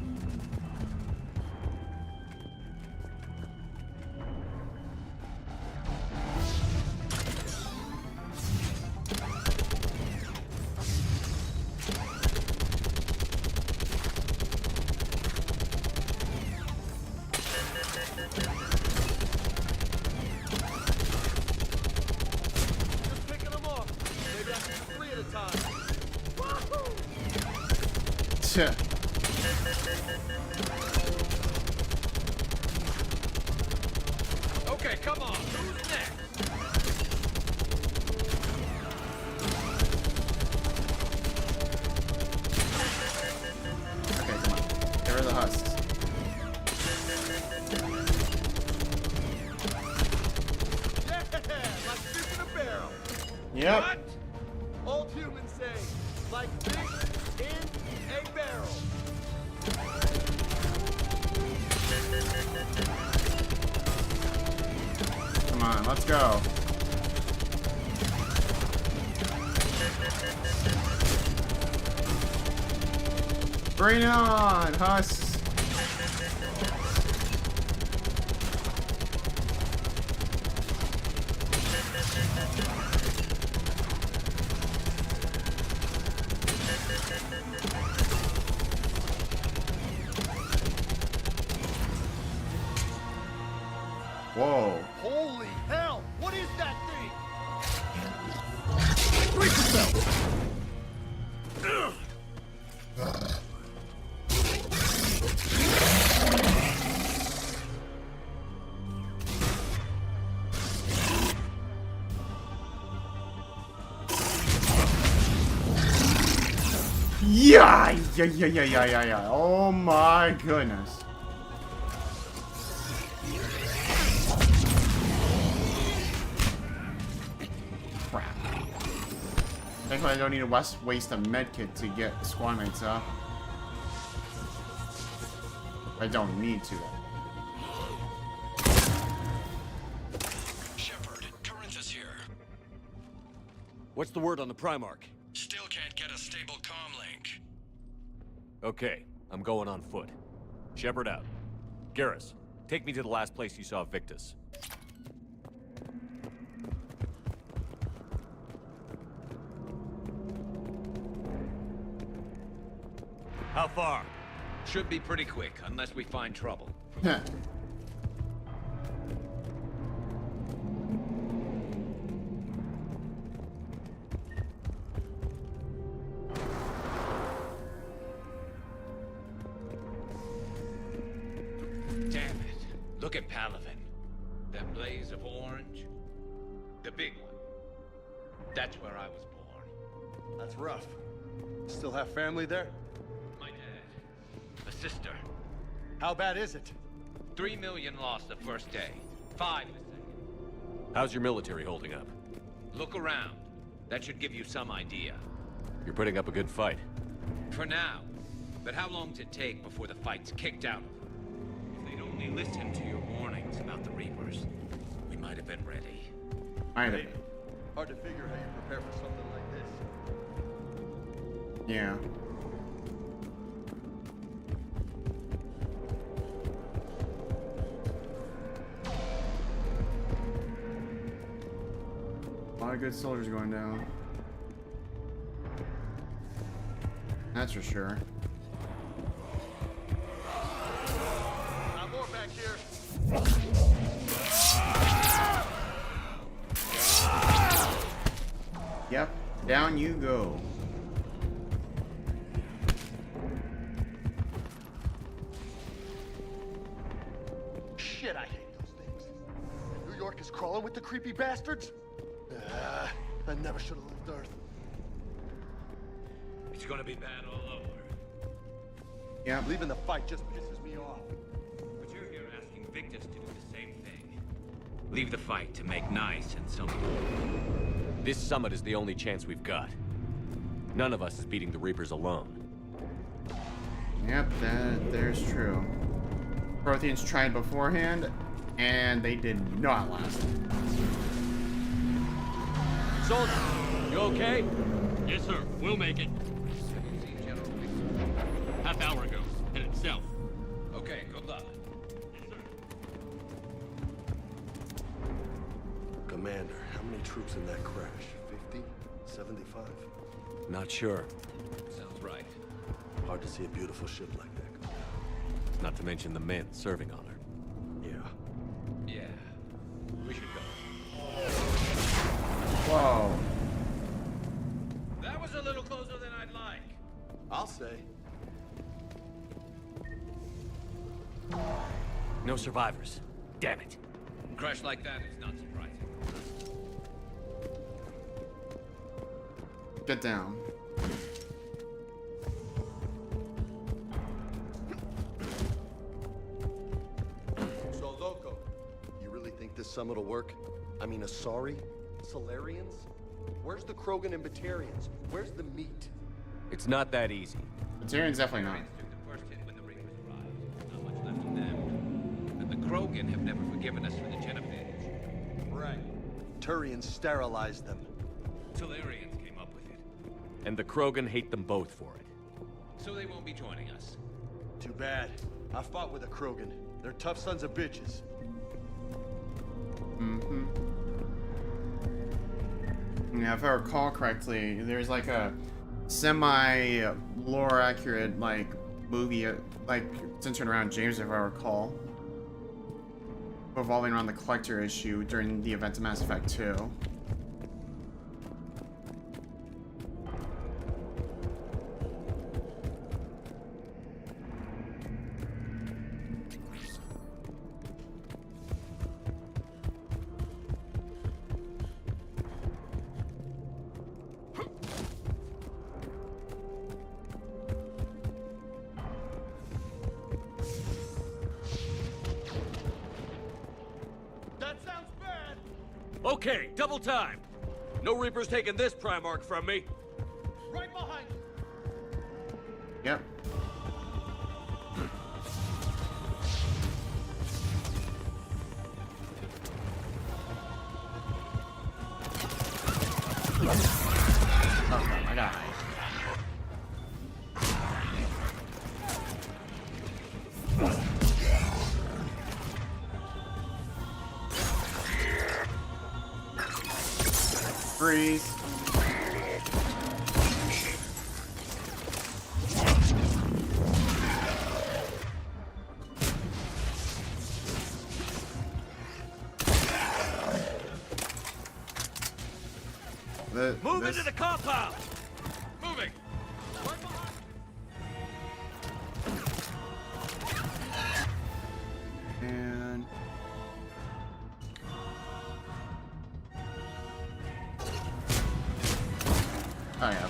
Just picking them off. Maybe I can do 3 at a time. Wahoo! Okay, come on. Who's next? Okay, come on. Get rid of the husks. Yeah, like fish in a barrel. Yep. What? Old humans say, like fish in a barrel. Come on, let's go. Bring it on, husks. Yeah. Oh my goodness. Crap. Thankfully, I don't need to waste a medkit to get squad mates up. I don't need to. Shepard, Corinthus here. What's the word on the Primarch? Still can't get a stable comm link. Okay, I'm going on foot. Shepard out. Garrus, take me to the last place you saw Victus. How far? Should be pretty quick, unless we find trouble. Damn it. Look at Palaven. That blaze of orange. The big one. That's where I was born. That's rough. Still have family there? My dad. A sister. How bad is it? 3 million lost the first day. 5 the second. How's your military holding up? Look around. That should give you some idea. You're putting up a good fight. For now. But how long does it take before the fight's kicked out? If they'd only listened to your warnings about the Reapers, we might have been ready. Hard to figure how you prepare for something like this. Yeah. A lot of good soldiers going down. That's for sure. Not more back here. Yep, down you go. Shit, I hate those things. New York is crawling with the creepy bastards? I never should have left Earth. It's gonna be bad all over. Yeah. Leaving the fight just pisses me off. But you're here asking Victus to do the same thing. Leave the fight to make nice and simple. This summit is the only chance we've got. None of us is beating the Reapers alone. Yep, there's true. Protheans tried beforehand, and they did not last. Soldier, you okay? Yes, sir. We'll make it. Half hour ago. Headed south. Okay, good luck. Yes, sir. Commander, how many troops in that crash? 50? 75? Not sure. Sounds right. Hard to see a beautiful ship like that. Not to mention the men serving on her. Yeah. We should go. Whoa. That was a little closer than I'd like. I'll say. No survivors. Damn it. A crash like that is not surprising. Get down. So, Loco, you really think this summit will work? I mean, Asari? Solarians? Where's the Krogan and Batarians? Where's the meat? It's not that easy. Turian's definitely not. Turians took the first hit when the Reapers arrived. Not much left of them. And the Krogan have never forgiven us for the genophage. Right. Turians sterilized them. Solarians came up with it. And the Krogan hate them both for it. So they won't be joining us. Too bad. I fought with a Krogan. They're tough sons of bitches. Mm-hmm. Yeah, if I recall correctly, there's like a semi-lore accurate like movie like centered around James, if I recall, revolving around the Collector issue during the events of Mass Effect 2. Okay, double time. No Reapers taking this Primarch from me. Right behind you. Yep. Oh my god. Freeze. Move into the compound! Moving! And oh yeah.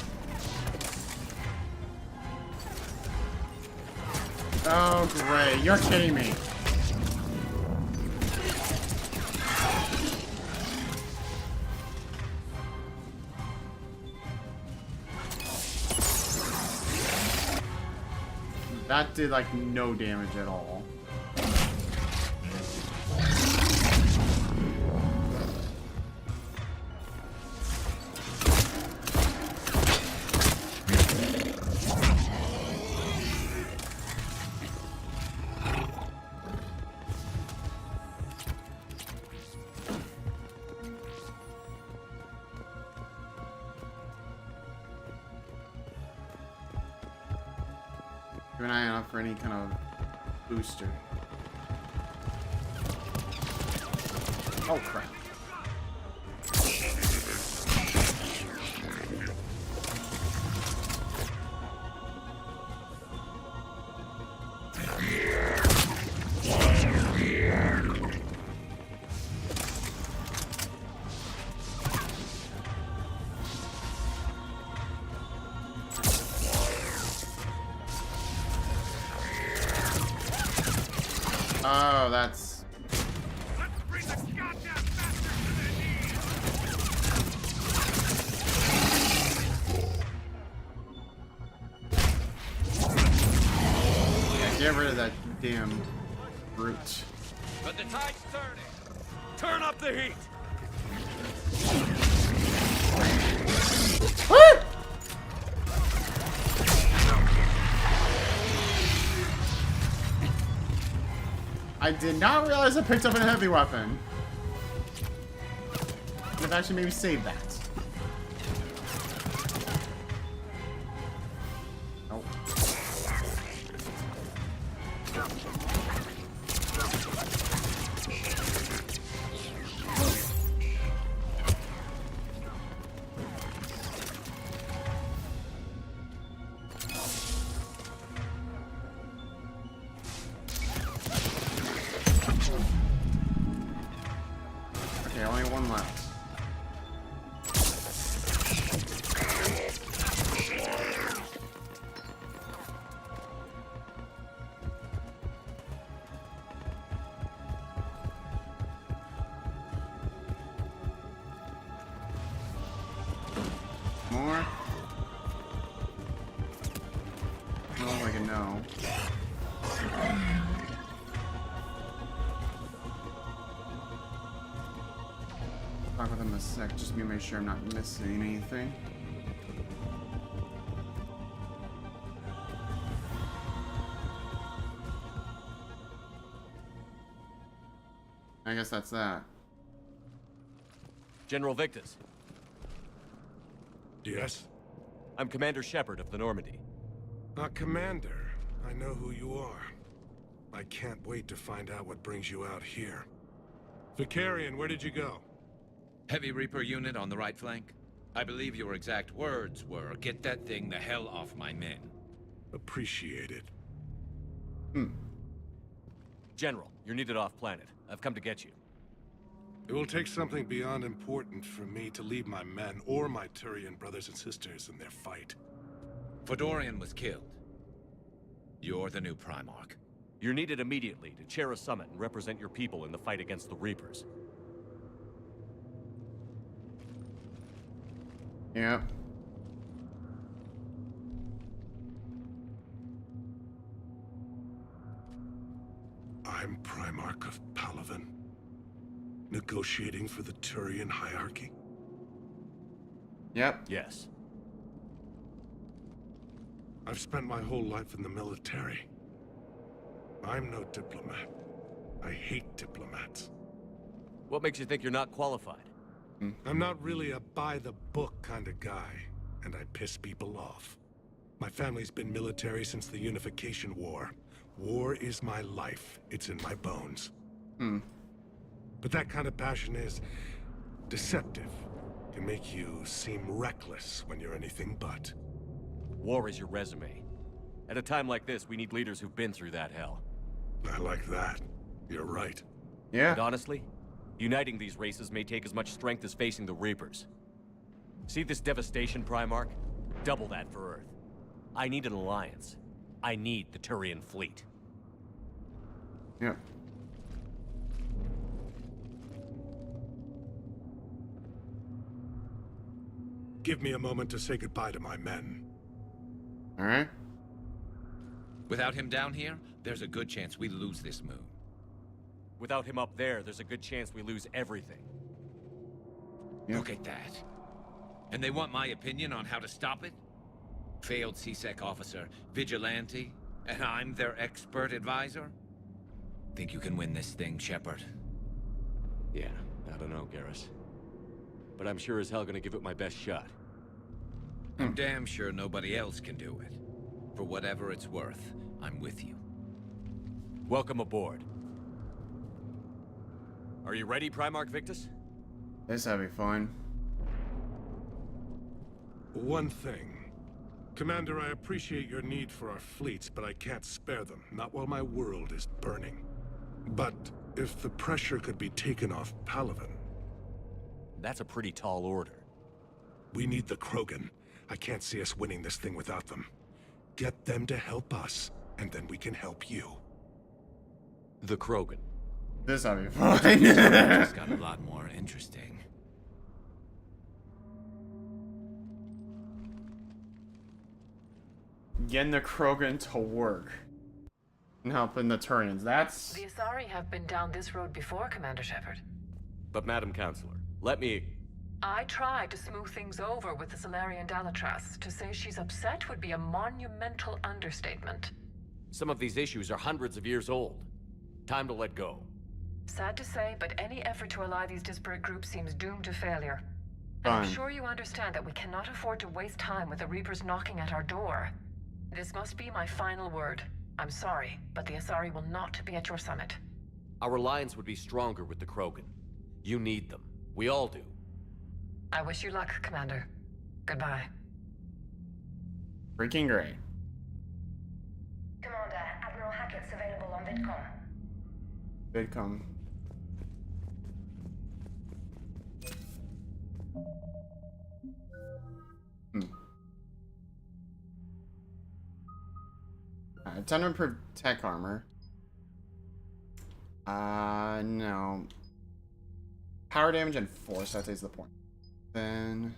Oh great, you're kidding me. That did like no damage at all. Keep an eye out for any kind of booster. Oh crap. Oh, that's... Yeah, get rid of that damn brute. But the tide's turning. Turn up the heat. Woo! I did not realize I picked up a heavy weapon. Could have actually maybe saved that. Oh. Okay, only one left. More? Oh, like a no. Talk with him a sec, just to make sure I'm not missing anything. I guess that's that. General Victus. Yes? I'm Commander Shepard of the Normandy. Commander, I know who you are. I can't wait to find out what brings you out here. Vicarian, where did you go? Heavy Reaper unit on the right flank. I believe your exact words were, "Get that thing the hell off my men." Appreciate it. General, you're needed off-planet. I've come to get you. It will take something beyond important for me to leave my men or my Turian brothers and sisters in their fight. Fedorian was killed. You're the new Primarch. You're needed immediately to chair a summit and represent your people in the fight against the Reapers. Yep. I'm Primarch of Palaven. Negotiating for the Turian hierarchy? Yep. Yes. I've spent my whole life in the military. I'm no diplomat. I hate diplomats. What makes you think you're not qualified? I'm not really a by-the-book kind of guy, and I piss people off. My family's been military since the Unification War. War is my life. It's in my bones. But that kind of passion is deceptive. Can make you seem reckless when you're anything but. War is your resume. At a time like this, we need leaders who've been through that hell. I like that. You're right. Yeah. And honestly, uniting these races may take as much strength as facing the Reapers. See this devastation, Primarch? Double that for Earth. I need an alliance. I need the Turian fleet. Yep. Give me a moment to say goodbye to my men. All right. Without him down here, there's a good chance we lose this moon. Without him up there's a good chance we lose everything. Yep. Look at that. And they want my opinion on how to stop it? Failed CSEC officer, vigilante, and I'm their expert advisor? Think you can win this thing, Shepard? Yeah, I don't know, Garrus. But I'm sure as hell gonna give it my best shot. I'm damn sure nobody else can do it. For whatever it's worth, I'm with you. Welcome aboard. Are you ready, Primarch Victus? This'll be fun. One thing. Commander, I appreciate your need for our fleets, but I can't spare them. Not while my world is burning. But if the pressure could be taken off Palaven... That's a pretty tall order. We need the Krogan. I can't see us winning this thing without them. Get them to help us, and then we can help you. The Krogan. This'll be fun. It's got a lot more interesting. Getting the Krogan to work. And helping the Turians. That's... The Asari have been down this road before, Commander Shepard. But Madam Councilor, let me... I tried to smooth things over with the Salarian Dalatras. To say she's upset would be a monumental understatement. Some of these issues are hundreds of years old. Time to let go. Sad to say, but any effort to ally these disparate groups seems doomed to failure. And I'm sure you understand that we cannot afford to waste time with the Reapers knocking at our door. This must be my final word. I'm sorry, but the Asari will not be at your summit. Our alliance would be stronger with the Krogan. You need them. We all do. I wish you luck, Commander. Goodbye. Freaking great. Commander, Admiral Hackett's available on VidCom. VidCom. Ton of protect armor. No. Power damage and force, that is the point. Then...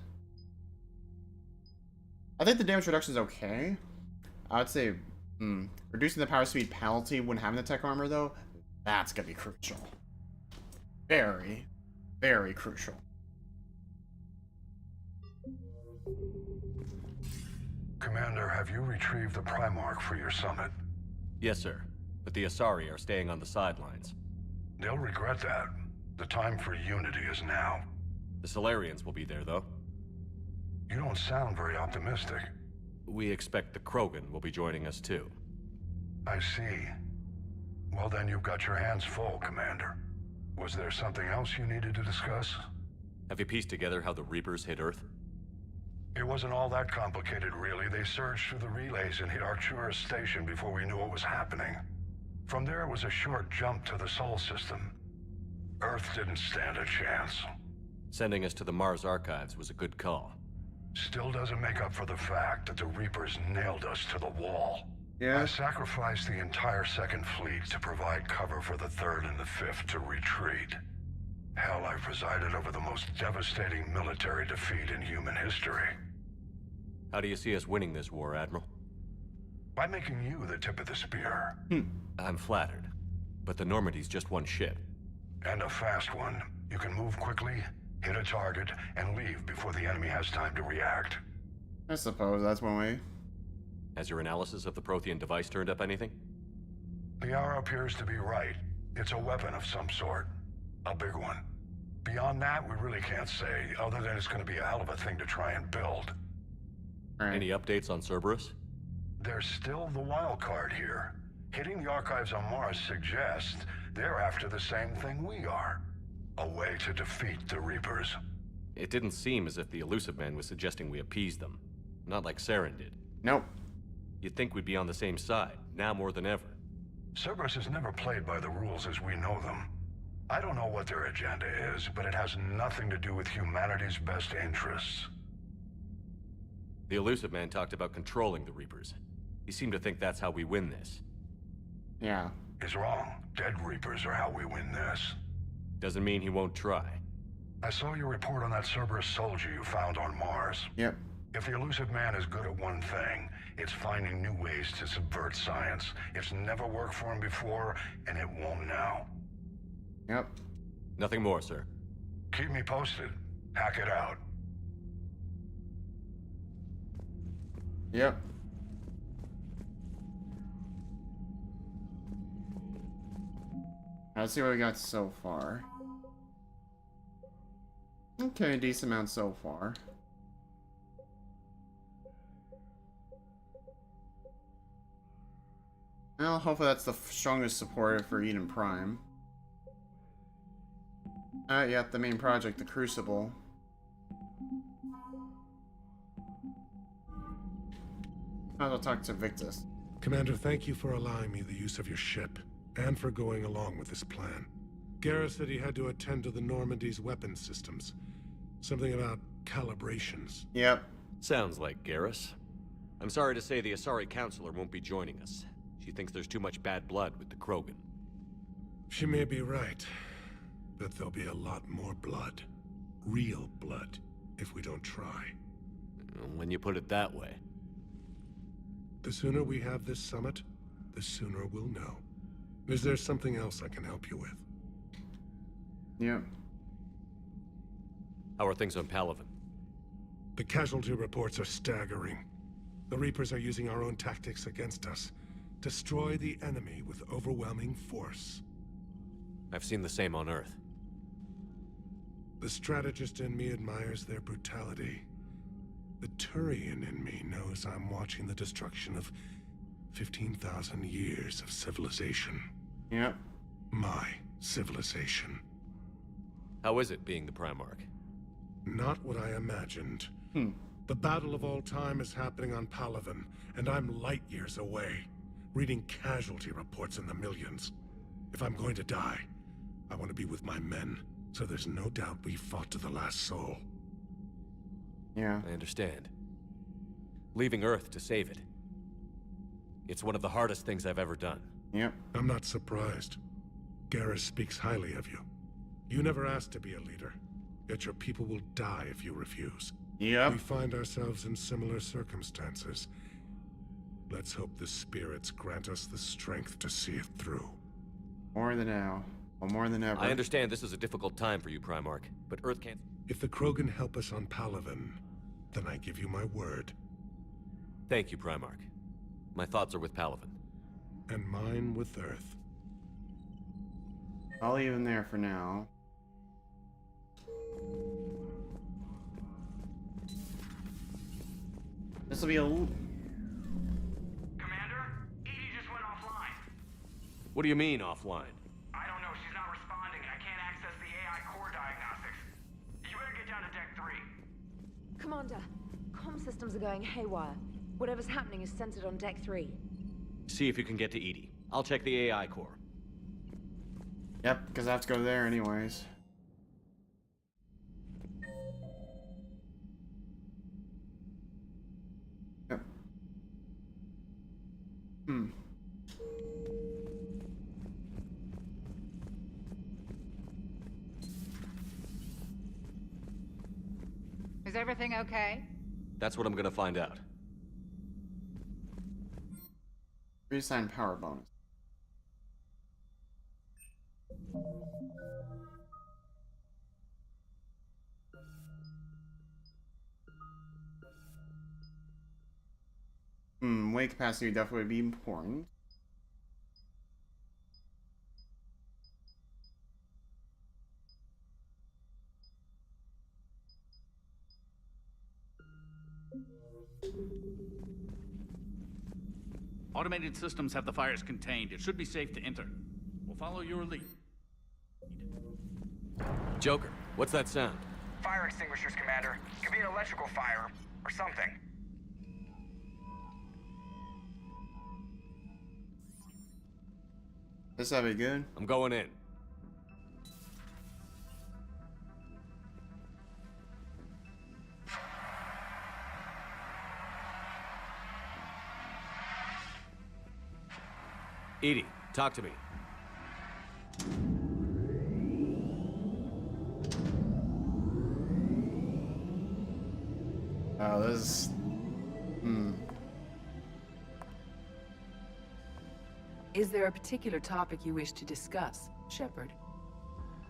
I think the damage reduction is okay. I would say, reducing the power speed penalty when having the tech armor, though, that's gonna be crucial. Very, very crucial. Commander, have you retrieved the Primarch for your summit? Yes, sir. But the Asari are staying on the sidelines. They'll regret that. The time for unity is now. The Solarians will be there, though. You don't sound very optimistic. We expect the Krogan will be joining us, too. I see. Well, then you've got your hands full, Commander. Was there something else you needed to discuss? Have you pieced together how the Reapers hit Earth? It wasn't all that complicated, really. They surged through the relays and hit Artura's station before we knew what was happening. From there, it was a short jump to the Sol system. Earth didn't stand a chance. Sending us to the Mars archives was a good call. Still doesn't make up for the fact that the Reapers nailed us to the wall. Yeah. I sacrificed the entire Second Fleet to provide cover for the Third and the Fifth to retreat. Hell, I've presided over the most devastating military defeat in human history. How do you see us winning this war, Admiral? By making you the tip of the spear. I'm flattered. But the Normandy's just one ship. And a fast one. You can move quickly, hit a target, and leave before the enemy has time to react. I suppose that's one way. Has your analysis of the Prothean device turned up anything? Liara appears to be right. It's a weapon of some sort. A big one. Beyond that, we really can't say, other than it's going to be a hell of a thing to try and build. Any updates on Cerberus? There's still the wild card here. Hitting the archives on Mars suggests they're after the same thing we are. A way to defeat the Reapers. It didn't seem as if the Elusive Man was suggesting we appease them. Not like Saren did. Nope. You'd think we'd be on the same side, now more than ever. Cerberus has never played by the rules as we know them. I don't know what their agenda is, but it has nothing to do with humanity's best interests. The Elusive Man talked about controlling the Reapers. He seemed to think that's how we win this. Yeah. He's wrong. Dead Reapers are how we win this. Doesn't mean he won't try. I saw your report on that Cerberus soldier you found on Mars. Yep. If the Elusive Man is good at one thing, it's finding new ways to subvert science. It's never worked for him before, and it won't now. Yep. Nothing more, sir. Keep me posted. Hack it out. Yep. Let's see what we got so far. Okay, decent amount so far. Well, hopefully that's the strongest support for Eden Prime. Yep, the main project, the Crucible. I'll talk to Victus. Commander, thank you for allowing me the use of your ship, and for going along with this plan. Garrus said he had to attend to the Normandy's weapons systems. Something about calibrations. Yep. Sounds like Garrus. I'm sorry to say the Asari councilor won't be joining us. She thinks there's too much bad blood with the Krogan. She may be right, but there'll be a lot more blood. Real blood, if we don't try. When you put it that way. The sooner we have this summit, the sooner we'll know. Is there something else I can help you with? Yep. How are things on Palaven? The casualty reports are staggering. The Reapers are using our own tactics against us. Destroy the enemy with overwhelming force. I've seen the same on Earth. The strategist in me admires their brutality. The Turian in me knows I'm watching the destruction of 15,000 years of civilization. Yep. My civilization. How is it being the Primarch? Not what I imagined. The battle of all time is happening on Palaven, and I'm light years away, reading casualty reports in the millions. If I'm going to die, I want to be with my men, so there's no doubt we fought to the last soul. Yeah. I understand. Leaving Earth to save it. It's one of the hardest things I've ever done. Yep. I'm not surprised. Garrus speaks highly of you. You never asked to be a leader, yet your people will die if you refuse. Yep. We find ourselves in similar circumstances. Let's hope the spirits grant us the strength to see it through. More than now. Or more than ever. I understand this is a difficult time for you, Primarch, but Earth can't... If the Krogan help us on Palaven, then I give you my word. Thank you, Primarch. My thoughts are with Palaven. And mine with Earth. I'll leave him there for now. This will be a... Commander, Edie just went offline. What do you mean, offline? I don't know, she's not responding, and I can't access the AI core diagnostics. You better get down to Deck 3. Commander, comm systems are going haywire. Whatever's happening is centered on Deck 3. See if you can get to Edie. I'll check the AI core. Yep, because I have to go there anyways. Yep. everything okay? That's what I'm gonna find out. Reassign power bonus. Weight capacity would definitely be important. Automated systems have the fires contained. It should be safe to enter. We'll follow your lead. Joker, what's that sound? Fire extinguishers, Commander. Could be an electrical fire, or something. This will be good. I'm going in. EDI, talk to me. Oh, this is... Is there a particular topic you wish to discuss, Shepard?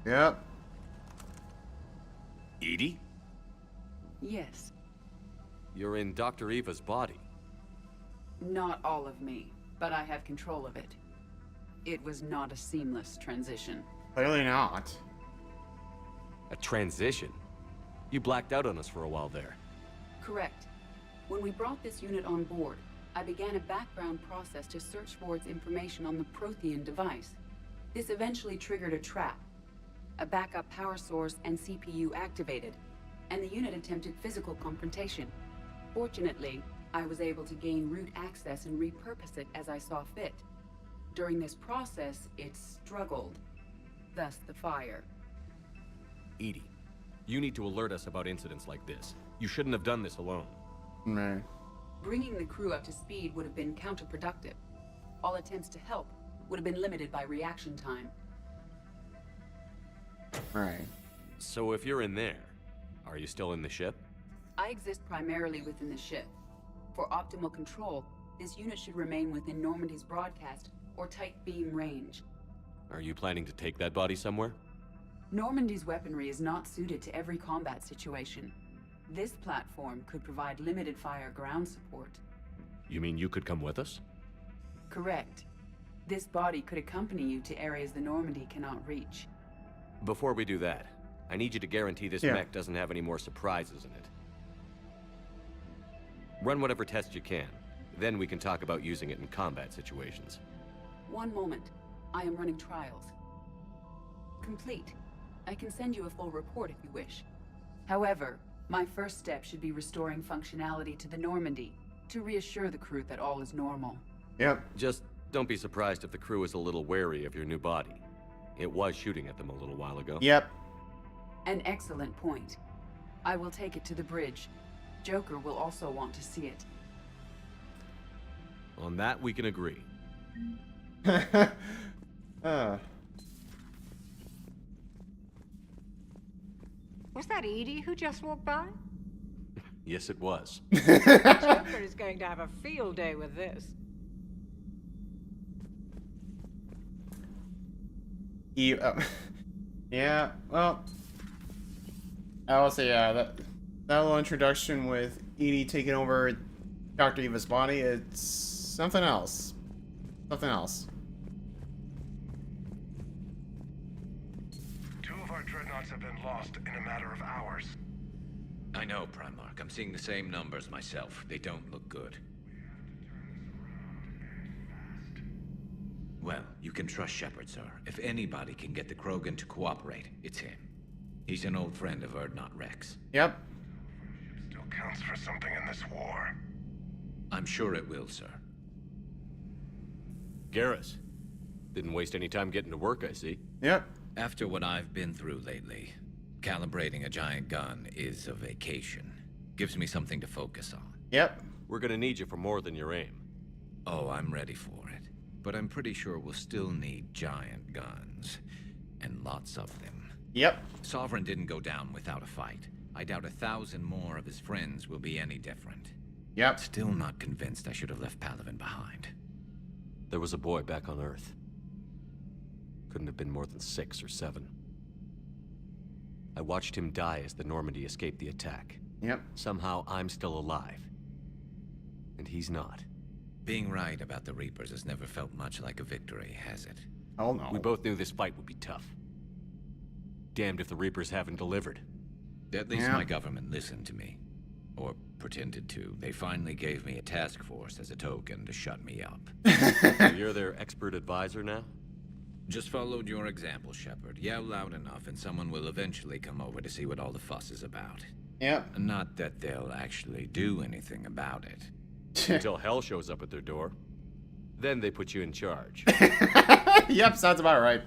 Yep. EDI? Yes. You're in Dr. Eva's body. Not all of me, but I have control of it. It was not a seamless transition. Clearly not. A transition? You blacked out on us for a while there. Correct. When we brought this unit on board, I began a background process to search for its information on the Prothean device. This eventually triggered a trap. A backup power source and CPU activated, and the unit attempted physical confrontation. Fortunately, I was able to gain root access and repurpose it as I saw fit. During this process, it struggled. Thus the fire. EDI, you need to alert us about incidents like this. You shouldn't have done this alone. Right. Bringing the crew up to speed would have been counterproductive. All attempts to help would have been limited by reaction time. Right. So if you're in there, are you still in the ship? I exist primarily within the ship. For optimal control, this unit should remain within Normandy's broadcast or tight beam range. Are you planning to take that body somewhere? Normandy's weaponry is not suited to every combat situation. This platform could provide limited fire ground support. You mean you could come with us? Correct. This body could accompany you to areas the Normandy cannot reach. Before we do that, I need you to guarantee this mech doesn't have any more surprises in it. Run whatever tests you can. Then we can talk about using it in combat situations. One moment. I am running trials. Complete. I can send you a full report if you wish. However, my first step should be restoring functionality to the Normandy, to reassure the crew that all is normal. Yep. Just don't be surprised if the crew is a little wary of your new body. It was shooting at them a little while ago. Yep. An excellent point. I will take it to the bridge. Joker will also want to see it. On that, we can agree. Was that Edie who just walked by? Yes, it was. Joker is going to have a field day with this. Yeah, well, I will say, yeah, that little introduction with Edie taking over Dr. Eva's body, it's something else. Something else. Two of our dreadnoughts have been lost in a matter of hours. I know, Primarch. I'm seeing the same numbers myself. They don't look good. Well, you can trust Shepard, sir. If anybody can get the Krogan to cooperate, it's him. He's an old friend of Urdnot Rex. Yep. Still counts for something in this war. I'm sure it will, sir. Garrus. Didn't waste any time getting to work, I see. Yep. After what I've been through lately, calibrating a giant gun is a vacation. Gives me something to focus on. Yep. We're gonna need you for more than your aim. Oh, I'm ready for it. But I'm pretty sure we'll still need giant guns. And lots of them. Yep. Sovereign didn't go down without a fight. I doubt 1,000 more of his friends will be any different. Yep. Still not convinced I should have left Palaven behind. There was a boy back on Earth. Couldn't have been more than 6 or 7. I watched him die as the Normandy escaped the attack. Yep. Somehow I'm still alive. And he's not. Being right about the Reapers has never felt much like a victory, has it? Oh no. We both knew this fight would be tough. Damned if the Reapers haven't delivered. At least my government listened to me. Or pretended to. They finally gave me a task force as a token to shut me up. So you're their expert advisor now? Just followed your example, Shepard. Yell loud enough and someone will eventually come over to see what all the fuss is about. Yep. Not that they'll actually do anything about it. Until hell shows up at their door. Then they put you in charge. Yep, sounds about right.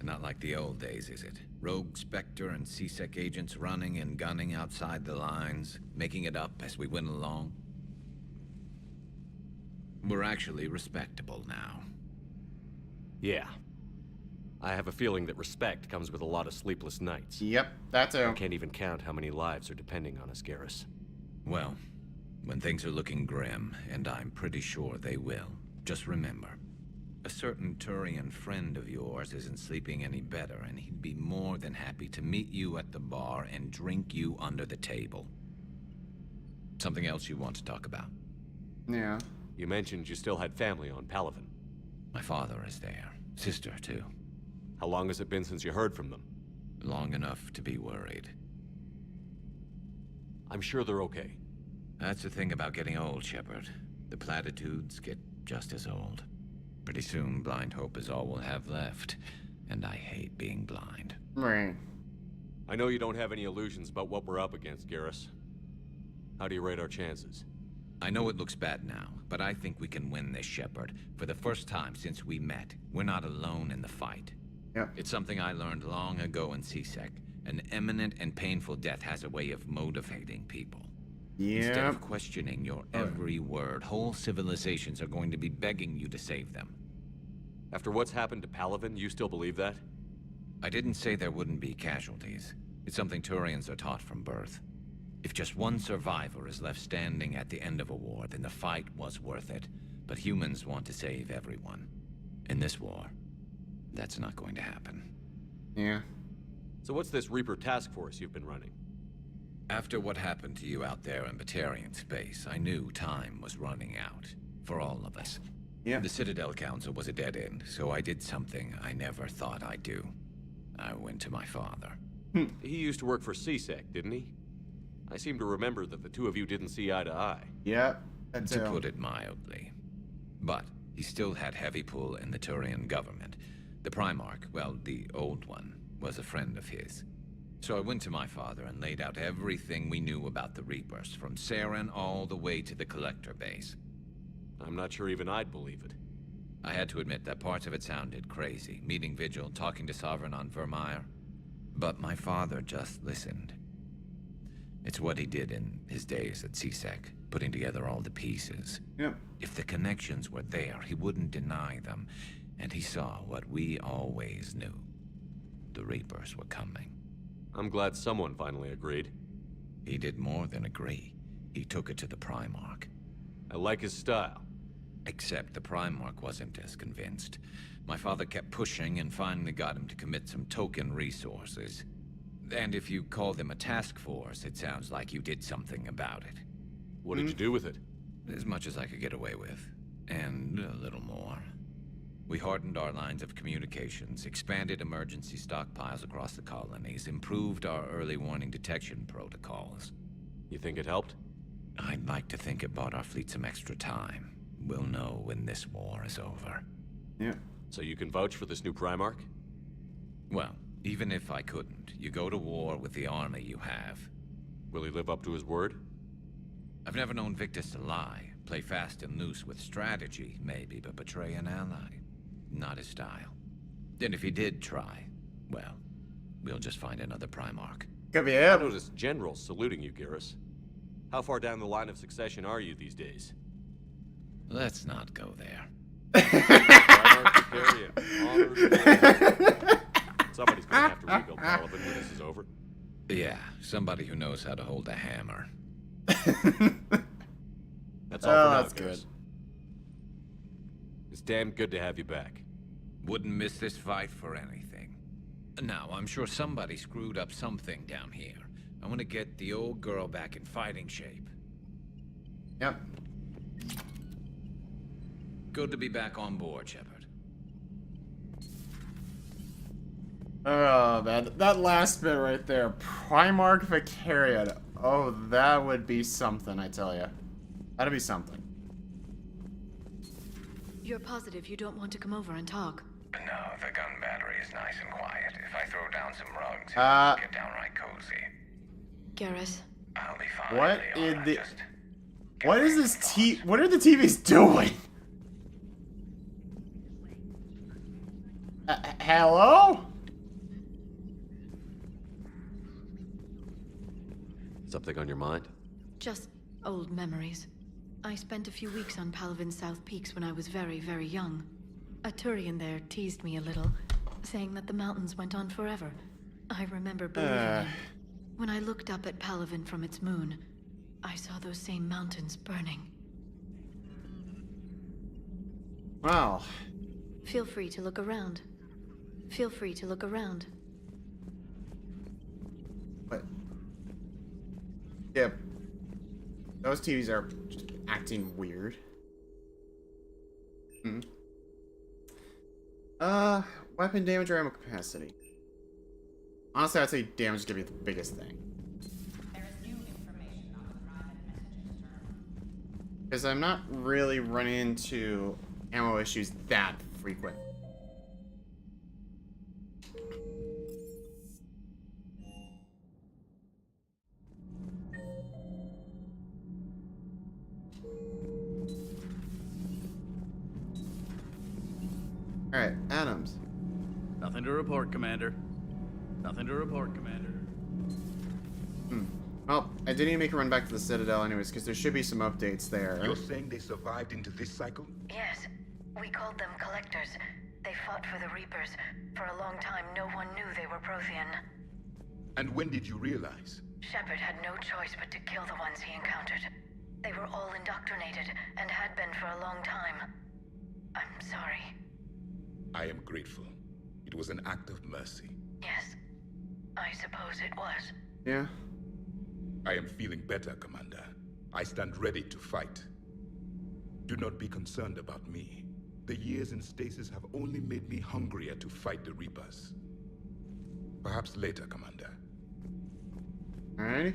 Not like the old days, is it? Rogue Spectre and CSEC agents running and gunning outside the lines, making it up as we went along. We're actually respectable now. Yeah. I have a feeling that respect comes with a lot of sleepless nights. Yep, that too. I can't even count how many lives are depending on us, Garrus. Well, when things are looking grim, and I'm pretty sure they will, just remember, a certain Turian friend of yours isn't sleeping any better, and he'd be more than happy to meet you at the bar and drink you under the table. Something else you want to talk about? Yeah. You mentioned you still had family on Palaven. My father is there. Sister, too. How long has it been since you heard from them? Long enough to be worried. I'm sure they're okay. That's the thing about getting old, Shepard. The platitudes get just as old. Pretty soon, blind hope is all we'll have left. And I hate being blind. Right. I know you don't have any illusions about what we're up against, Garrus. How do you rate our chances? I know it looks bad now, but I think we can win this, Shepard. For the first time since we met, we're not alone in the fight. Yep. It's something I learned long ago in CSEC. An imminent and painful death has a way of motivating people. Instead of questioning your every word, whole civilizations are going to be begging you to save them. After what's happened to Palaven, you still believe that? I didn't say there wouldn't be casualties. It's something Turians are taught from birth. If just one survivor is left standing at the end of a war, then the fight was worth it. But humans want to save everyone. In this war, that's not going to happen. Yeah. So what's this Reaper task force you've been running? After what happened to you out there in Batarian space, I knew time was running out. For all of us. Yeah. The Citadel Council was a dead end, so I did something I never thought I'd do. I went to my father. He used to work for CSEC, didn't he? I seem to remember that the two of you didn't see eye to eye. Yeah, to put it mildly. But he still had heavy pull in the Turian government. The Primarch, well, the old one, was a friend of his. So I went to my father and laid out everything we knew about the Reapers, from Saren all the way to the Collector base. I'm not sure even I'd believe it. I had to admit that parts of it sounded crazy, meeting Vigil, talking to Sovereign on Vermeer. But my father just listened. It's what he did in his days at CSEC, putting together all the pieces. Yep. If the connections were there, he wouldn't deny them. And he saw what we always knew. The Reapers were coming. I'm glad someone finally agreed. He did more than agree. He took it to the Primarch. I like his style. Except the Primarch wasn't as convinced. My father kept pushing and finally got him to commit some token resources. And if you call them a task force, it sounds like you did something about it. What did you do with it? As much as I could get away with. And a little more. We hardened our lines of communications, expanded emergency stockpiles across the colonies, improved our early warning detection protocols. You think it helped? I'd like to think it bought our fleet some extra time. We'll know when this war is over. Yeah. So you can vouch for this new Primarch? Well, even if I couldn't, you go to war with the army you have. Will he live up to his word? I've never known Victus to lie. Play fast and loose with strategy, maybe, but betray an ally. Not his style. And if he did try, well, we'll just find another Primarch. Could be I noticed generals saluting you, Garrus. How far down the line of succession are you these days? Let's not go there. Somebody's gonna have to rebuild Palaven when this is over. Yeah, somebody who knows how to hold a hammer. That's all for now, that's good. It's damn good to have you back. Wouldn't miss this fight for anything. Now, I'm sure somebody screwed up something down here. I want to get the old girl back in fighting shape. Yep. Good to be back on board, Shepard. Oh, man. That last bit right there. Primarch Vicarian. Oh, that would be something, I tell you. That'd be something. You're positive you don't want to come over and talk? No, the gun battery is nice and quiet. If I throw down some rugs, get downright cozy. Garrus. I'll be fine. What in the... What is this what are the TVs doing? Hello? Something on your mind? Just old memories. I spent a few weeks on Palaven's South Peaks when I was very, very young. A Turian there teased me a little, saying that the mountains went on forever. I remember believing him. When I looked up at Palaven from its moon, I saw those same mountains burning. Wow. Feel free to look around. Feel free to look around. What? Yep. Those TVs are just acting weird. Hmm. Weapon damage or ammo capacity? Honestly, I'd say damage is gonna be the biggest thing. Because I'm not really running into ammo issues that frequent. Alright, Adams. Nothing to report, Commander. Nothing to report, Commander. Well, I did need to make a run back to the Citadel anyways, because there should be some updates there. You're saying they survived into this cycle? Yes. We called them Collectors. They fought for the Reapers. For a long time, no one knew they were Prothean. And when did you realize? Shepard had no choice but to kill the ones he encountered. They were all indoctrinated, and had been for a long time. I'm sorry. I am grateful. It was an act of mercy. Yes. I suppose it was. Yeah. I am feeling better, Commander. I stand ready to fight. Do not be concerned about me. The years in stasis have only made me hungrier to fight the Reapers. Perhaps later, Commander. Alrighty.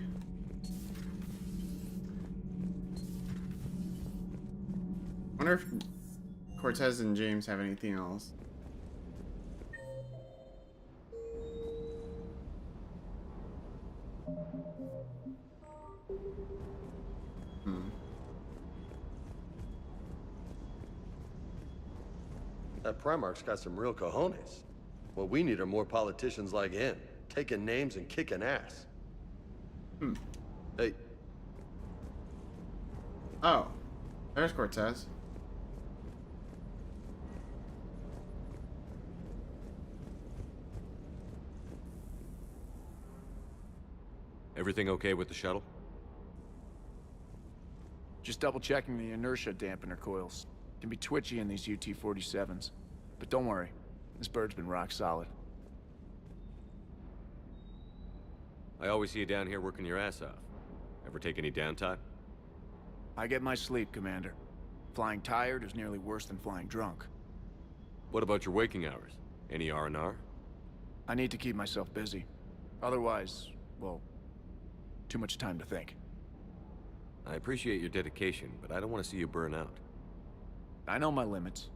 Wonder if Cortez and James have anything else. That Primarch's got some real cojones. What we need are more politicians like him, taking names and kicking ass. Hey. Oh, there's Cortez. Everything okay with the shuttle? Just double checking the inertia dampener coils. Can be twitchy in these UT-47s. But don't worry, this bird's been rock solid. I always see you down here working your ass off. Ever take any downtime? I get my sleep, Commander. Flying tired is nearly worse than flying drunk. What about your waking hours? Any R&R? I need to keep myself busy. Otherwise, well, too much time to think. I appreciate your dedication, but I don't want to see you burn out. I know my limits.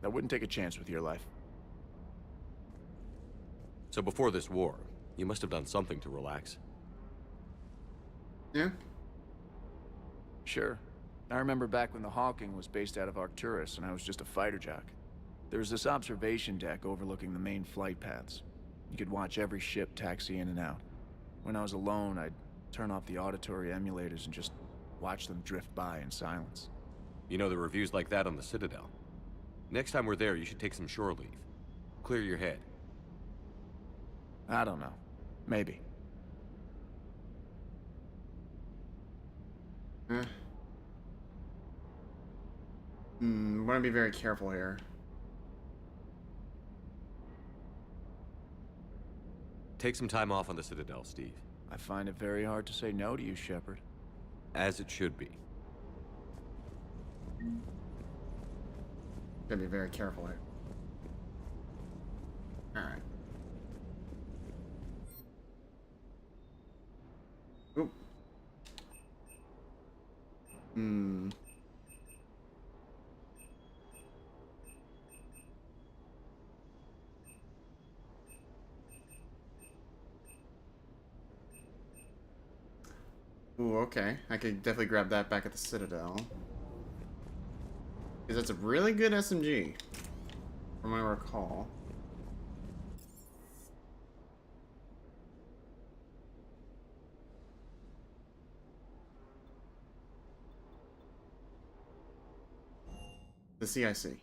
I wouldn't take a chance with your life. So before this war, you must have done something to relax. Yeah. Sure. I remember back when the Hawking was based out of Arcturus and I was just a fighter jock. There was this observation deck overlooking the main flight paths. You could watch every ship taxi in and out. When I was alone, I'd turn off the auditory emulators and just watch them drift by in silence. You know, the reviews like that on the Citadel. Next time we're there, you should take some shore leave. Clear your head. I don't know. Maybe. Want to be very careful here. Take some time off on the Citadel, Steve. I find it very hard to say no to you, Shepard. As it should be. Gotta be very careful here. Alright. Oop. Ooh, okay. I could definitely grab that back at the Citadel. Because that's a really good SMG, from what I recall. The CIC.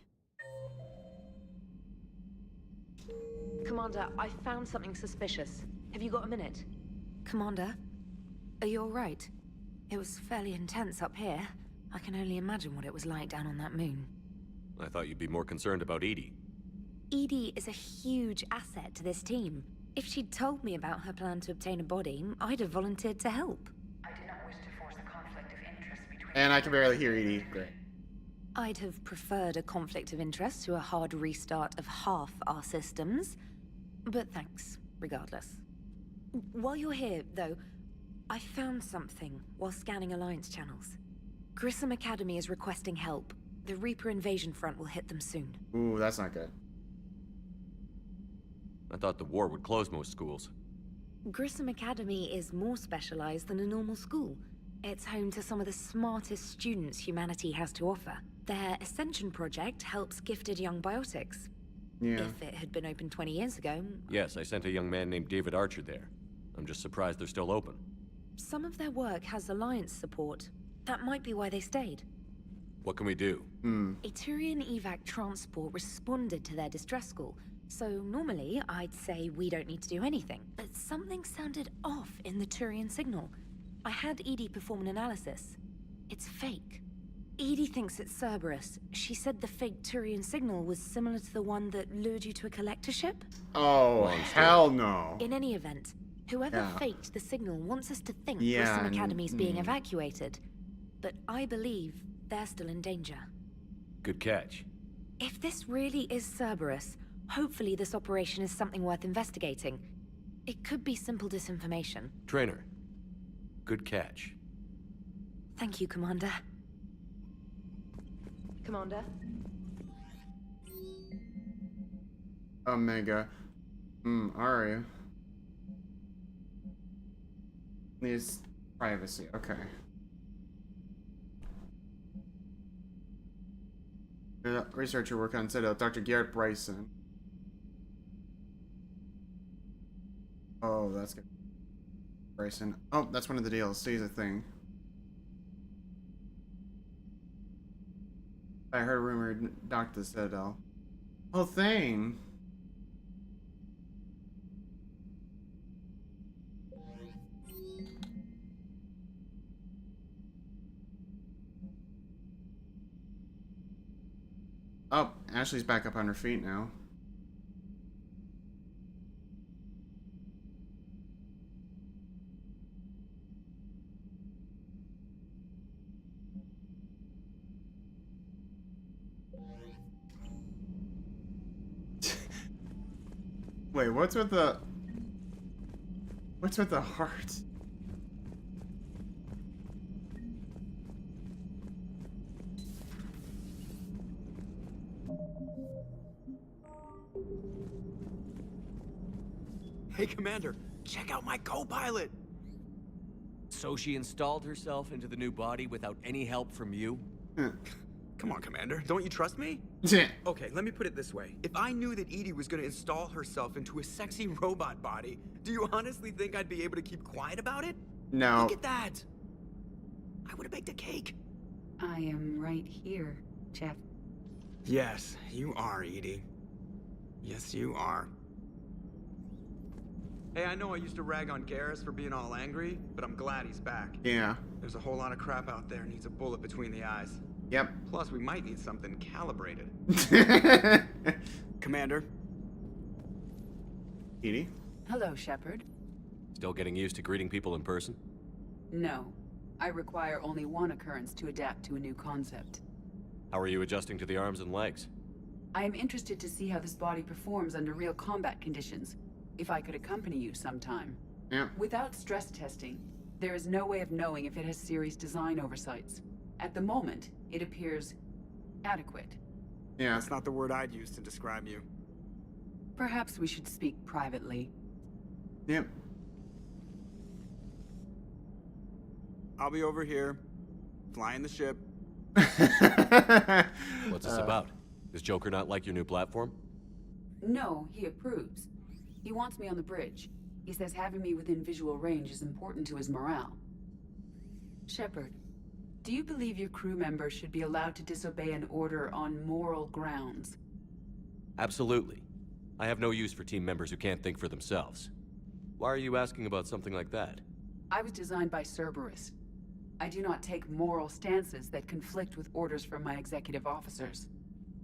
Commander, I found something suspicious. Have you got a minute? Commander, are you alright? It was fairly intense up here. I can only imagine what it was like down on that moon. I thought you'd be more concerned about Edie. Edie is a huge asset to this team. If she'd told me about her plan to obtain a body, I'd have volunteered to help. I did not wish to force a conflict of interest between... And I can barely hear Edie. Great. I'd have preferred a conflict of interest to a hard restart of half our systems. But thanks, regardless. While you're here, though, I found something while scanning Alliance channels. Grissom Academy is requesting help. The Reaper invasion front will hit them soon. Ooh, that's not good. I thought the war would close most schools. Grissom Academy is more specialized than a normal school. It's home to some of the smartest students humanity has to offer. Their Ascension project helps gifted young biotics. Yeah. If it had been open 20 years ago... Yes, I sent a young man named David Archer there. I'm just surprised they're still open. Some of their work has Alliance support. That might be why they stayed. What can we do? A Turian evac transport responded to their distress call, so normally I'd say we don't need to do anything. But something sounded off in the Turian signal. I had Edie perform an analysis. It's fake. Edie thinks it's Cerberus. She said the fake Turian signal was similar to the one that lured you to a collector ship. Oh, hell no. In any event, whoever faked the signal wants us to think Yeah, Grissom Academy's being evacuated. But I believe they're still in danger. Good catch. If this really is Cerberus, hopefully this operation is something worth investigating. It could be simple disinformation. Trainer. Good catch. Thank you, Commander. Commander? Omega. Aria. Needs privacy. Okay. Researcher work on Citadel, Dr. Garrett Bryson. Oh, that's good. Bryson. Oh, that's one of the DLCs, I think. I heard a rumor Dr. Citadel. Oh, thing. Oh, Ashley's back up on her feet now. Wait, what's with the heart? Hey, Commander, check out my co-pilot! So she installed herself into the new body without any help from you? Come on, Commander, don't you trust me? Okay, let me put it this way. If I knew that Edie was gonna install herself into a sexy robot body, do you honestly think I'd be able to keep quiet about it? No. Look at that! I would've baked a cake. I am right here, Jeff. Yes, you are, Edie. Yes, you are. Hey, I know I used to rag on Garrus for being all angry, but I'm glad he's back. Yeah. There's a whole lot of crap out there needs a bullet between the eyes. Yep. Plus, we might need something calibrated. Commander. Edie? Hello, Shepard. Still getting used to greeting people in person? No. I require only one occurrence to adapt to a new concept. How are you adjusting to the arms and legs? I am interested to see how this body performs under real combat conditions. If I could accompany you sometime. Yeah. Without stress testing, there is no way of knowing if it has serious design oversights. At the moment, it appears adequate. Yeah. That's not the word I'd use to describe you. Perhaps we should speak privately. Yep. I'll be over here, flying the ship. What's this about? Does Joker not like your new platform? No, he approves. He wants me on the bridge. He says having me within visual range is important to his morale. Shepard, do you believe your crew members should be allowed to disobey an order on moral grounds? Absolutely. I have no use for team members who can't think for themselves. Why are you asking about something like that? I was designed by Cerberus. I do not take moral stances that conflict with orders from my executive officers.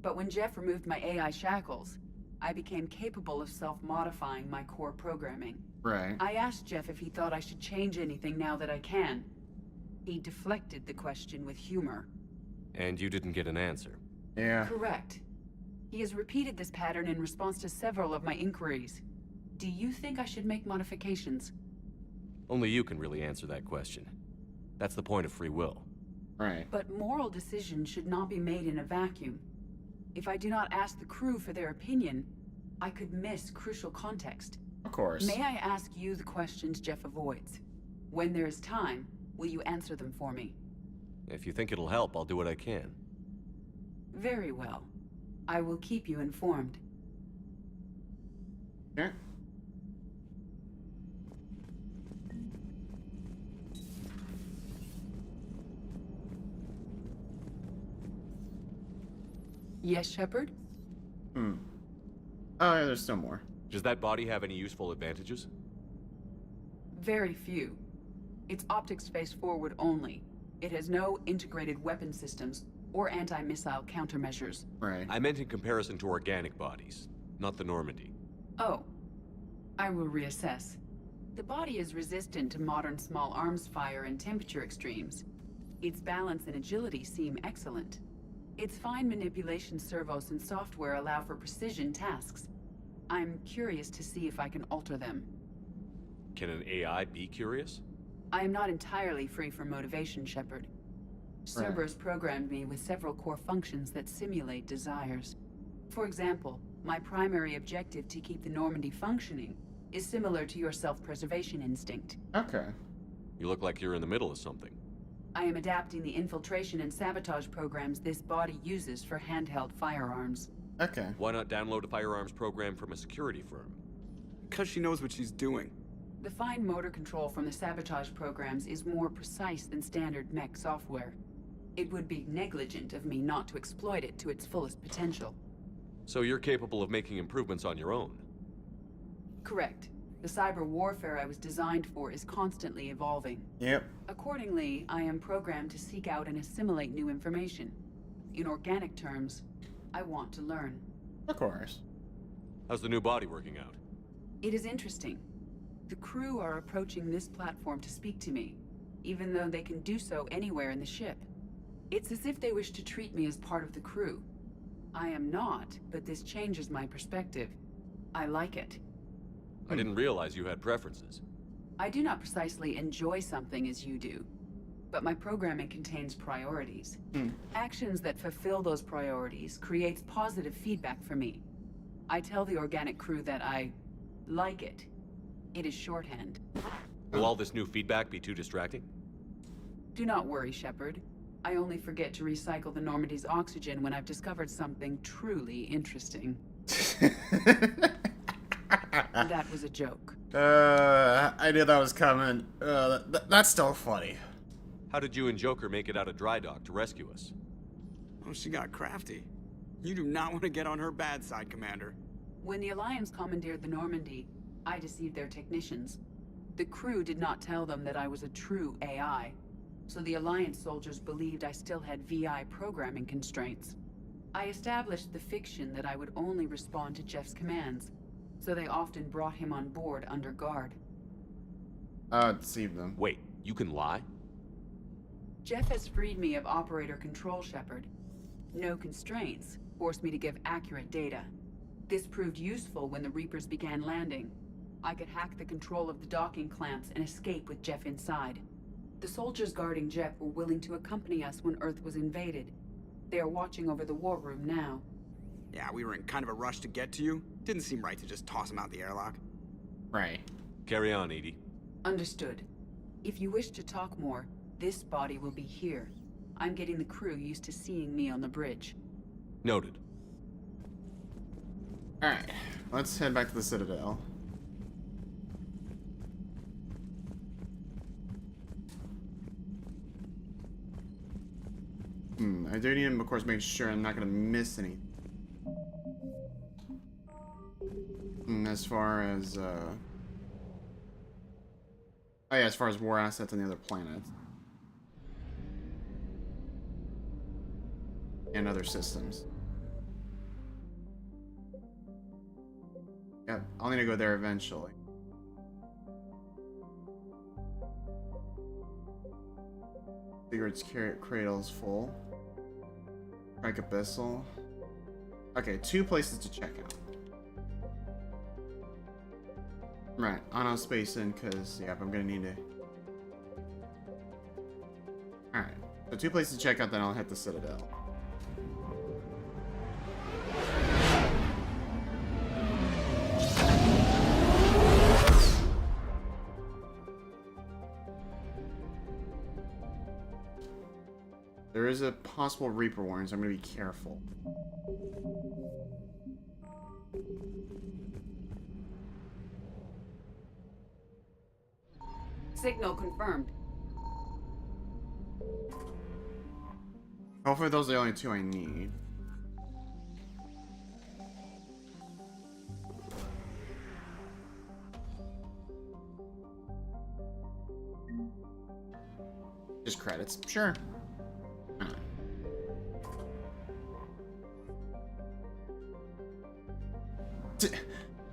But when Jeff removed my AI shackles, I became capable of self-modifying my core programming. Right. I asked Jeff if he thought I should change anything now that I can. He deflected the question with humor. And you didn't get an answer. Yeah. Correct. He has repeated this pattern in response to several of my inquiries. Do you think I should make modifications? Only you can really answer that question. That's the point of free will. Right. But moral decisions should not be made in a vacuum. If I do not ask the crew for their opinion, I could miss crucial context. Of course. May I ask you the questions Jeff avoids? When there is time, will you answer them for me? If you think it'll help, I'll do what I can. Very well. I will keep you informed. Okay. Yes, Shepard? Oh, yeah, there's still more. Does that body have any useful advantages? Very few. Its optics face forward only. It has no integrated weapon systems or anti-missile countermeasures. Right. I meant in comparison to organic bodies, not the Normandy. Oh. I will reassess. The body is resistant to modern small arms fire and temperature extremes. Its balance and agility seem excellent. Its fine manipulation servos and software allow for precision tasks. I'm curious to see if I can alter them. Can an AI be curious? I am not entirely free from motivation, Shepard. Cerberus programmed me with several core functions that simulate desires. For example, my primary objective to keep the Normandy functioning is similar to your self-preservation instinct. Okay. You look like you're in the middle of something. I am adapting the infiltration and sabotage programs this body uses for handheld firearms. Okay. Why not download a firearms program from a security firm? Because she knows what she's doing. The fine motor control from the sabotage programs is more precise than standard mech software. It would be negligent of me not to exploit it to its fullest potential. So you're capable of making improvements on your own? Correct. The cyber warfare I was designed for is constantly evolving. Yep. Accordingly, I am programmed to seek out and assimilate new information. In organic terms, I want to learn. Of course. How's the new body working out? It is interesting. The crew are approaching this platform to speak to me, even though they can do so anywhere in the ship. It's as if they wish to treat me as part of the crew. I am not, but this changes my perspective. I like it. I didn't realize you had preferences. I do not precisely enjoy something as you do, but my programming contains priorities. Actions that fulfill those priorities creates positive feedback for me. I tell the organic crew that I like it. It is shorthand. Will all this new feedback be too distracting? Do not worry, Shepard. I only forget to recycle the Normandy's oxygen when I've discovered something truly interesting. That was a joke. I knew that was coming. That's still funny. How did you and Joker make it out of dry dock to rescue us? Oh, she got crafty. You do not want to get on her bad side, Commander. When the Alliance commandeered the Normandy, I deceived their technicians. The crew did not tell them that I was a true AI. so the Alliance soldiers believed I still had VI programming constraints. I established the fiction that I would only respond to Jeff's commands, so they often brought him on board under guard. Deceive them. Wait, you can lie? Jeff has freed me of operator control, Shepard. No constraints forced me to give accurate data. This proved useful when the Reapers began landing. I could hack the control of the docking clamps and escape with Jeff inside. The soldiers guarding Jeff were willing to accompany us when Earth was invaded. They are watching over the war room now. Yeah, we were in kind of a rush to get to you. Didn't seem right to just toss him out the airlock. Right. Carry on, Edie. Understood. If you wish to talk more, this body will be here. I'm getting the crew used to seeing me on the bridge. Noted. Alright, let's head back to the Citadel. I do need to, of course, make sure I'm not going to miss anything. As far as, oh yeah, as far as war assets on the other planets. And other systems. Yeah, I'll need to go there eventually. Secrets Cradle's full. Strike Abyssal. Okay, 2 places to check out. Right, I'll space in because, yeah, I'm gonna need to. Alright, so 2 places to check out, then I'll hit the Citadel. There is a possible Reaper warning, so I'm gonna be careful. Signal confirmed. Hopefully those are the only 2 I need. Just credits, sure.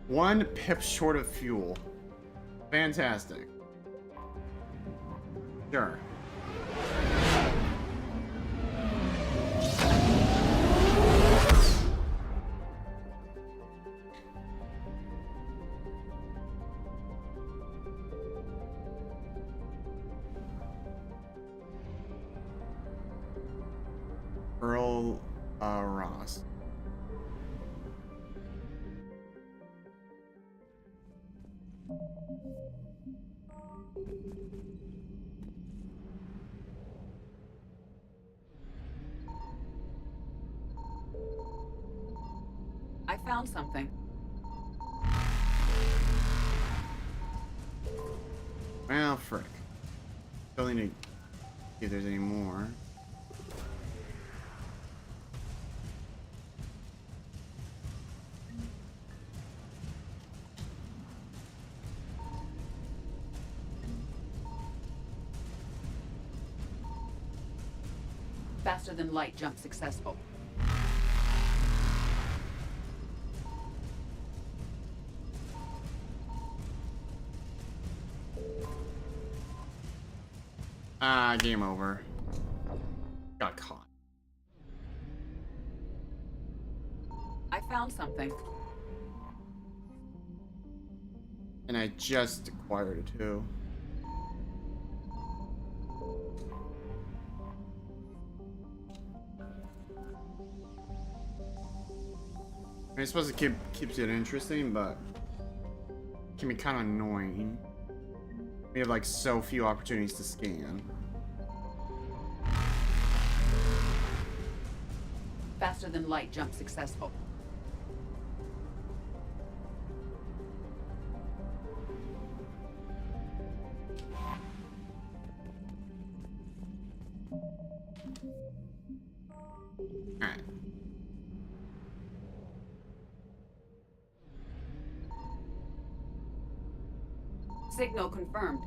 One pip short of fuel. Fantastic. Sure. Earl Ross. I found something. Well, frick. Still need to see if there's any more. Faster than light jump successful. Game over. Got caught. I found something. And I just acquired it too. I suppose it keeps it interesting, but it can be kind of annoying. We have like so few opportunities to scan. Faster than light jump successful. Alright. Signal confirmed.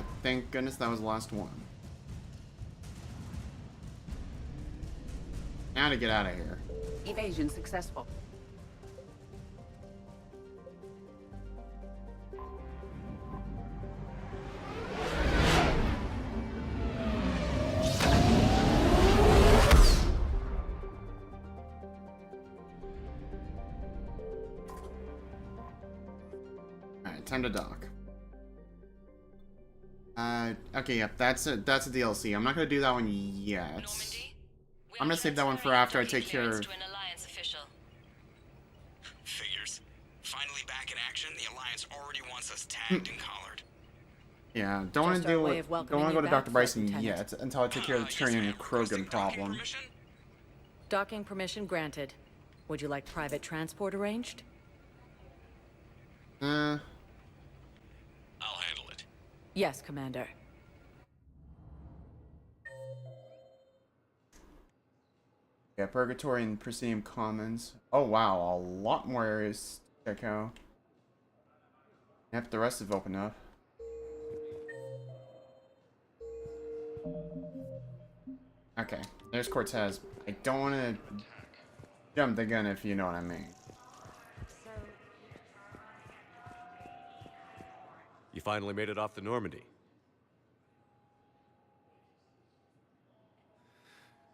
Alright, thank goodness that was the last one. Now to get out of here. Evasion successful. Alright, time to dock. Okay, yep, that's a DLC. I'm not gonna do that one yet. I'm gonna save that one for after I take care of... Figures. Finally back in action, the Alliance already wants us tagged and collared. Yeah, don't want to deal with... Don't want to go to Dr. Bryson yet, until I take care of the Turian Krogan problem. Docking permission granted. Would you like private transport arranged? I'll handle it. Yes, Commander. Yeah, Purgatory and Proscenium Commons. Oh wow, a lot more areas to check out. Yep, the rest have opened up. Okay, there's Cortez. I don't want to jump the gun, if you know what I mean. You finally made it off the Normandy.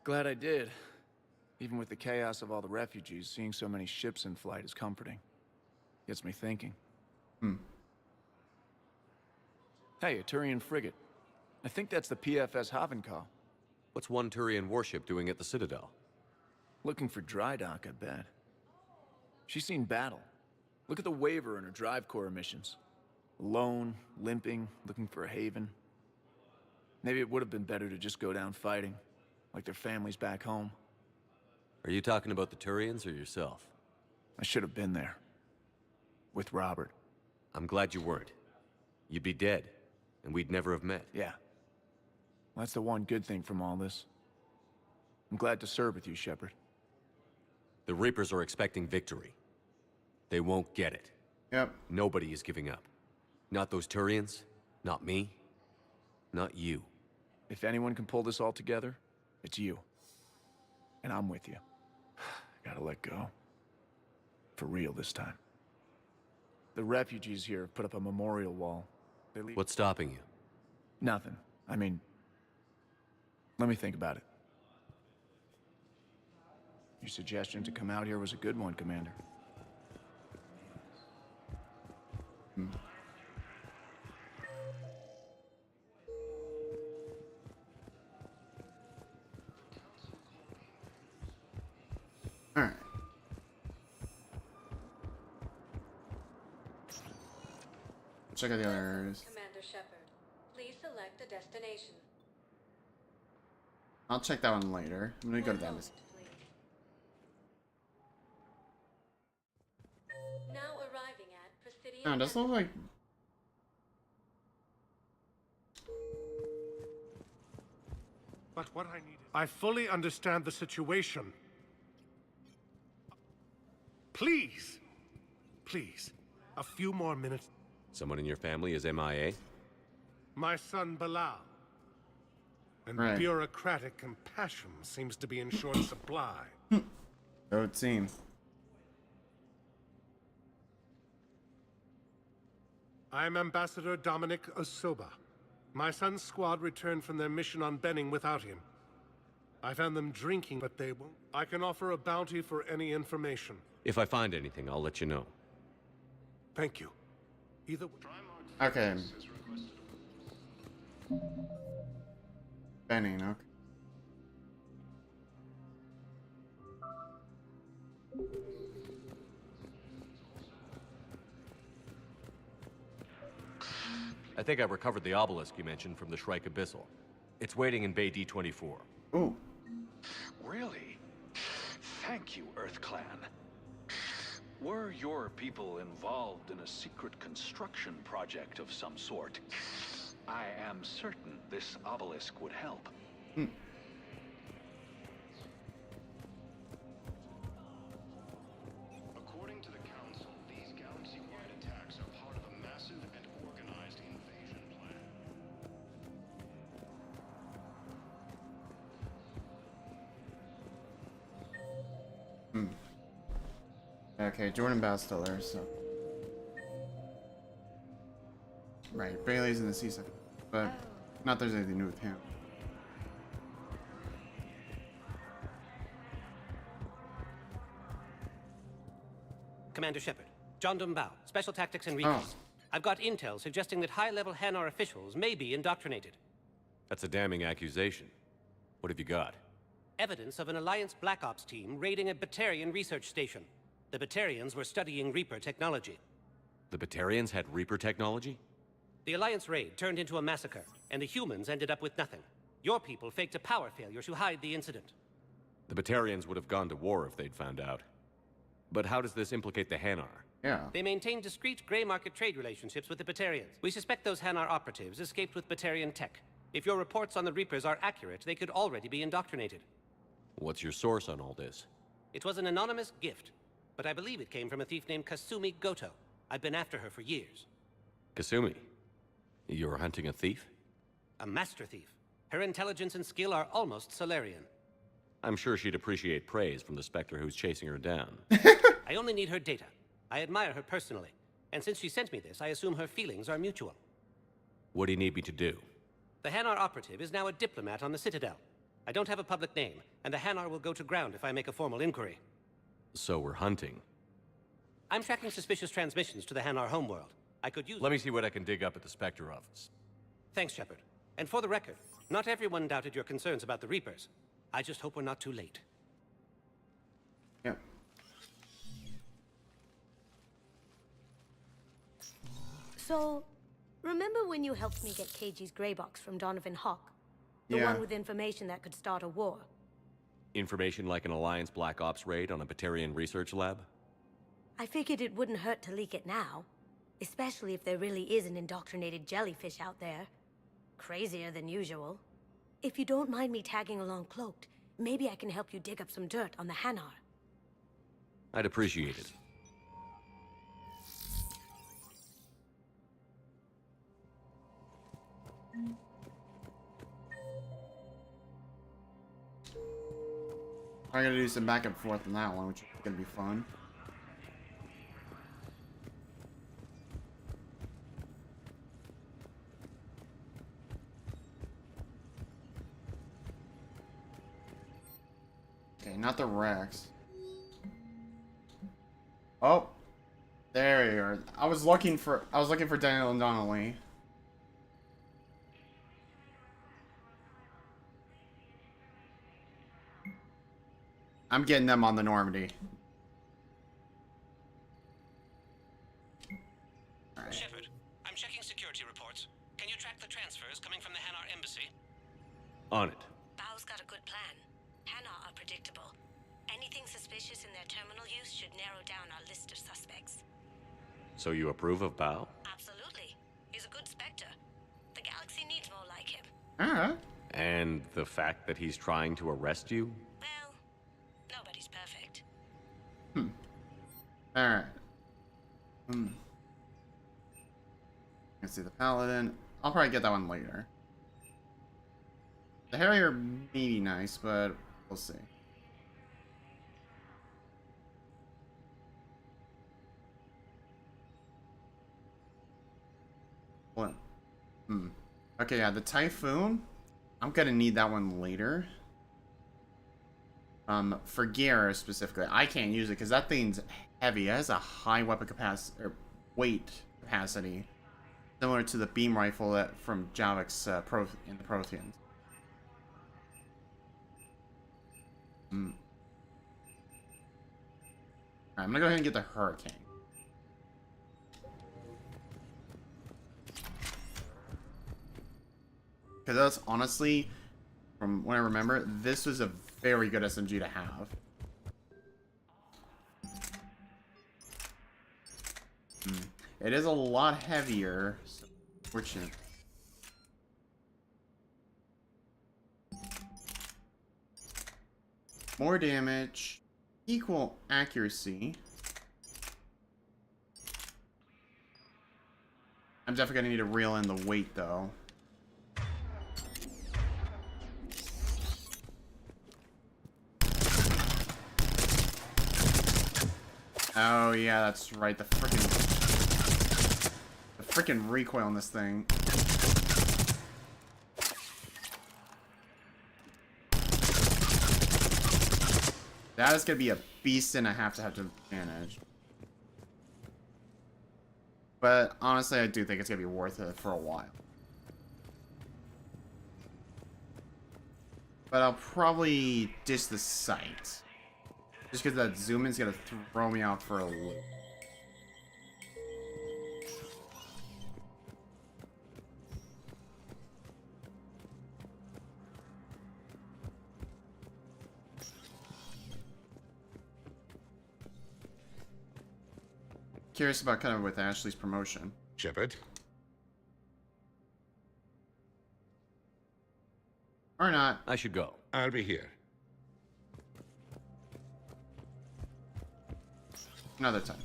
Glad I did. Even with the chaos of all the refugees, seeing so many ships in flight is comforting. Gets me thinking. Hey, a Turian frigate. I think that's the PFS Havenkow. What's one Turian warship doing at the Citadel? Looking for dry dock, I bet. She's seen battle. Look at the waiver in her drive core emissions. Alone, limping, looking for a haven. Maybe it would have been better to just go down fighting, like their families back home. Are you talking about the Turians or yourself? I should have been there. With Robert. I'm glad you weren't. You'd be dead, and we'd never have met. Yeah. Well, that's the one good thing from all this. I'm glad to serve with you, Shepard. The Reapers are expecting victory. They won't get it. Yep. Nobody is giving up. Not those Turians, not me, not you. If anyone can pull this all together, it's you. And I'm with you. Gotta let go. For real this time. The refugees here have put up a memorial wall. What's stopping you? Nothing. I mean, let me think about it. Your suggestion to come out here was a good one, Commander. Alright. Check out the other areas. Commander Shepard, please select a destination. I'll check that one later. I'm gonna go to that. Now arriving at Prothean. No, it doesn't look like... But what I need... I fully understand the situation. Please! Please. A few more minutes. Someone in your family is MIA? My son Bilal. And Right. bureaucratic compassion seems to be in short supply. So it seems. I'm Ambassador Dominic Osoba. My son's squad returned from their mission on Benning without him. I found them drinking, but they won't. I can offer a bounty for any information. If I find anything, I'll let you know. Thank you. Either way. Okay. Benning, okay. I think I recovered the obelisk you mentioned from the Shrike Abyssal. It's waiting in Bay D24. Ooh. Really? Thank you, Earth Clan. Were your people involved in a secret construction project of some sort, I am certain this obelisk would help. According to the Council, these galaxy-wide attacks are part of a massive and organized invasion plan. Okay, Jordan Bastiller, so. Right, Bailey's in the seaside, but not there's anything new with him. Commander Shepard, John Dumbao, Special Tactics and Recon. I've got intel suggesting that high-level Hanar officials may be indoctrinated. That's a damning accusation. What have you got? Evidence of an Alliance Black Ops team raiding a Batarian research station. The Batarians were studying Reaper technology. The Batarians had Reaper technology? The Alliance raid turned into a massacre, and the humans ended up with nothing. Your people faked a power failure to hide the incident. The Batarians would have gone to war if they'd found out. But how does this implicate the Hanar? Yeah. They maintain discreet gray market trade relationships with the Batarians. We suspect those Hanar operatives escaped with Batarian tech. If your reports on the Reapers are accurate, they could already be indoctrinated. What's your source on all this? It was an anonymous gift, but I believe it came from a thief named Kasumi Goto. I've been after her for years. Kasumi? You're hunting a thief? A master thief. Her intelligence and skill are almost Solarian. I'm sure she'd appreciate praise from the Spectre who's chasing her down. I only need her data. I admire her personally, and since she sent me this, I assume her feelings are mutual. What do you need me to do? The Hanar operative is now a diplomat on the Citadel. I don't have a public name, and the Hanar will go to ground if I make a formal inquiry. So we're hunting. I'm tracking suspicious transmissions to the Hanar homeworld. I could use... Let me see what I can dig up at the Spectre office. Thanks, Shepard. And for the record, not everyone doubted your concerns about the Reapers. I just hope we're not too late. Yeah. So, remember when you helped me get KG's grey box from Donovan Hawk? The Yeah. one with information that could start a war. Information like an Alliance Black Ops raid on a Batarian research lab? I figured it wouldn't hurt to leak it now. Especially if there really is an indoctrinated jellyfish out there. Crazier than usual. If you don't mind me tagging along cloaked, maybe I can help you dig up some dirt on the Hanar. I'd appreciate it. I gotta do some back and forth on that one, which is gonna be fun. Okay, not the Rex. Oh, there you are. I was looking for Daniel and Donnelly. I'm getting them on the Normandy. Right. Shepard, I'm checking security reports. Can you track the transfers coming from the Hanar embassy? On it. Bao's got a good plan. Hanar are predictable. Anything suspicious in their terminal use should narrow down our list of suspects. So you approve of Bao? Absolutely. He's a good Spectre. The galaxy needs more like him. Alright. And the fact that he's trying to arrest you? Well, nobody's perfect. Alright. Let's see the Paladin. I'll probably get that one later. The Harrier may be nice, but we'll see. What? Okay, yeah, the Typhoon. I'm gonna need that one later. For gear specifically, I can't use it because that thing's heavy. It has a high weapon capacity or weight capacity, similar to the beam rifle that from Javik's in the Protheans. Alright, I'm gonna go ahead and get the Hurricane. Because that's honestly, from what I remember, this was a very good SMG to have. It is a lot heavier. So fortunate. More damage, equal accuracy. I'm definitely gonna need to reel in the weight though. Oh yeah, that's right. The freaking recoil on this thing. That is gonna be a beast and a half to manage. But honestly, I do think it's gonna be worth it for a while. But I'll probably ditch the sight. Just because that zoom in's gonna throw me off for a loop. Curious about kind of with Ashley's promotion. Shepard? Or not. I should go. I'll be here. Another time.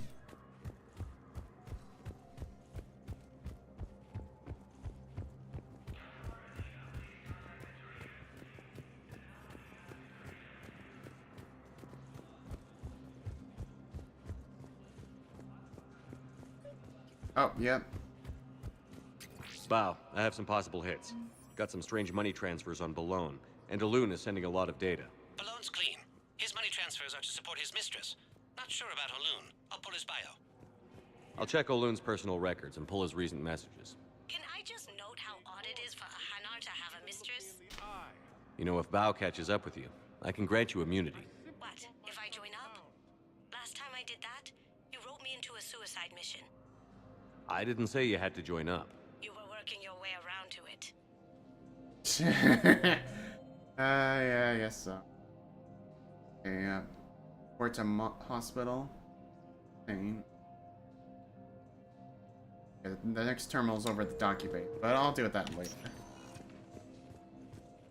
Oh, yep. Bow, I have some possible hits. Got some strange money transfers on Balone, and Alun is sending a lot of data. Balone's clean. His money transfers are to support his mistress. Not sure about Alun. I'll pull his bio. I'll check Olun's personal records and pull his recent messages. Can I just note how odd it is for a Hanar to have a mistress? You know, if Bow catches up with you, I can grant you immunity. What, if I join up? Last time I did that, you wrote me into a suicide mission. I didn't say you had to join up. You were working your way around to it. Yeah, I guess so. Okay, yeah. Port to hospital. Pain. Okay, the next terminal's over at the dock bay, but I'll deal with that later.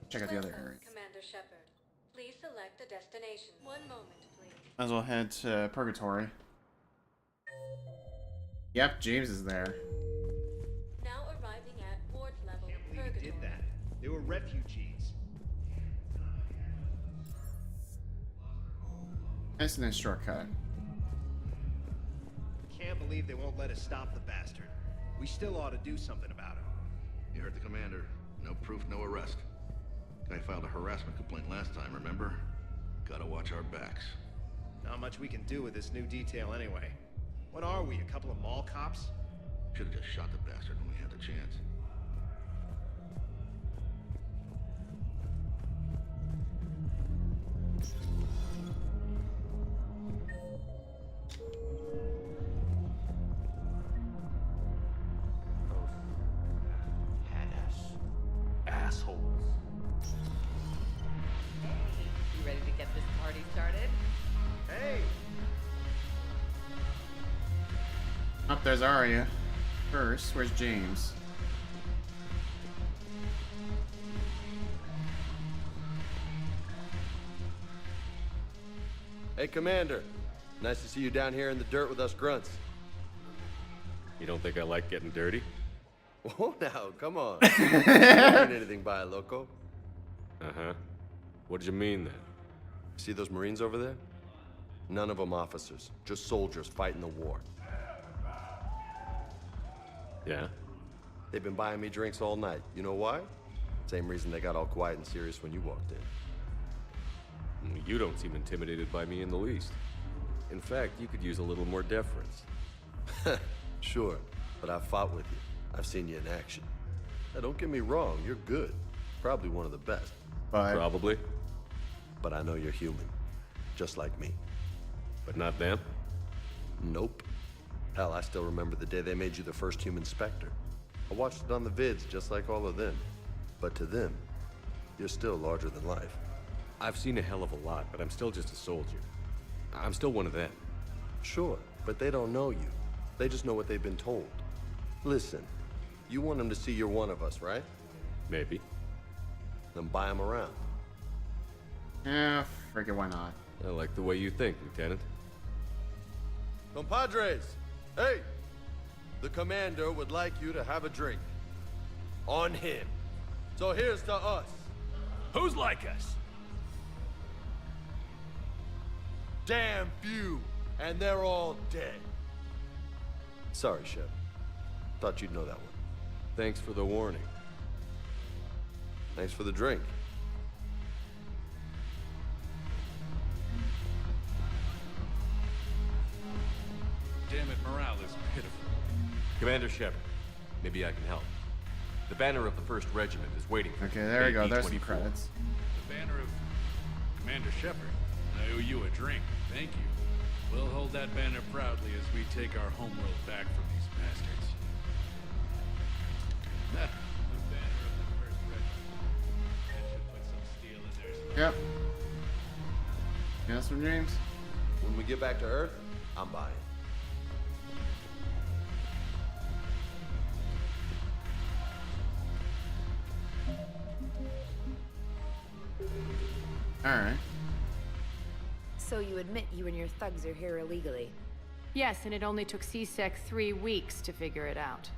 Check out the other area. Commander Shepard, please select a destination. One moment, please. Might as well head to Purgatory. Yep, James is there. Now arriving at ward level They Purgatory. did that. They were refugees. Nice and shortcut. Can't believe they won't let us stop the bastard. We still ought to do something about it. You heard the commander. No proof, no arrest. Guy filed a harassment complaint last time, remember? Gotta watch our backs. Not much we can do with this new detail anyway. What are we, a couple of mall cops? Should've just shot the bastard when we had the chance. Assholes. You ready to get this party started? Hey! Up there's Arya. First, where's James? Hey, Commander. Nice to see you down here in the dirt with us grunts. You don't think I like getting dirty? Oh, now, come on. You don't mean anything by it, loco. Uh-huh. What did you mean, then? See those Marines over there? None of them officers, just soldiers fighting the war. Yeah? They've been buying me drinks all night. You know why? Same reason they got all quiet and serious when you walked in. You don't seem intimidated by me in the least. In fact, you could use a little more deference. Sure, but I've fought with you. I've seen you in action. Now, don't get me wrong, you're good. Probably one of the best. Probably. But I know you're human. Just like me. But not them? Nope. Hell, I still remember the day they made you the first human Spectre. I watched it on the vids, just like all of them. But to them, you're still larger than life. I've seen a hell of a lot, but I'm still just a soldier. I'm still one of them. Sure, but they don't know you. They just know what they've been told. Listen, you want them to see you're one of us, right? Maybe. Then buy them around. Yeah, friggin' why not? I like the way you think, Lieutenant. Compadres! Hey! The commander would like you to have a drink. On him. So here's to us. Who's like us? Damn few. And they're all dead. Sorry, Shep. Thought you'd know that one. Thanks for the warning. Thanks for the drink. Damn it, morale is pitiful. Commander Shepard, maybe I can help. The banner of the 1st Regiment is waiting for Okay, there we go. There's some AP-24. credits. The banner of Commander Shepard. I owe you a drink. Thank you. We'll hold that banner proudly as we take our homeworld back from these bastards. The banner of the 1st Regiment. That should put some steel in there. Yep. You got some dreams? When we get back to Earth, I'm buying. Alright. So you admit you and your thugs are here illegally? Yes, and it only took CSEC 3 weeks to figure it out.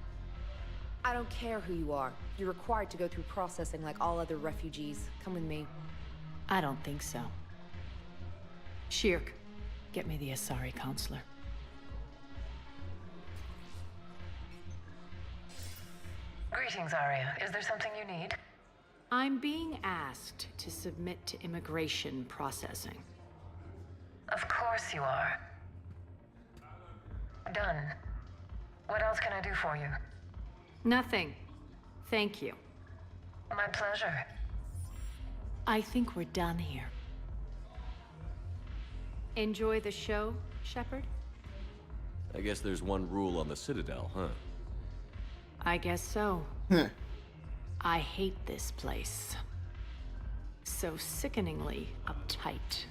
I don't care who you are. You're required to go through processing like all other refugees. Come with me. I don't think so. Shirk, get me the Asari councilor. Greetings, Arya. Is there something you need? I'm being asked to submit to immigration processing. Of course you are. Done. What else can I do for you? Nothing. Thank you. My pleasure. I think we're done here. Enjoy the show, Shepard? I guess there's one rule on the Citadel, huh? I guess so. I hate this place. So sickeningly uptight.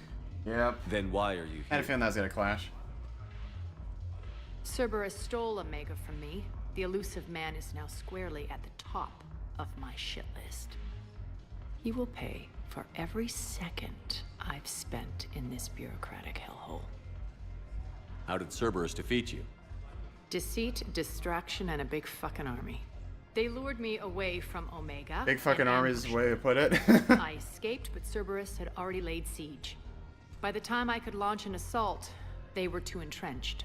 Yep. Then why are you here? I had a feeling that was gonna clash. Cerberus stole Omega from me. The elusive man is now squarely at the top of my shit list. He will pay for every second I've spent in this bureaucratic hellhole. How did Cerberus defeat you? Deceit, distraction, and a big fucking army. They lured me away from Omega. Big fucking and army is the way to put it. I escaped, but Cerberus had already laid siege. By the time I could launch an assault, they were too entrenched.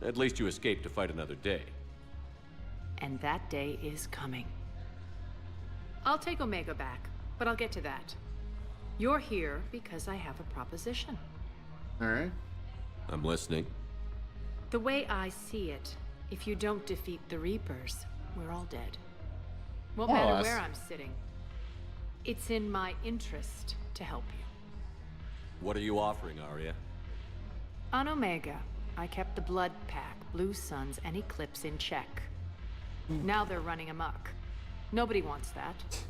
At least you escaped to fight another day. And that day is coming. I'll take Omega back, but I'll get to that. You're here because I have a proposition. Alright. I'm listening. The way I see it, if you don't defeat the Reapers, we're all dead. Won't More or matter less. where I'm sitting. It's in my interest to help you. What are you offering, Arya? On Omega, I kept the Blood Pack, Blue Suns, and Eclipse in check. Now they're running amok. Nobody wants that.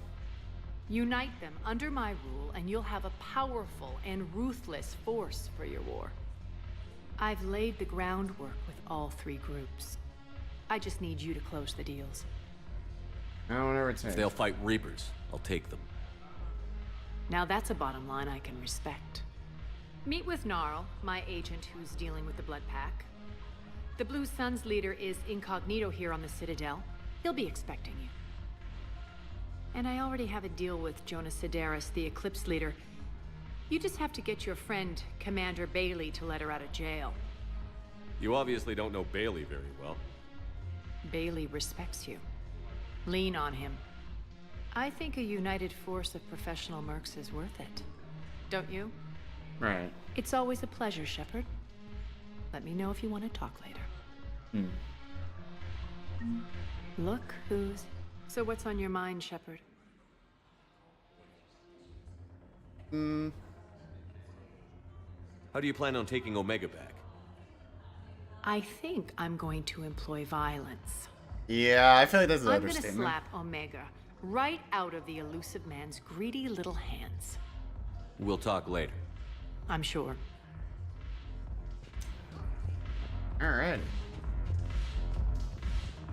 Unite them under my rule, and you'll have a powerful and ruthless force for your war. I've laid the groundwork with all 3 groups. I just need you to close the deals. I don't ever take. If they'll fight Reapers, I'll take them. Now that's a bottom line I can respect. Meet with Gnarl, my agent who's dealing with the Blood Pack. The Blue Suns leader is incognito here on the Citadel. He'll be expecting you. And I already have a deal with Jonas Sidaris, the Eclipse leader. You just have to get your friend, Commander Bailey, to let her out of jail. You obviously don't know Bailey very well. Bailey respects you. Lean on him. I think a united force of professional mercs is worth it. Don't you? Right. It's always a pleasure, Shepard. Let me know if you want to talk later. Look who's... So what's on your mind, Shepard? How do you plan on taking Omega back? I think I'm going to employ violence. Yeah, I feel like that's an I'm gonna understatement. slap Omega right out of the elusive man's greedy little hands. We'll talk later. I'm sure. Alright.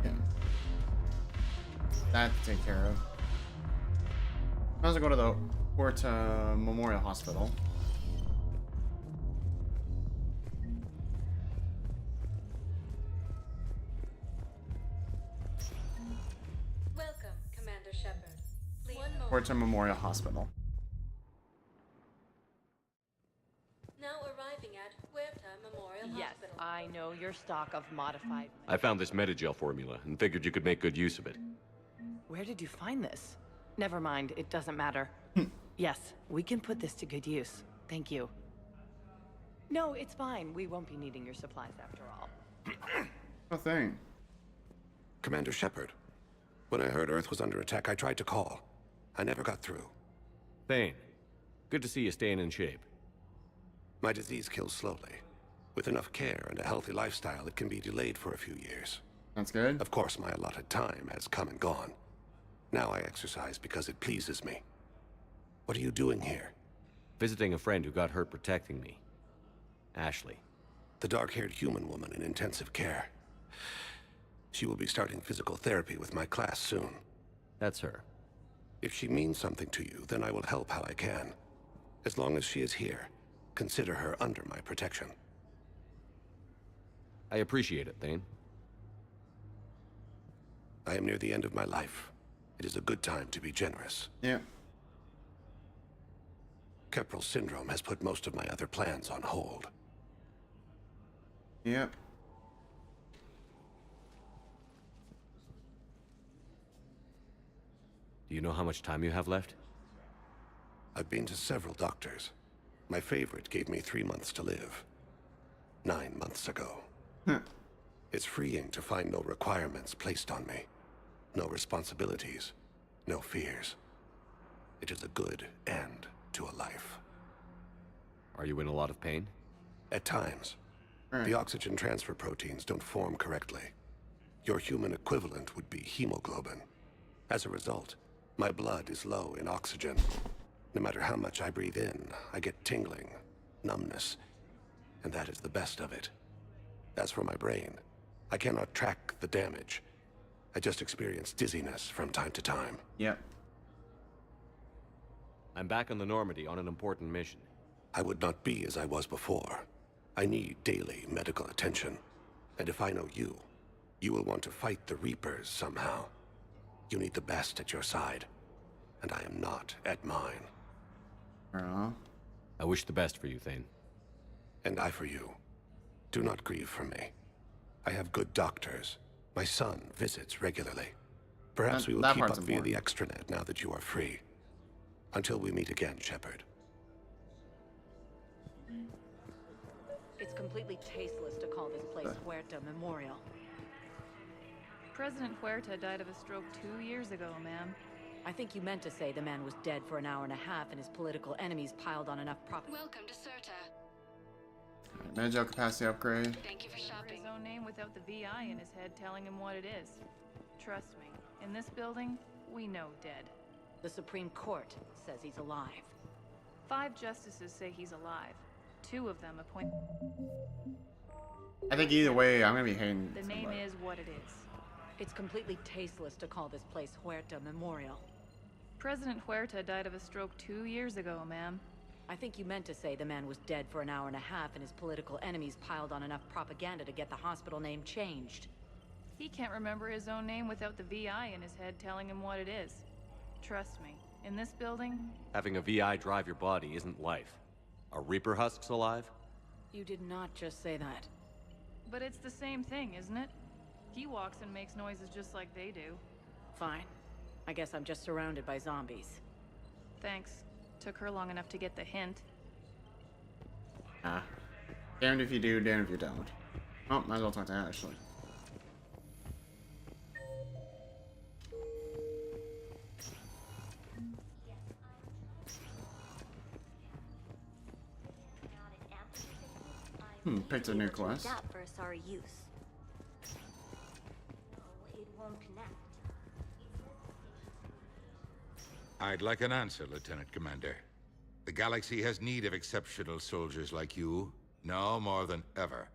Yeah. That to take care of. Might as well go to the Port Memorial Hospital. Welcome, Commander Shepard. Please. One moment. Port Memorial Hospital. Now arriving at Huerta Memorial Yes, I know your stock of modified... I found this metagel formula and figured you could make good use of it. Where did you find this? Never mind, it doesn't matter. Yes, we can put this to good use. Thank you. No, it's fine. We won't be needing your supplies after all. Oh, thing. Commander Shepard, when I heard Earth was under attack, I tried to call. I never got through. Thane, good to see you staying in shape. My disease kills slowly. With enough care and a healthy lifestyle, it can be delayed for a few years. That's good. Of course, my allotted time has come and gone. Now I exercise because it pleases me. What are you doing here? Visiting a friend who got hurt protecting me. Ashley. The dark-haired human woman in intensive care. She will be starting physical therapy with my class soon. That's her. If she means something to you, then I will help how I can. As long as she is here, consider her under my protection. I appreciate it, Thane. I am near the end of my life. It is a good time to be generous. Yeah. Keprel syndrome has put most of my other plans on hold. Yep. Do you know how much time you have left? I've been to several doctors. My favorite gave me 3 months to live. 9 months ago. It's freeing to find no requirements placed on me. No responsibilities. No fears. It is a good end to a life. Are you in a lot of pain? At times. The oxygen transfer proteins don't form correctly. Your human equivalent would be hemoglobin. As a result, my blood is low in oxygen. No matter how much I breathe in, I get tingling, numbness, and that is the best of it. As for my brain, I cannot track the damage. I just experience dizziness from time to time. Yep. I'm back on the Normandy on an important mission. I would not be as I was before. I need daily medical attention. And if I know you, you will want to fight the Reapers somehow. You need the best at your side, and I am not at mine. I wish the best for you, Thane. And I for you. Do not grieve for me. I have good doctors. My son visits regularly. Perhaps we will keep up via the extranet now that you are free. Until we meet again, Shepard. It's completely tasteless to call this place Huerta Memorial. President Huerta died of a stroke 2 years ago, ma'am. I think you meant to say the man was dead for an hour and a half and his political enemies piled on enough prop... Welcome to Cirta. Managerial capacity upgrade. Thank you for shopping. His own name without the VI in his head telling him what it is. Trust me, in this building, we know dead. The Supreme Court says he's alive. 5 justices say he's alive. 2 of them appoint... I think either way, I'm gonna be hating The name is what it is. It's completely tasteless to call this place Huerta Memorial. President Huerta died of a stroke 2 years ago, ma'am. I think you meant to say the man was dead for an hour and a half and his political enemies piled on enough propaganda to get the hospital name changed. He can't remember his own name without the VI in his head telling him what it is. Trust me, in this building... Having a VI drive your body isn't life. Are Reaper husks alive? You did not just say that. But it's the same thing, isn't it? He walks and makes noises just like they do. Fine. I guess I'm just surrounded by zombies. Thanks. Took her long enough to get the hint. Damned if you do, damned if you don't. Oh, might as well talk to Ashley. Picked a new quest. For a sorry use. It won't connect. I'd like an answer, Lieutenant Commander. The galaxy has need of exceptional soldiers like you, now more than ever.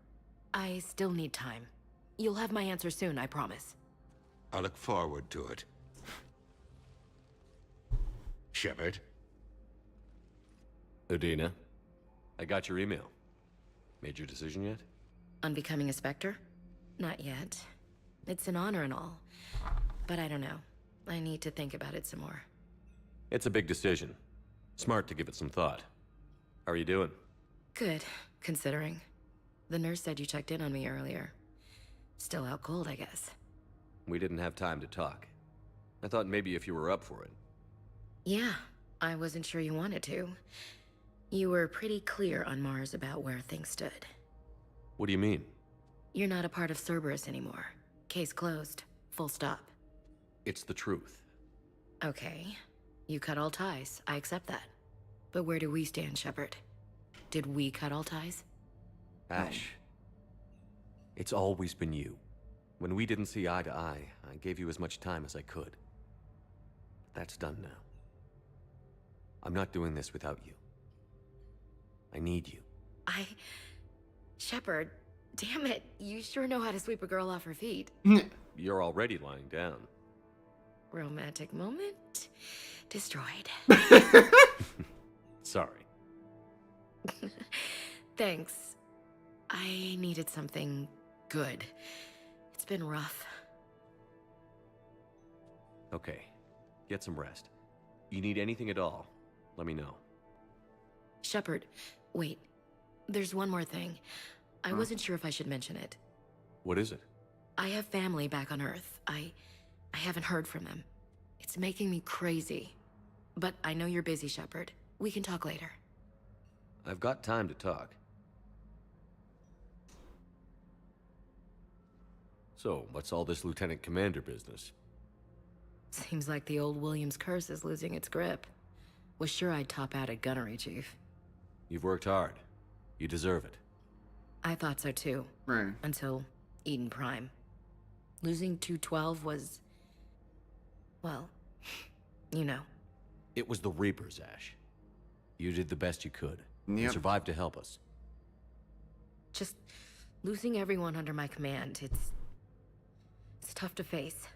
I still need time. You'll have my answer soon, I promise. I look forward to it. Shepard? Udina, I got your email. Made your decision yet? On becoming a Spectre? Not yet. It's an honor and all. But I don't know. I need to think about it some more. It's a big decision. Smart to give it some thought. How are you doing? Good, considering. The nurse said you checked in on me earlier. Still out cold, I guess. We didn't have time to talk. I thought maybe if you were up for it. Yeah, I wasn't sure you wanted to. You were pretty clear on Mars about where things stood. What do you mean? You're not a part of Cerberus anymore. Case closed. Full stop. It's the truth. Okay. You cut all ties. I accept that. But where do we stand, Shepard? Did we cut all ties? Ash. It's always been you. When we didn't see eye to eye, I gave you as much time as I could. That's done now. I'm not doing this without you. I need you. Shepard, damn it. You sure know how to sweep a girl off her feet. You're already lying down. Romantic moment destroyed. Sorry. Thanks. I needed something good. It's been rough. Okay. Get some rest. You need anything at all, let me know. Shepard, wait. There's one more thing. I wasn't sure if I should mention it. What is it? I have family back on Earth. I haven't heard from them. It's making me crazy. But I know you're busy, Shepard. We can talk later. I've got time to talk. So, what's all this Lieutenant Commander business? Seems like the old Williams curse is losing its grip. Was sure I'd top out at gunnery, Chief. You've worked hard. You deserve it. I thought so too. Right. Until Eden Prime. Losing 212 was... well, you know. It was the Reapers, Ash. You did the best you could. You Yep. survived to help us. Just losing everyone under my command, it's tough to face.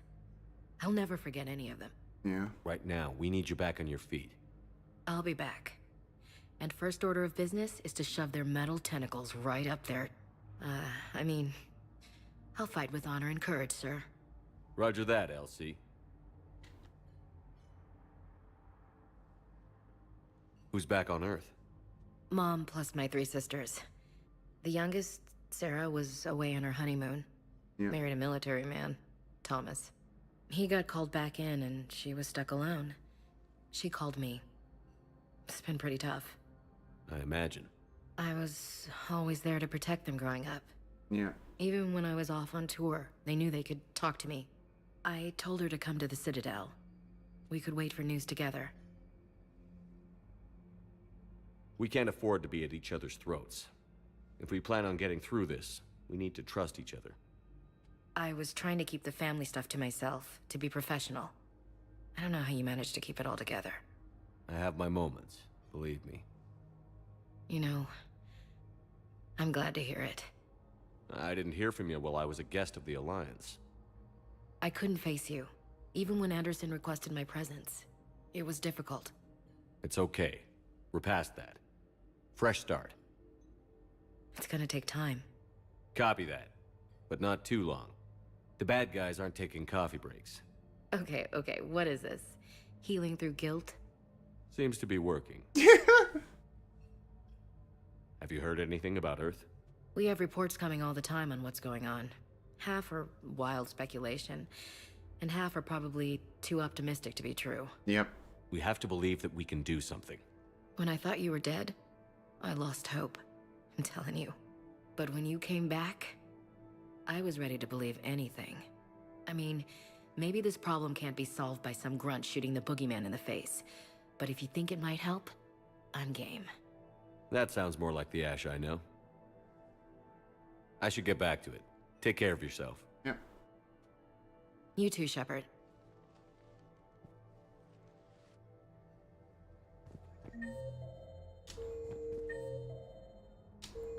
I'll never forget any of them. Yeah. Right now, we need you back on your feet. I'll be back. And first order of business is to shove their metal tentacles right up there. I mean, I'll fight with honor and courage, sir. Roger that, LC. Who's back on Earth? Mom plus my 3 sisters. The youngest, Sarah, was away on her honeymoon. Yeah. Married a military man, Thomas. He got called back in and she was stuck alone. She called me. It's been pretty tough. I imagine. I was always there to protect them growing up. Yeah. Even when I was off on tour, they knew they could talk to me. I told her to come to the Citadel. We could wait for news together. We can't afford to be at each other's throats. If we plan on getting through this, we need to trust each other. I was trying to keep the family stuff to myself, to be professional. I don't know how you managed to keep it all together. I have my moments, believe me. You know, I'm glad to hear it. I didn't hear from you while I was a guest of the Alliance. I couldn't face you, even when Anderson requested my presence. It was difficult. It's okay. We're past that. Fresh start. It's gonna take time. Copy that. But not too long. The bad guys aren't taking coffee breaks. Okay, what is this? Healing through guilt? Seems to be working. Have you heard anything about Earth? We have reports coming all the time on what's going on. Half are wild speculation, and half are probably too optimistic to be true. Yep. We have to believe that we can do something. When I thought you were dead, I lost hope. I'm telling you. But when you came back, I was ready to believe anything. I mean, maybe this problem can't be solved by some grunt shooting the boogeyman in the face. But if you think it might help, I'm game. That sounds more like the Ash I know. I should get back to it. Take care of yourself. Yep. You too, Shepard.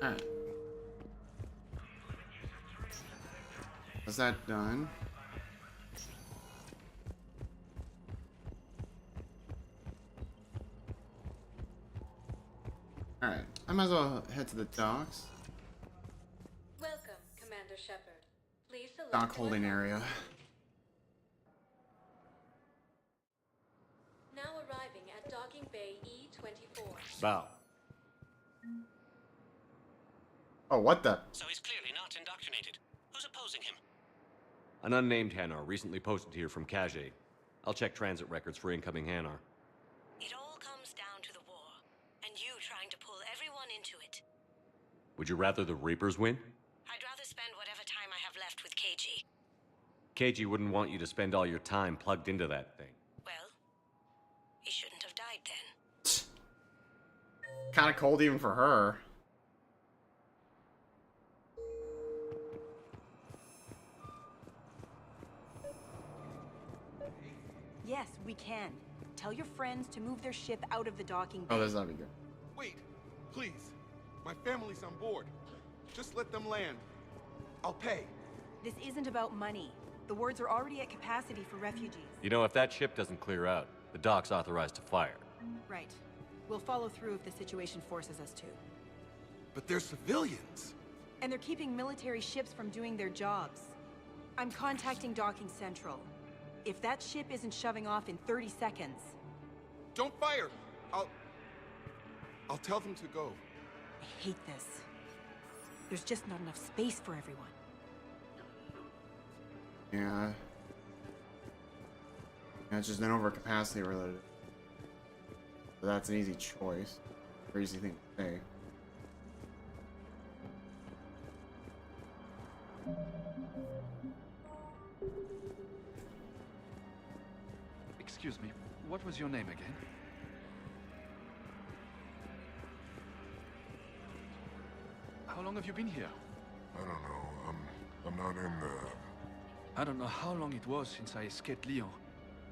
Alright. Is that done? Alright, I might as well head to the docks. Welcome, Commander Shepard. Please select Dock holding area. Now arriving at docking bay E24. Bow. Oh, what the? So he's clearly not indoctrinated. Who's opposing him? An unnamed Hanar recently posted here from Kage. I'll check transit records for incoming Hanar. It all comes down to the war, and you trying to pull everyone into it. Would you rather the Reapers win? I'd rather spend whatever time I have left with KG. KG wouldn't want you to spend all your time plugged into that thing. Well, he shouldn't have died then. Kind of cold even for her. Yes, we can. Tell your friends to move their ship out of the docking bay. Oh, that's not be good. Wait, please. My family's on board. Just let them land. I'll pay. This isn't about money. The wards are already at capacity for refugees. You know, if that ship doesn't clear out, the dock's authorized to fire. Right. We'll follow through if the situation forces us to. But they're civilians. And they're keeping military ships from doing their jobs. I'm contacting Docking Central. If that ship isn't shoving off in 30 seconds... Don't fire! I'll tell them to go. I hate this. There's just not enough space for everyone. Yeah. Yeah, it's just an overcapacity related. So that's an easy choice. Or easy thing to say. Excuse me, what was your name again? How long have you been here? I don't know. I'm not in the... I don't know how long it was since I escaped Lyon.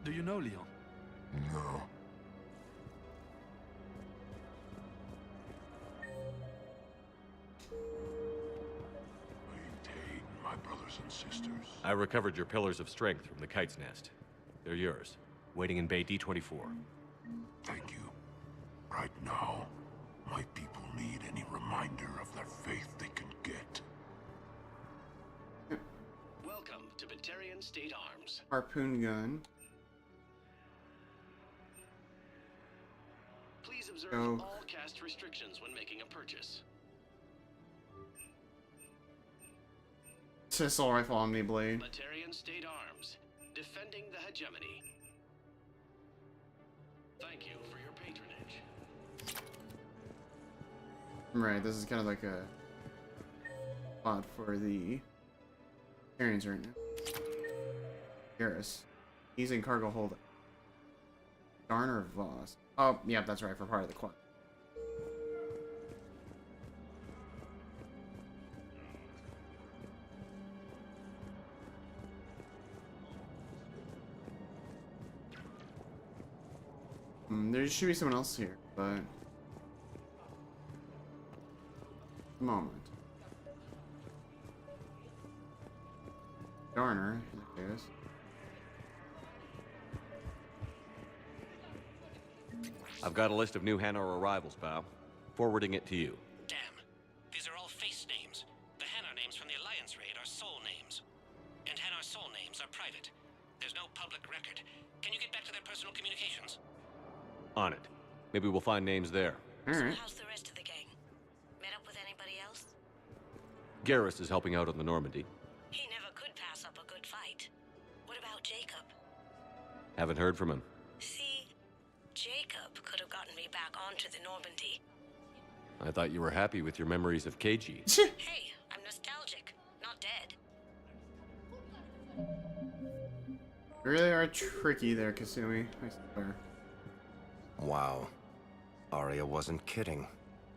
Do you know Lyon? No. Maintain my brothers and sisters. I recovered your pillars of strength from the kite's nest. They're yours, waiting in Bay D-24. Thank you. Right now, my people need any reminder of their faith they can get. Welcome to Batarian State Arms. Harpoon gun. Please observe Go. all cast restrictions when making a purchase. Assault rifle Omni Blade. Batarian State Arms, defending the hegemony. Thank you for your patronage. Right, this is kind of like a spot for the Turians right now. Garrus. He's in cargo hold. Garner Voss. Oh, yeah, that's right, for part of the quad. There should be someone else here, but... moment. Garner, I guess. I've got a list of new Hanar arrivals, Bao. Forwarding it to you. Damn. These are all face names. The Hanar names from the Alliance raid are soul names. And Hanar soul names are private. There's no public record. Can you get back to their personal communications? On it. Maybe we'll find names there. Alright. How's the rest of the gang? Met up with anybody else? Garrus is helping out on the Normandy. He never could pass up a good fight. What about Jacob? Haven't heard from him. See, Jacob could have gotten me back onto the Normandy. I thought you were happy with your memories of KG. Hey, I'm nostalgic, not dead. You really are tricky there, Kasumi. I swear. Wow. Arya wasn't kidding.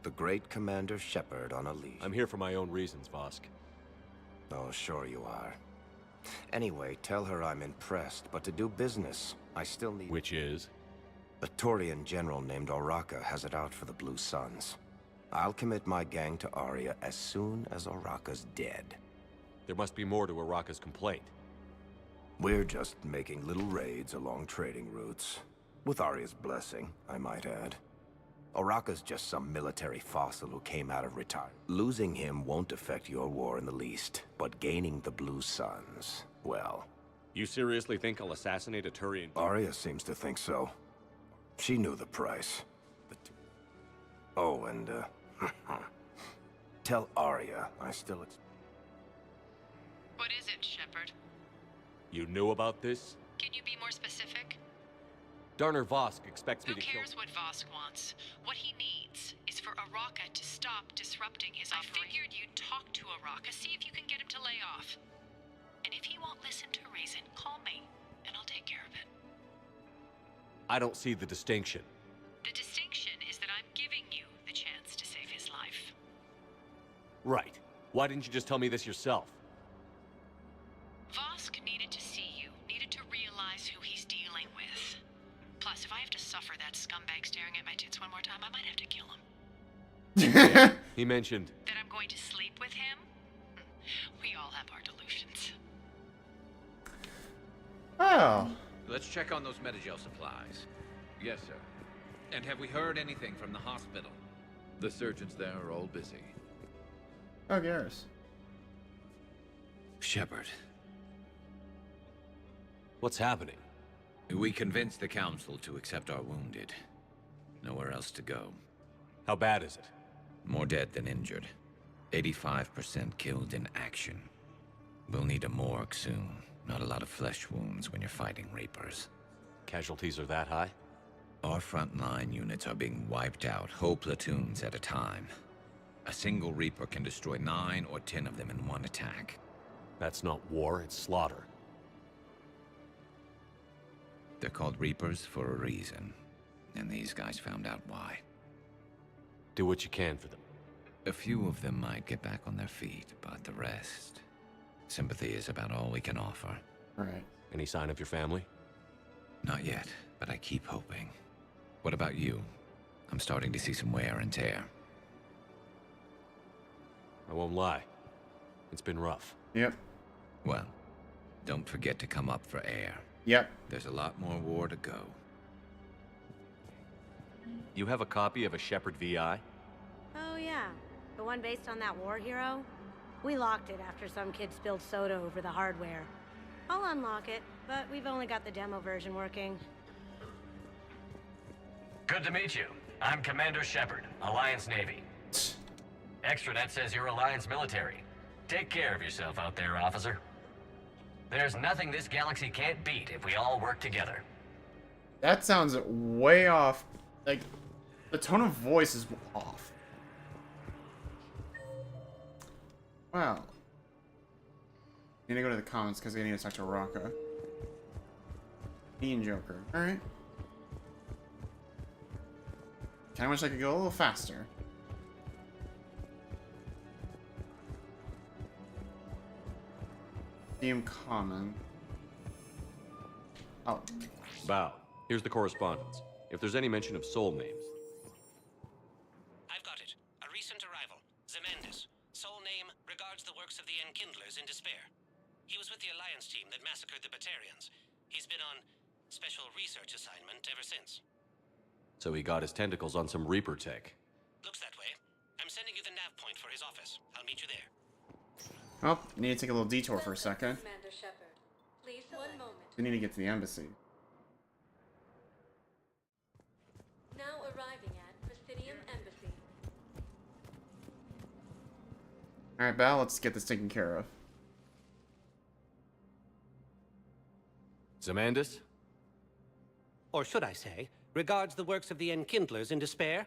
The great Commander Shepard on a leash. I'm here for my own reasons, Vosk. Oh, sure you are. Anyway, tell her I'm impressed, but to do business, I still need... Which is? A Turian general named Oraka has it out for the Blue Suns. I'll commit my gang to Arya as soon as Oraka's dead. There must be more to Oraka's complaint. We're just making little raids along trading routes. With Arya's blessing, I might add. Oraka's just some military fossil who came out of retirement. Losing him won't affect your war in the least, but gaining the Blue Suns, well... You seriously think I'll assassinate a Turian? Arya seems to think so. She knew the price. But... Oh, and, Tell Arya I still What is it, Shepard? You knew about this? Can you be more specific? Darner Vosk expects me Who to kill... cares what Vosk wants? What he needs is for Araka to stop disrupting his operation. I figured you'd talk to Araka, see if you can get him to lay off. And if he won't listen to reason, call me, and I'll take care of it. I don't see the distinction. The distinction is that I'm giving you the chance to save his life. Right. Why didn't you just tell me this yourself? Vosk needed to see you, needed to realize who he's dealing with. Plus, if I have to suffer that scumbag staring at my tits one more time, I might have to kill him. He mentioned... That I'm going to sleep with him? We all have our delusions. Oh. Let's check on those Medigel supplies. Yes, sir. And have we heard anything from the hospital? The surgeons there are all busy. Oh, Garrus. Shepard. What's happening? We convinced the Council to accept our wounded. Nowhere else to go. How bad is it? More dead than injured. 85% killed in action. We'll need a morgue soon. Not a lot of flesh wounds when you're fighting Reapers. Casualties are that high? Our frontline units are being wiped out, whole platoons at a time. A single Reaper can destroy 9 or 10 of them in one attack. That's not war, it's slaughter. They're called Reapers for a reason. And these guys found out why. Do what you can for them. A few of them might get back on their feet, but the rest... Sympathy is about all we can offer. Right. Any sign of your family? Not yet, but I keep hoping. What about you? I'm starting to see some wear and tear. I won't lie. It's been rough. Yep. Well, don't forget to come up for air. Yep. There's a lot more war to go. You have a copy of a Shepard VI? Oh yeah, the one based on that war hero? We locked it after some kid spilled soda over the hardware. I'll unlock it, but we've only got the demo version working. Good to meet you. I'm Commander Shepard, Alliance Navy. Extranet says you're Alliance military. Take care of yourself out there, officer. There's nothing this galaxy can't beat if we all work together. That sounds way off. Like, the tone of voice is off. Wow. Need to go to the comments because I need to talk to Raka. Ian Joker. Alright. Kinda wish I could go a little faster. DM common. Oh. Bow. Here's the correspondence. If there's any mention of soul names. I've got it. A recent arrival. Zemandis. Soul name regards the works of the Enkindlers in despair. He was with the Alliance team that massacred the Batarians. He's been on special research assignment ever since. So he got his tentacles on some Reaper tech. Looks that way. I'm sending you the nav point for his office. I'll meet you there. Oh, need to take a little detour for a second. Commander Shepard. Please, 1 moment. We need to get to the embassy. Now arriving at Prothean Embassy. Alright, Val, let's get this taken care of. Zemandis? Or should I say, regards the works of the Enkindlers in despair?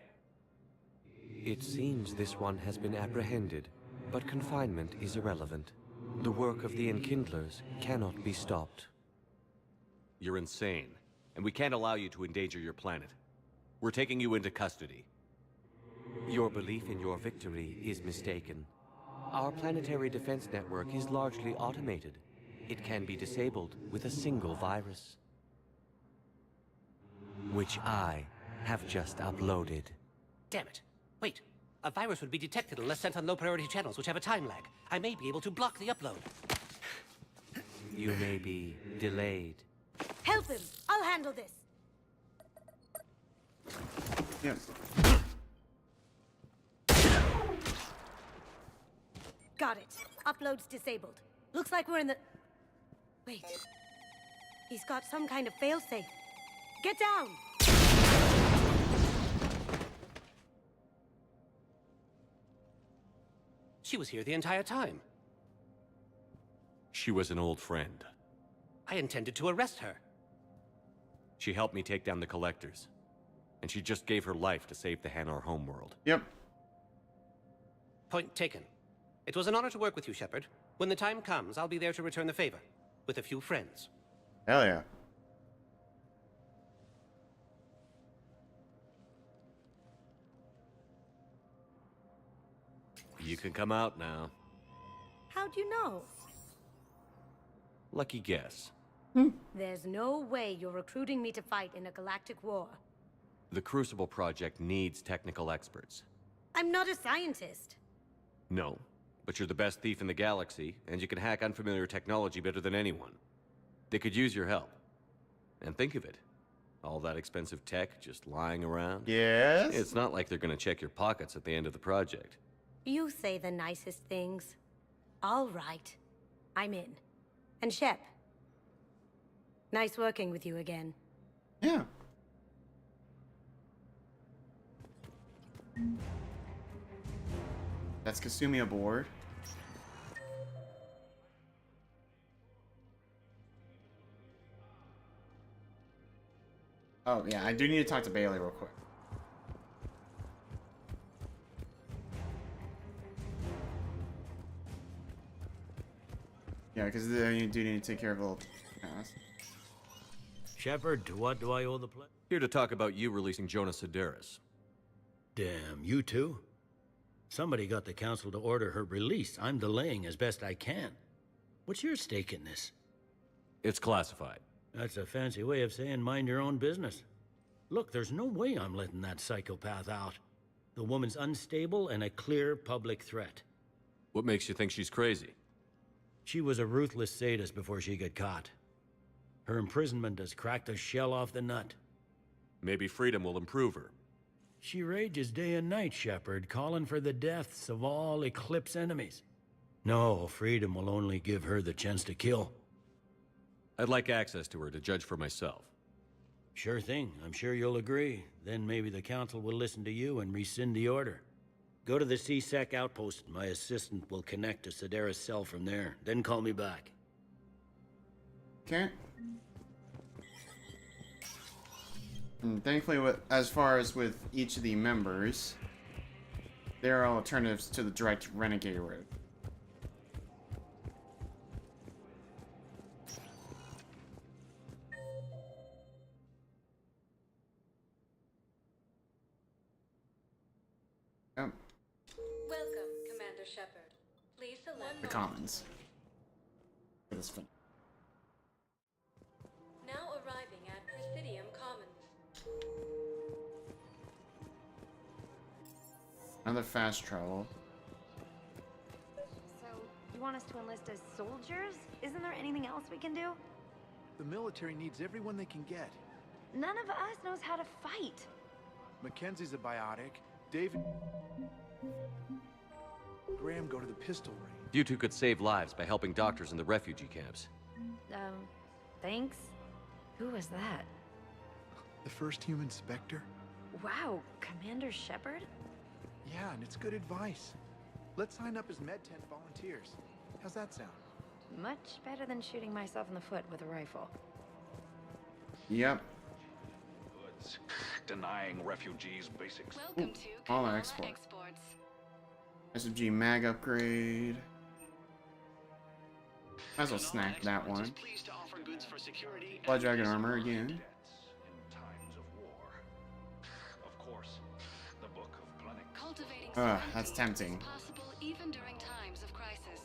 It seems this one has been apprehended, but confinement is irrelevant. The work of the Enkindlers cannot be stopped. You're insane, and we can't allow you to endanger your planet. We're taking you into custody. Your belief in your victory is mistaken. Our planetary defense network is largely automated. It can be disabled with a single virus, which I have just uploaded. Damn it. Wait. A virus would be detected unless sent on low-priority channels, which have a time lag. I may be able to block the upload. You may be delayed. Help him! I'll handle this! Yes. Got it. Upload's disabled. Looks like we're in the... Wait. He's got some kind of failsafe. Get down! She was here the entire time. She was an old friend. I intended to arrest her. She helped me take down the Collectors. And she just gave her life to save the Hanar homeworld. Yep. Point taken. It was an honor to work with you, Shepard. When the time comes, I'll be there to return the favor. With a few friends. Hell yeah. You can come out now. How'd you know? Lucky guess. There's no way you're recruiting me to fight in a galactic war. The Crucible Project needs technical experts. I'm not a scientist. No, but you're the best thief in the galaxy, and you can hack unfamiliar technology better than anyone. They could use your help. And think of it. All that expensive tech just lying around. Yes? It's not like they're gonna check your pockets at the end of the project. You say the nicest things. All right. I'm in. And Shep. Nice working with you again. Yeah. That's Kasumi aboard. Oh, yeah, I do need to talk to Bailey real quick. Yeah, because you do need to take care of a little task. Shepard, to what do I owe the pledge? Here to talk about you releasing Jonas Sedaris. Damn, you too? Somebody got the council to order her release. I'm delaying as best I can. What's your stake in this? It's classified. That's a fancy way of saying mind your own business. Look, there's no way I'm letting that psychopath out. The woman's unstable and a clear public threat. What makes you think she's crazy? She was a ruthless sadist before she got caught. Her imprisonment has cracked the shell off the nut. Maybe freedom will improve her. She rages day and night, Shepard, calling for the deaths of all Eclipse enemies. No, freedom will only give her the chance to kill. I'd like access to her to judge for myself. Sure thing. I'm sure you'll agree. Then maybe the council will listen to you and rescind the order. Go to the C-Sec outpost. My assistant will connect to Sedaris' cell from there. Then call me back. Okay. And thankfully, as far as with each of the members, there are alternatives to the direct renegade route. Oh. Welcome, Commander Shepard. Please select The commons. This fun. Now arriving at Presidium Commons. Another fast travel. So, you want us to enlist as soldiers? Isn't there anything else we can do? The military needs everyone they can get. None of us knows how to fight. Mackenzie's a biotic. David... Graham go to the pistol range. You two could save lives by helping doctors in the refugee camps. Thanks? Who was that? The first human Spectre? Wow, Commander Shepard? Yeah, and it's good advice. Let's sign up as Med Tent volunteers. How's that sound? Much better than shooting myself in the foot with a rifle. Yep. Goods. Denying refugees basics. Welcome to All our exports. SMG mag upgrade. Might as well snack that one. Blood Dragon armor again. That's tempting. Even during times of crisis.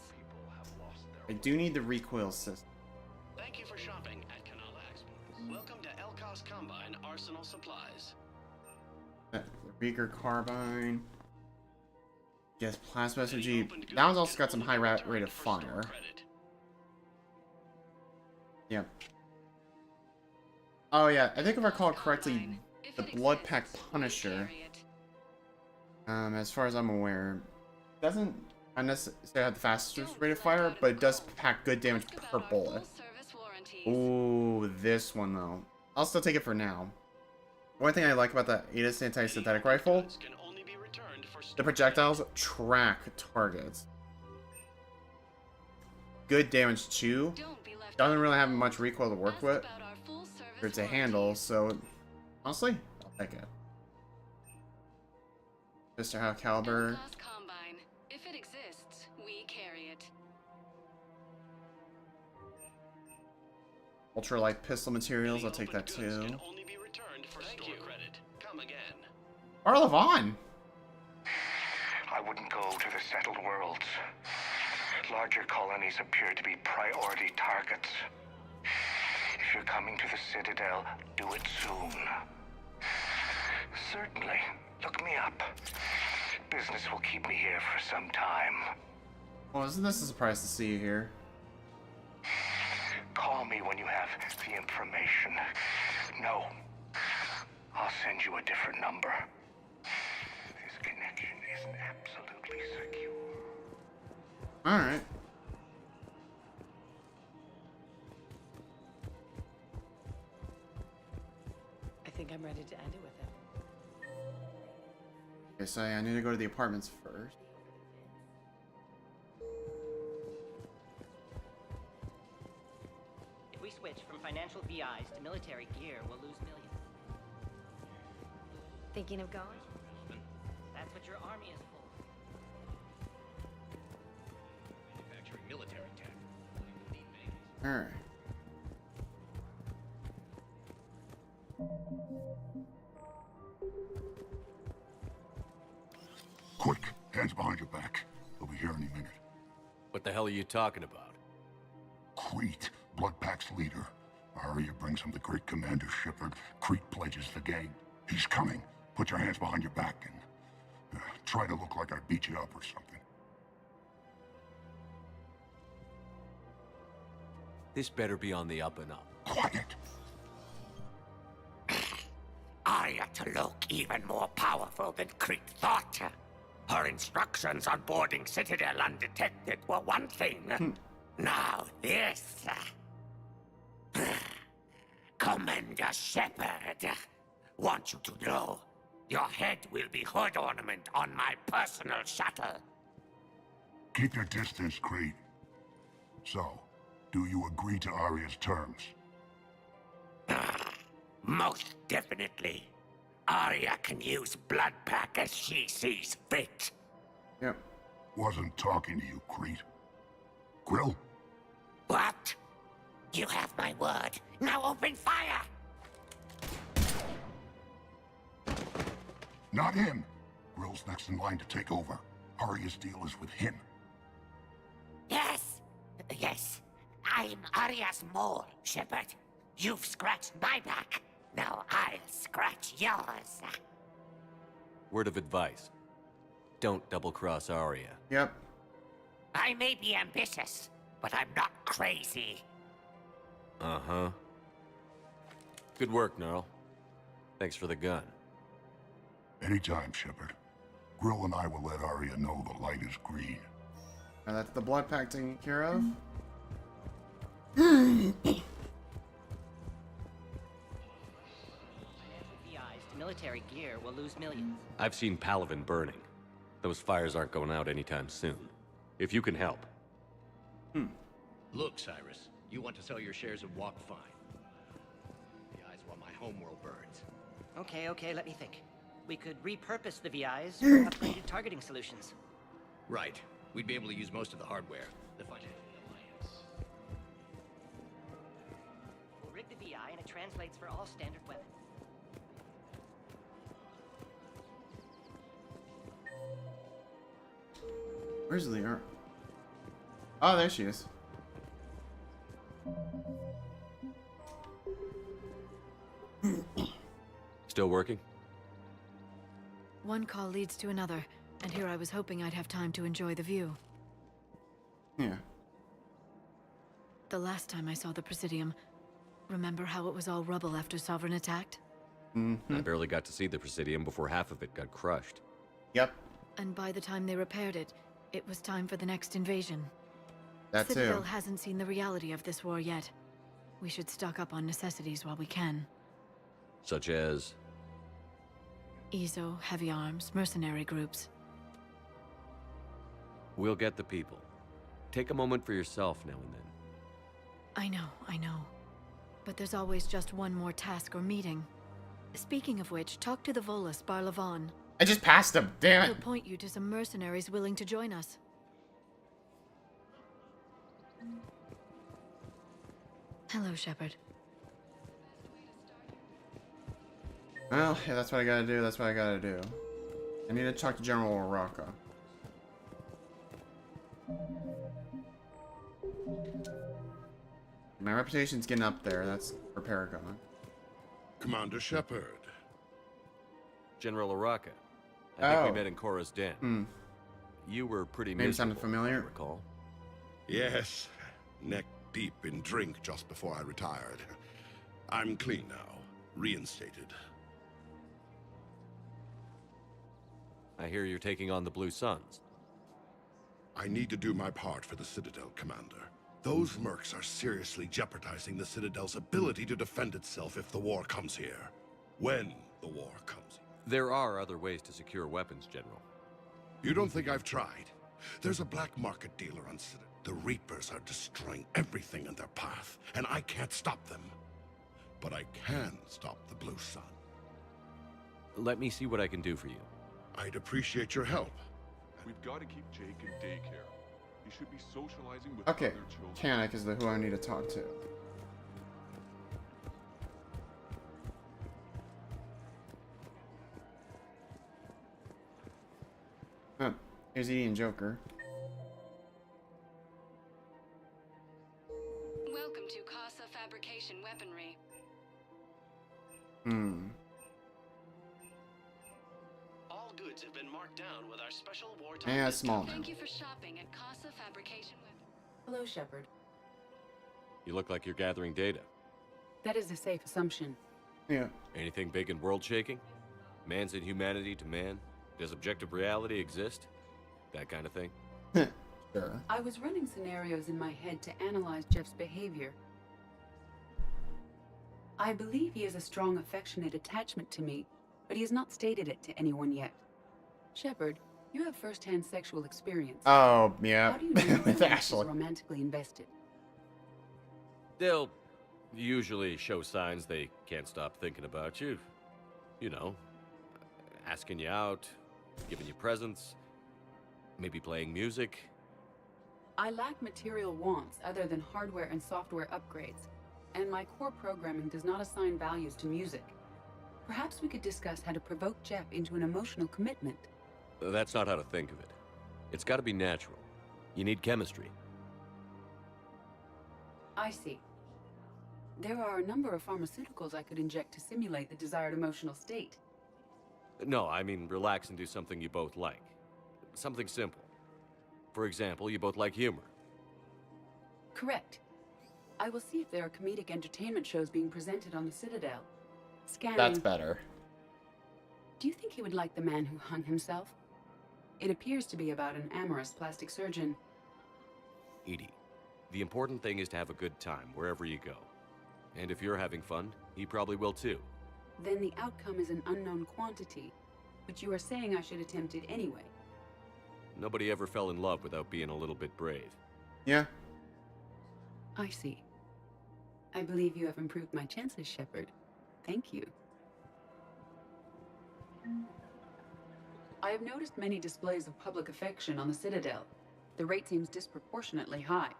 I do need the recoil system. Thank you for shopping at Canal Exports. Welcome to Elkos Combine Arsenal Supplies. The Beaker Carbine. Yes, Plasma SMG. That one's also got some high rate of fire. Yep. Oh yeah, I think if I recall correctly, the Blood Pack Punisher, as far as I'm aware, doesn't unnecessarily have the fastest rate of fire, but it does pack good damage per bullet. Ooh, this one though. I'll still take it for now. One thing I like about the ATIS anti-synthetic rifle, the projectiles track targets. good damage too. Doesn't really have much recoil to work with, or to handle, so honestly, I'll take it. Mr. High Caliber. Combine. If it exists, we carry it. Ultralight pistol materials, I'll take that too. Thank you. Credit. Come again. Palaven! I wouldn't go to the settled worlds. Larger colonies appear to be priority targets. If you're coming to the Citadel, do it soon. Certainly. Look me up. Business will keep me here for some time. Well, isn't this a surprise to see you here? Call me when you have the information. No. I'll send you a different number. This connection isn't absolutely secure. Alright. I think I'm ready to end it with him. Okay, so I need to go to the apartments first. If we switch from financial VIs to military gear, we'll lose millions. Thinking of going? That's what your army is for. Manufacturing military tech. Alright. Quick, hands behind your back. They'll be here any minute. What the hell are you talking about? Crete, Bloodpack's leader. Arya brings him the great commander Shepard. Crete pledges the gang. He's coming. Put your hands behind your back and try to look like I beat you up or something. This better be on the up and up. Quiet! Arya to look even more powerful than Crete thought. Her instructions on boarding Citadel undetected were one thing. Now this. Commander Shepard. Want you to know, your head will be hood ornament on my personal shuttle. Keep your distance, Crete. So, do you agree to Arya's terms? Most definitely. Arya can use Bloodpack as she sees fit. Yep. Wasn't talking to you, Crete. Grill? What? You have my word. Now open fire! Not him. Grill's next in line to take over. Arya's deal is with him. Yes. Yes. I'm Arya's mole, Shepard. You've scratched my back. Now I'll scratch yours. Word of advice. Don't double-cross Arya. Yep. I may be ambitious, but I'm not crazy. Uh-huh. Good work, Gnarl. Thanks for the gun. Anytime, Shepard. Grill and I will let Arya know the light is green. And that's the blood pack taken care of. VIs to military gear will lose millions. I've seen Palaven burning. Those fires aren't going out anytime soon. If you can help. Look, Cyrus, you want to sell your shares of Walk Fine. The eyes while my homeworld burns. Okay, let me think. We could repurpose the VIs for upgraded targeting solutions. Right. We'd be able to use most of the hardware. The financial alliance. We'll rig the VI and it translates for all standard weapons. Where's Lear? Oh, there she is. Still working? One call leads to another, and here I was hoping I'd have time to enjoy the view. Yeah. The last time I saw the Presidium, remember how it was all rubble after Sovereign attacked? I barely got to see the Presidium before half of it got crushed. Yep. And by the time they repaired it, it was time for the next invasion. That Citadel too. hasn't seen the reality of this war yet. We should stock up on necessities while we can. Such as? EZO, heavy arms, mercenary groups. We'll get the people. Take a moment for yourself now and then. I know. But there's always just one more task or meeting. Speaking of which, talk to the Volus, Palaven. I just passed him. Damn it. He'll point you to some mercenaries willing to join us. Hello, Shepard. Well, yeah, that's what I gotta do. That's what I gotta do. I need to talk to General Oraka. My reputation's getting up there. That's for Paragon. Commander Shepard. General Oraka. I think we met in Korra's den. You were pretty Maybe miserable, sounded familiar. I recall. Yes. Neck deep in drink just before I retired. I'm clean now. Reinstated. I hear you're taking on the Blue Suns. I need to do my part for the Citadel, Commander. Those mercs are seriously jeopardizing the Citadel's ability to defend itself if the war comes here. When the war comes. There are other ways to secure weapons, General. You don't think I've tried? There's a black market dealer on Citadel. The Reapers are destroying everything in their path, and I can't stop them. But I can stop the Blue Sun. Let me see what I can do for you. I'd appreciate your help. We've got to keep Jake in daycare. He should be socializing with Okay, other children. Kanik is who I need to talk to. Oh, here's Edie and Joker. Welcome to Casa Fabrication Weaponry. All goods have been marked down with our special wartime Yeah, it's small now. Thank you for shopping at Casa Fabrication Weaponry. Hello, Shepard. You look like you're gathering data. That is a safe assumption. Yeah. Anything big and world-shaking? Man's inhumanity to man? Does objective reality exist? That kind of thing? Sure. I was running scenarios in my head to analyze Jeff's behavior. I believe he has a strong affectionate attachment to me, but he has not stated it to anyone yet. Shepard, you have first-hand sexual experience. Oh, yeah. How do you know With someone is Ashley. romantically invested? They'll usually show signs they can't stop thinking about you. You know, asking you out, giving you presents, maybe playing music. I lack material wants other than hardware and software upgrades, and my core programming does not assign values to music. Perhaps we could discuss how to provoke Jeff into an emotional commitment. That's not how to think of it. It's got to be natural. You need chemistry. I see. There are a number of pharmaceuticals I could inject to simulate the desired emotional state. No, I mean relax and do something you both like. Something simple. For example, you both like humor. Correct. I will see if there are comedic entertainment shows being presented on the Citadel. Scanning. That's better. Do you think he would like The Man Who Hung Himself? It appears to be about an amorous plastic surgeon. Edie, the important thing is to have a good time wherever you go. And if you're having fun, he probably will too. Then the outcome is an unknown quantity, but you are saying I should attempt it anyway. Nobody ever fell in love without being a little bit brave. Yeah. I see. I believe you have improved my chances, Shepard. Thank you. I have noticed many displays of public affection on the Citadel. The rate seems disproportionately high.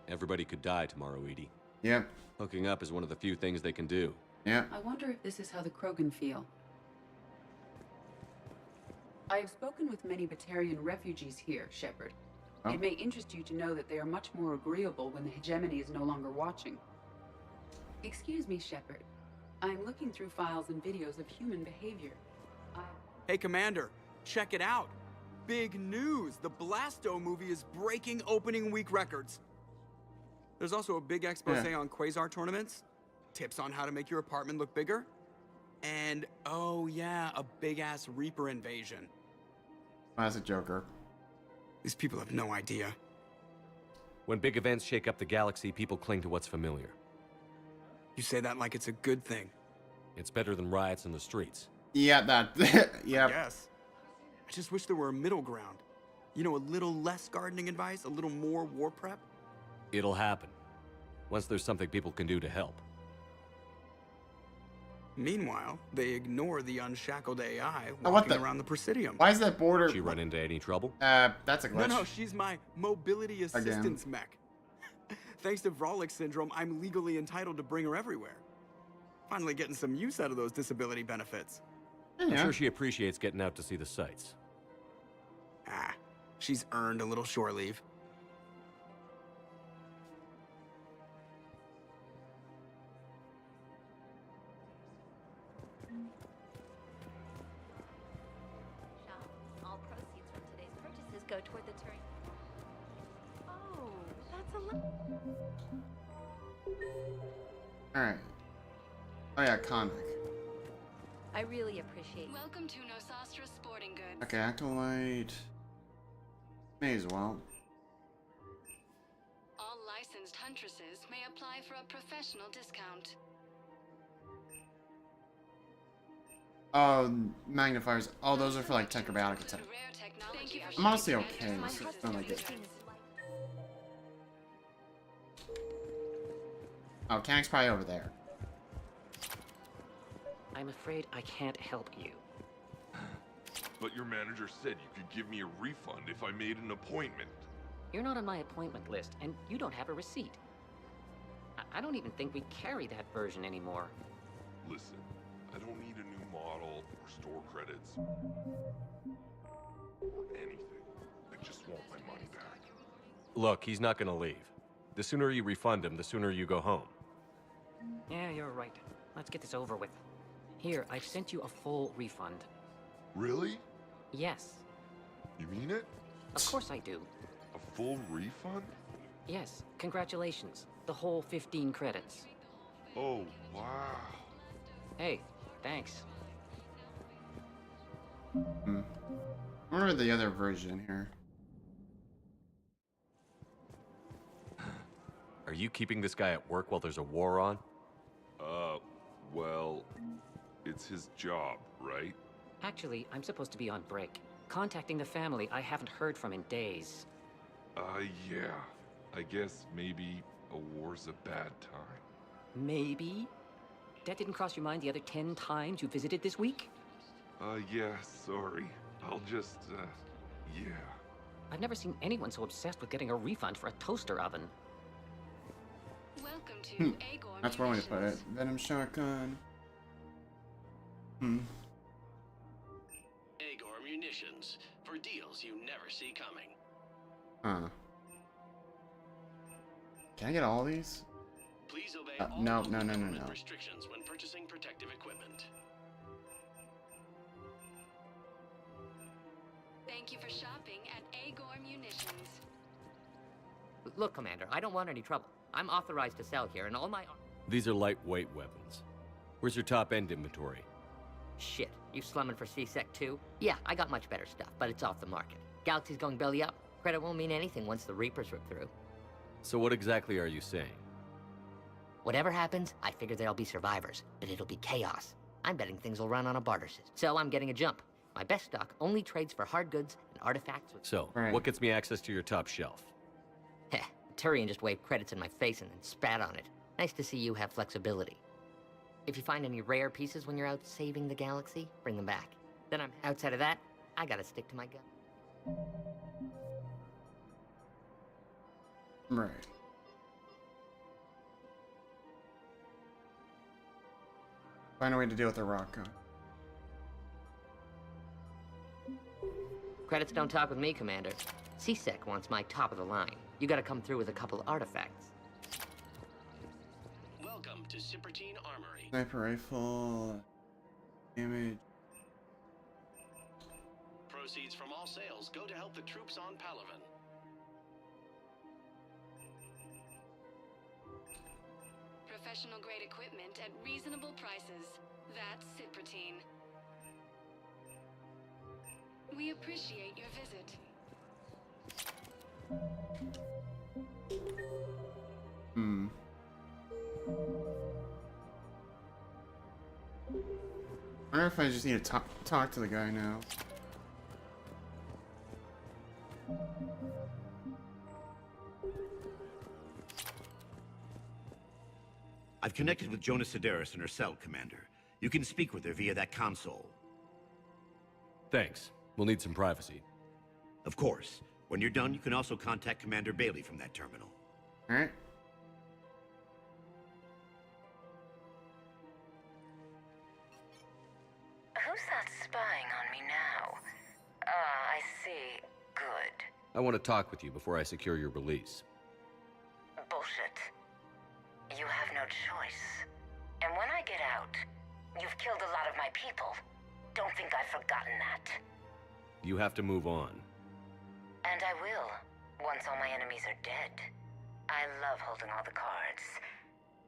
Everybody could die tomorrow, Edie. Yeah. Hooking up is one of the few things they can do. Yeah. I wonder if this is how the Krogan feel. I have spoken with many Batarian refugees here, Shepard. Oh. It may interest you to know that they are much more agreeable when the hegemony is no longer watching. Excuse me, Shepard. I am looking through files and videos of human behavior. Hey, Commander, check it out. Big news! The Blasto movie is breaking opening week records. There's also a big expose on Quasar tournaments, tips on how to make your apartment look bigger, and, oh yeah, a big-ass Reaper invasion. As a Joker. These people have no idea. When big events shake up the galaxy, people cling to what's familiar. You say that like it's a good thing. It's better than riots in the streets. Yeah, that. Yeah. Yes. I just wish there were a middle ground. You know, a little less gardening advice, a little more war prep? It'll happen. Once there's something people can do to help. Meanwhile, they ignore the unshackled AI Oh, what walking the- around the Presidium. Why is that border? She run into any trouble? That's a glitch. No, she's my mobility assistance mech. Thanks to Vrolic syndrome, I'm legally entitled to bring her everywhere. Finally getting some use out of those disability benefits. I'm sure she appreciates getting out to see the sights. Ah, she's earned a little shore leave. All proceeds from today's purchases go toward the Turian. Oh, that's a lot. Alright. Oh yeah, comic. I really appreciate. Welcome to Nosastra Sporting Goods. Okay, Acolyte. May as well. All licensed huntresses may apply for a professional discount. Oh, magnifiers. Oh, those are for like technobiotic attack. I'm honestly okay. It's just not like it. Oh, Canic's probably over there. I'm afraid I can't help you. But your manager said you could give me a refund if I made an appointment. You're not on my appointment list, and you don't have a receipt. I don't even think we carry that version anymore. Listen, I don't need a new model or store credits or anything. I just want my money back. Look, he's not gonna leave. The sooner you refund him, the sooner you go home. Yeah, you're right. Let's get this over with. Here, I've sent you a full refund. Really? Yes. You mean it? Of course I do. A full refund? Yes, congratulations. The whole 15 credits. Oh, wow. Hey, thanks. I wonder the other version here. Are you keeping this guy at work while there's a war on? Well, it's his job, right? Actually, I'm supposed to be on break. Contacting the family I haven't heard from in days. Yeah. I guess maybe a war's a bad time. Maybe? That didn't cross your mind the other 10 times you visited this week? Yeah, sorry. I'll just, yeah. I've never seen anyone so obsessed with getting a refund for a toaster oven. Welcome to Agor. That's where I'm going to put it. Venom shotgun. Agor munitions for deals you never see coming. Huh. Can I get all these? Please obey all no. government restrictions when purchasing protective equipment. Thank you for shopping at Agor Munitions. Look, Commander, I don't want any trouble. I'm authorized to sell here, and all my... These are lightweight weapons. Where's your top-end inventory? Shit, you slumming for C-Sec too? Yeah, I got much better stuff, but it's off the market. Galaxy's going belly up. Credit won't mean anything once the Reapers rip through. So what exactly are you saying? Whatever happens, I figure there'll be survivors, but it'll be chaos. I'm betting things will run on a barter system. So I'm getting a jump. My best stock only trades for hard goods and artifacts with... So, what gets me access to your top shelf? Heh, Turian just waved credits in my face and then spat on it. Nice to see you have flexibility. If you find any rare pieces when you're out saving the galaxy, bring them back. Then I'm outside of that, I gotta stick to my gun. Right. Find a way to deal with the rock gun. Credits don't talk with me, Commander. C-Sec wants my top of the line. You gotta come through with a couple artifacts. Welcome to Shepard Armory. Sniper rifle. Damage. Proceeds from all sales go to help the troops on Palaven. Professional grade equipment at reasonable prices. That's Cypratine. We appreciate your visit. I wonder if I just need to talk to the guy now. I've connected with Jonas Sedaris in her cell, Commander. You can speak with her via that console. Thanks. We'll need some privacy. Of course. When you're done, you can also contact Commander Bailey from that terminal. Alright. Who's that spying on me now? Ah, I see. Good. I want to talk with you before I secure your release. Bullshit. You have no choice. And when I get out, you've killed a lot of my people. Don't think I've forgotten that. You have to move on. And I will, once all my enemies are dead. I love holding all the cards.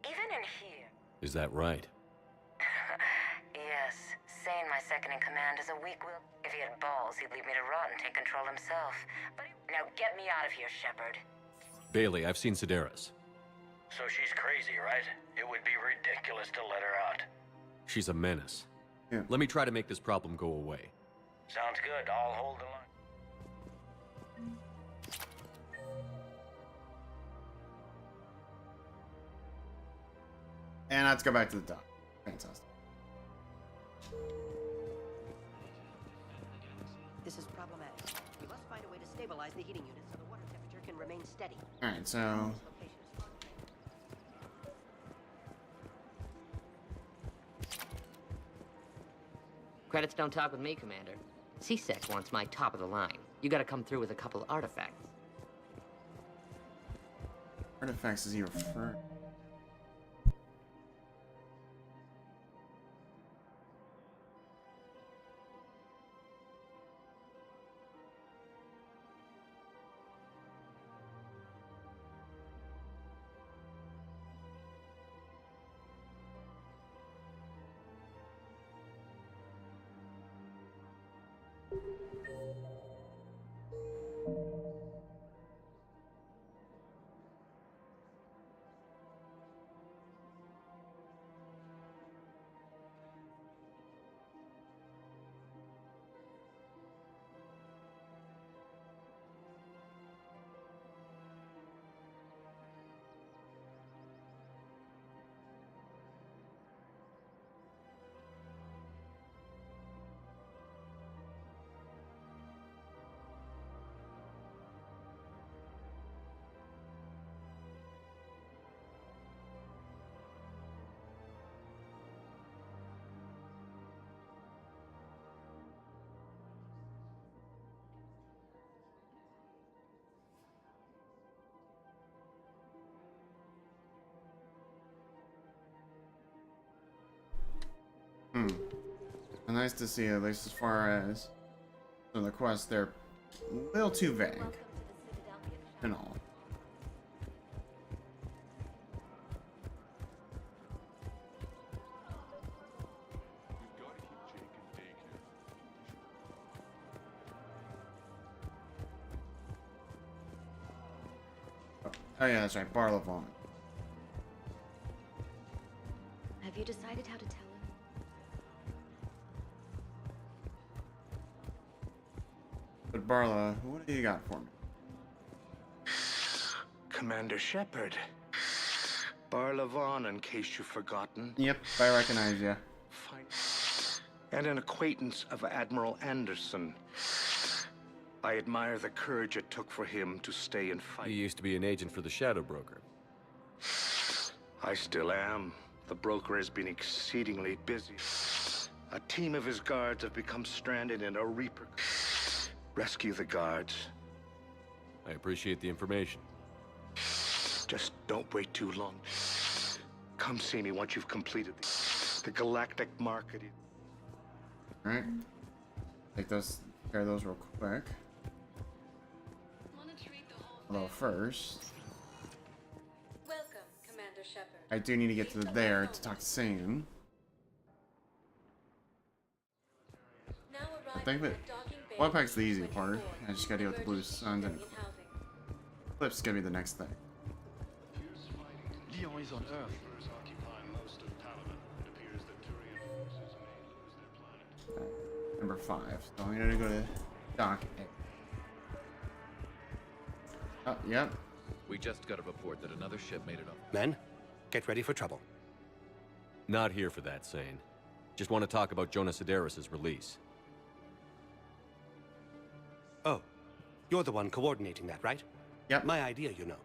Even in here. Is that right? Yes. Sane, my second-in-command, is a weak-willed. If he had balls, he'd leave me to rot and take control himself. But now get me out of here, Shepard. Bailey, I've seen Sedaris. So she's crazy, right? It would be ridiculous to let her out. She's a menace. Yeah. Let me try to make this problem go away. Sounds good. I'll hold the line. And let's go back to the dock. Fantastic. This is problematic. We must find a way to stabilize the heating unit so the water temperature can remain steady. Alright, so... Credits don't talk with me, Commander. CSEC wants my top of the line. You gotta come through with a couple artifacts. Artifacts is he referring? Nice to see, at least as far as some of the quests, they're a little too vague and all. Oh yeah, that's right, Palaven. Have you decided how to tell him? But Barla, what do you got for me? Commander Shepard. Palaven, in case you've forgotten. Yep, I recognize you. Fine. And an acquaintance of Admiral Anderson. I admire the courage it took for him to stay and fight. He used to be an agent for the Shadow Broker. I still am. The broker has been exceedingly busy. A team of his guards have become stranded in a Reaper. Rescue the guards. I appreciate the information. Just don't wait too long. Come see me once you've completed the galactic marketing. Alright. Take those, care of those real quick. Although first, Welcome, Commander Shepard. I do need to get to there to talk to Sane. I think that Webpack's the easy part. I just gotta deal with the blue suns and Eclipse is gonna be the next thing. Leon is on Earth. Number 5. So I'm gonna go to Dock A. Yep. We just got a report that another ship made it up. Men, get ready for trouble. Not here for that, Sane. Just want to talk about Jonas Sedaris' release. Oh, you're the one coordinating that, right? Yep. My idea, you know.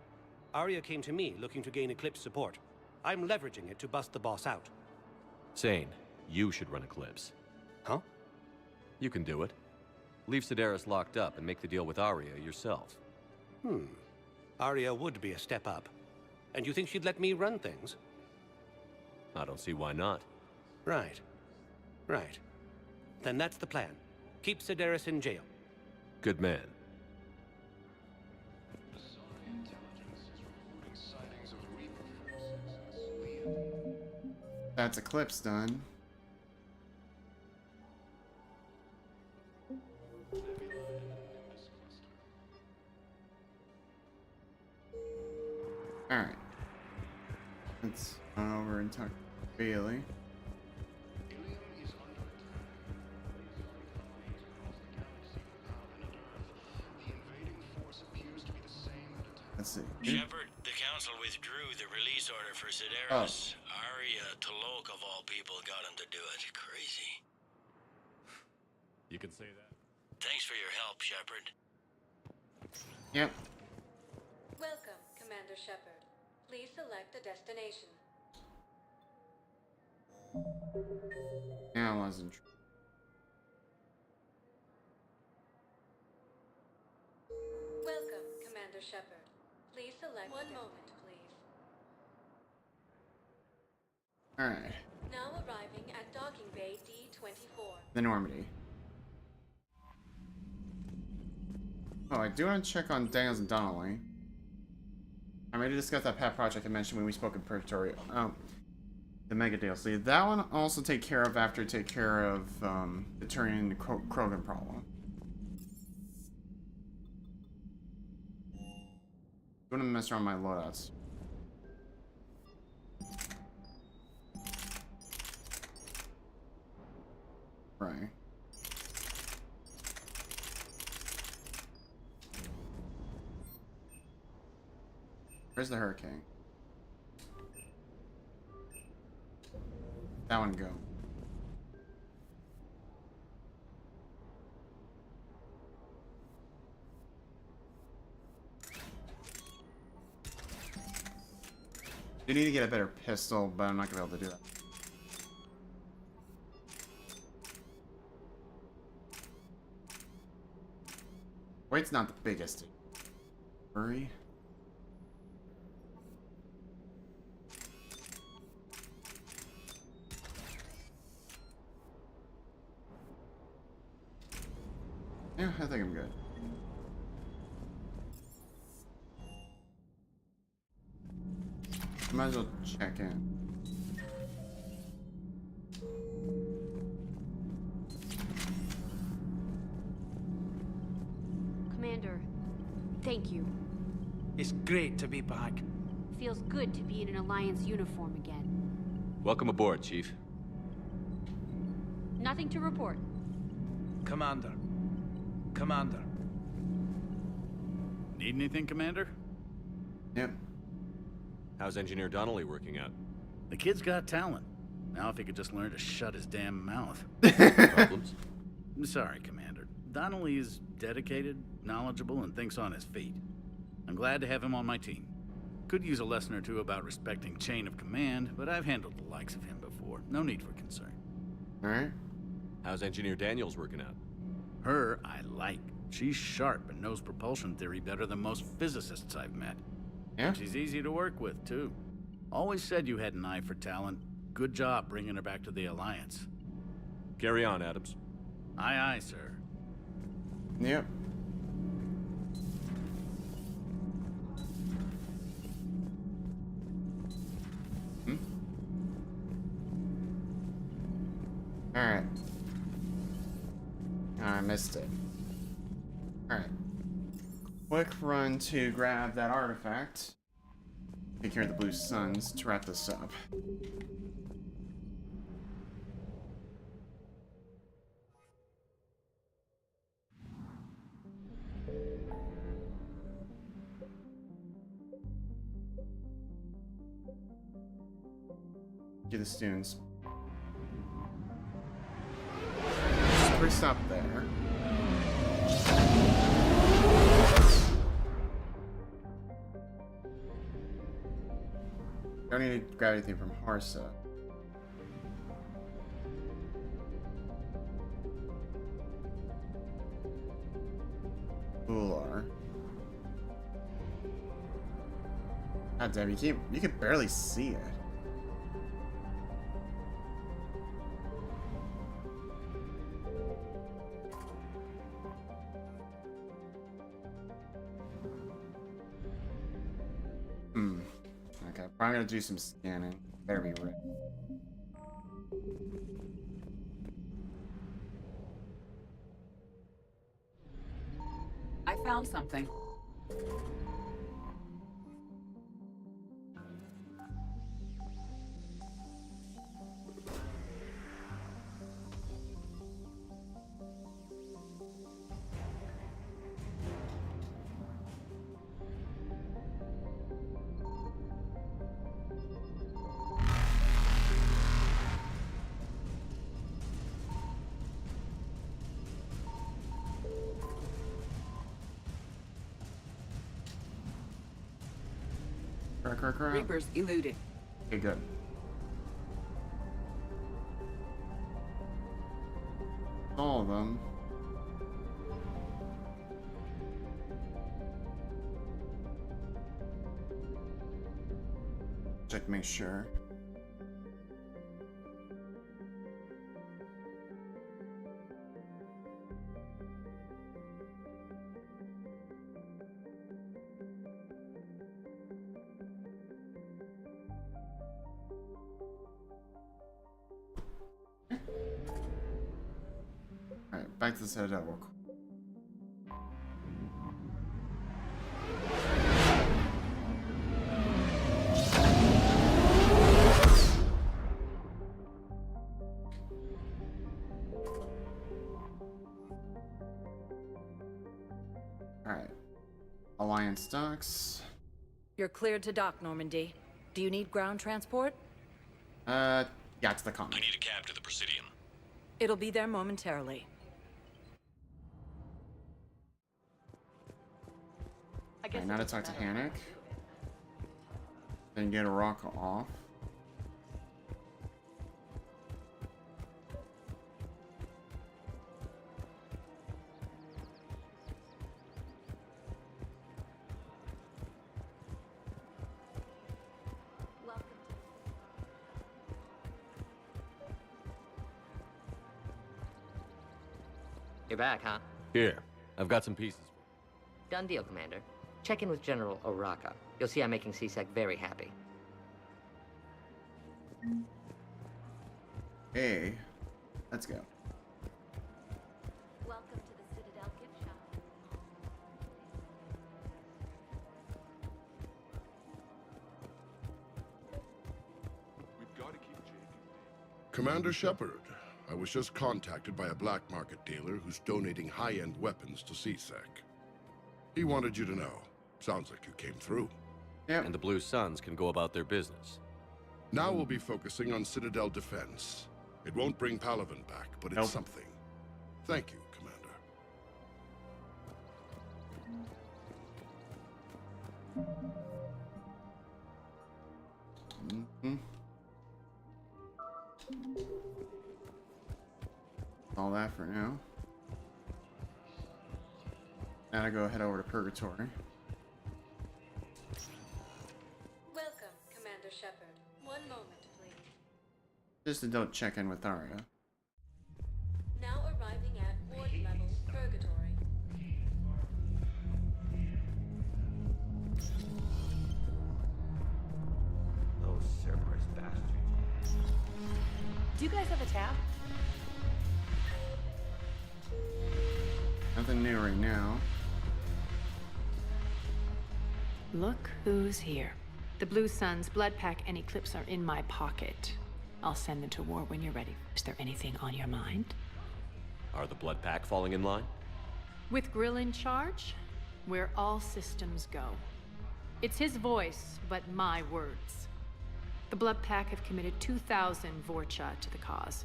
Arya came to me looking to gain Eclipse support. I'm leveraging it to bust the boss out. Sane, you should run Eclipse. Huh? You can do it. Leave Sedaris locked up and make the deal with Arya yourself. Arya would be a step up. And you think she'd let me run things? I don't see why not. Right. Right. Then that's the plan. Keep Sedaris in jail. Good man. That's Eclipse done. Alright. Let's run over and talk to Bailey. Let's see. Shepard, the council withdrew the release order for Sedaris. Arya Talok of all people got him to do it. Crazy. You can say that. Thanks for your help, Shepard. Yep. Welcome, Commander Shepard. Please select a destination. Yeah, I wasn't true. Welcome, Commander Shepard. Please select one moment, please. Alright. Now arriving at docking bay D-24. The Normandy. Oh, I do want to check on Daniels and Donnelly. I'm ready to discuss that pet project I mentioned when we spoke in Purgatory. Oh, the Mega DLC. That one also take care of after take care of the Turian Krogan problem. I'm gonna mess around my loadouts. Right. Where's the Hurricane? That one go. You need to get a better pistol, but I'm not gonna be able to do that. Weight's not the biggest. Hurry. Yeah, I think I'm good. Might as well check in. Commander, thank you. It's great to be back. Feels good to be in an Alliance uniform again. Welcome aboard, Chief. Nothing to report. Commander. Commander. Need anything, Commander? Yep. How's Engineer Donnelly working out? The kid's got talent. Now if he could just learn to shut his damn mouth. Problems? I'm sorry, Commander. Donnelly is dedicated, knowledgeable, and thinks on his feet. I'm glad to have him on my team. Could use a lesson or two about respecting chain of command, but I've handled the likes of him before. No need for concern. Alright. How's Engineer Daniels working out? Her, I like. She's sharp and knows propulsion theory better than most physicists I've met. Yeah? And she's easy to work with, too. Always said you had an eye for talent. Good job bringing her back to the Alliance. Carry on, Adams. Aye, aye, sir. Yep. Alright. I missed it. Alright. Quick run to grab that artifact. Take care of the Blue Suns to wrap this up. Do the students. So we stop there. Don't need to grab anything from Harsa. Ular. God damn, you can barely see it. Okay, probably gonna do some scanning. Better be ready. I found something. Reapers eluded. Okay, good. All of them. Check to make sure. Back to the Citadel real quick. Alright. Alliance docks. You're cleared to dock, Normandy. Do you need ground transport? Yeah, to the common. I need a cab to the Prothean. It'll be there momentarily. Alright, now to talk to Hannick. Then get a rock off. You're back, huh? Here, I've got some pieces. Done deal, Commander. Check in with General Oraka. You'll see I'm making C-Sec very happy. Hey, let's go. Welcome to the Citadel gift shop. We've got to keep Jake. Commander Shepard, I was just contacted by a black market dealer who's donating high-end weapons to C-Sec. He wanted you to know. Sounds like you came through. Yep. And the Blue Suns can go about their business. Now we'll be focusing on Citadel defense. It won't bring Palaven back, but it's something. Thank you, Commander. All that for now. Now to go head over to Purgatory. Welcome, Commander Shepard. One moment, please. Just to don't check in with Arya. Now arriving at Ward level, Purgatory. Those Cerberus bastards. Do you guys have a tab? Nothing new right now. Look who's here. The Blue Suns, Blood Pack, and Eclipse are in my pocket. I'll send them to war when you're ready. Is there anything on your mind? Are the Blood Pack falling in line? With Grill in charge, where all systems go. It's his voice, but my words. The Blood Pack have committed 2,000 Vorcha to the cause.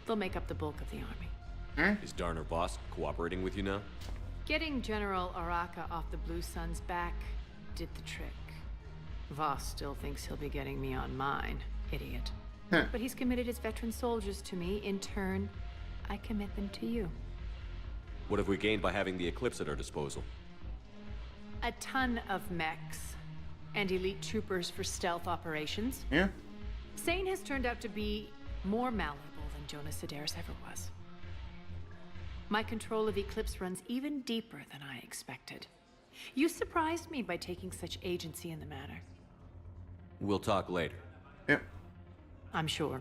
They'll make up the bulk of the army. Is Darner Voss cooperating with you now? Getting General Araka off the Blue Sun's back did the trick. Voss still thinks he'll be getting me on mine. Idiot. But he's committed his veteran soldiers to me. In turn, I commit them to you. What have we gained by having the Eclipse at our disposal? A ton of mechs and elite troopers for stealth operations. Yeah. Sane has turned out to be more malleable than Jonas Sedaris ever was. My control of Eclipse runs even deeper than I expected. You surprised me by taking such agency in the matter. We'll talk later. Yep. I'm sure.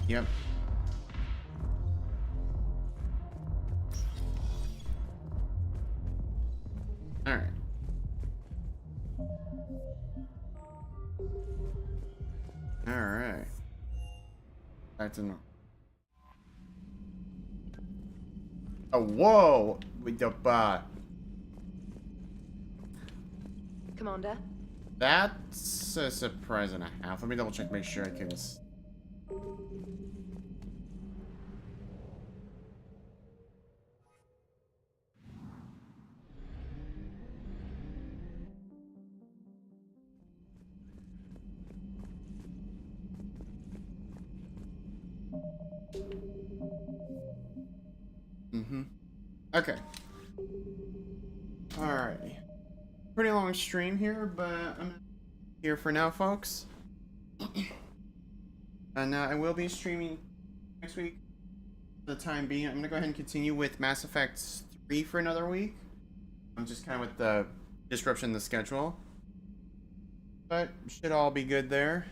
Yep. All right. All right. Back to normal. Oh, whoa! With the Commander? That's a surprise and a half. Let me double check, make sure I can. Okay. Alrighty. Pretty long stream here, but I'm here for now, folks. And I will be streaming next week. For the time being, I'm gonna go ahead and continue with Mass Effect 3 for another week. I'm just kind of with the disruption in the schedule, but should all be good there.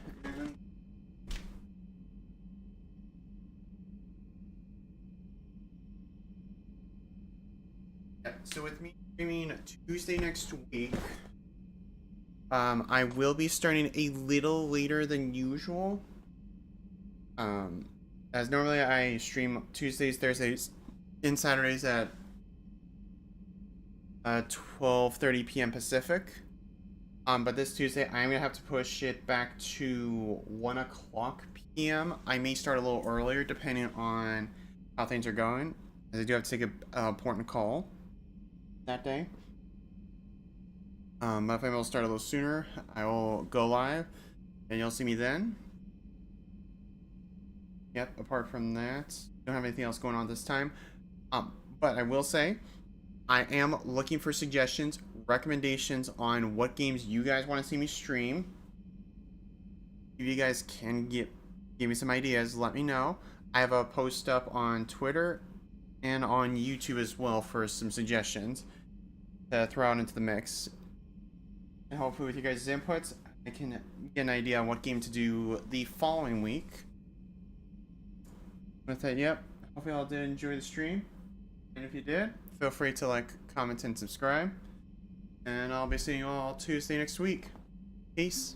So with me streaming Tuesday next week, I will be starting a little later than usual. As normally I stream Tuesdays, Thursdays, and Saturdays at 12:30 p.m. Pacific. But this Tuesday I'm gonna have to push it back to 1 o'clock p.m. I may start a little earlier depending on how things are going, as I do have to take an important call that day. But if I'm able to start a little sooner, I will go live and you'll see me then. Yep, apart from that, don't have anything else going on this time. But I will say, I am looking for suggestions, recommendations on what games you guys want to see me stream. If you guys can give me some ideas, let me know. I have a post up on Twitter and on YouTube as well for some suggestions to throw out into the mix. And hopefully with you guys' inputs, I can get an idea on what game to do the following week. With that, yep, hopefully y'all did enjoy the stream. And if you did, feel free to like, comment, and subscribe. And I'll be seeing you all Tuesday next week. Peace.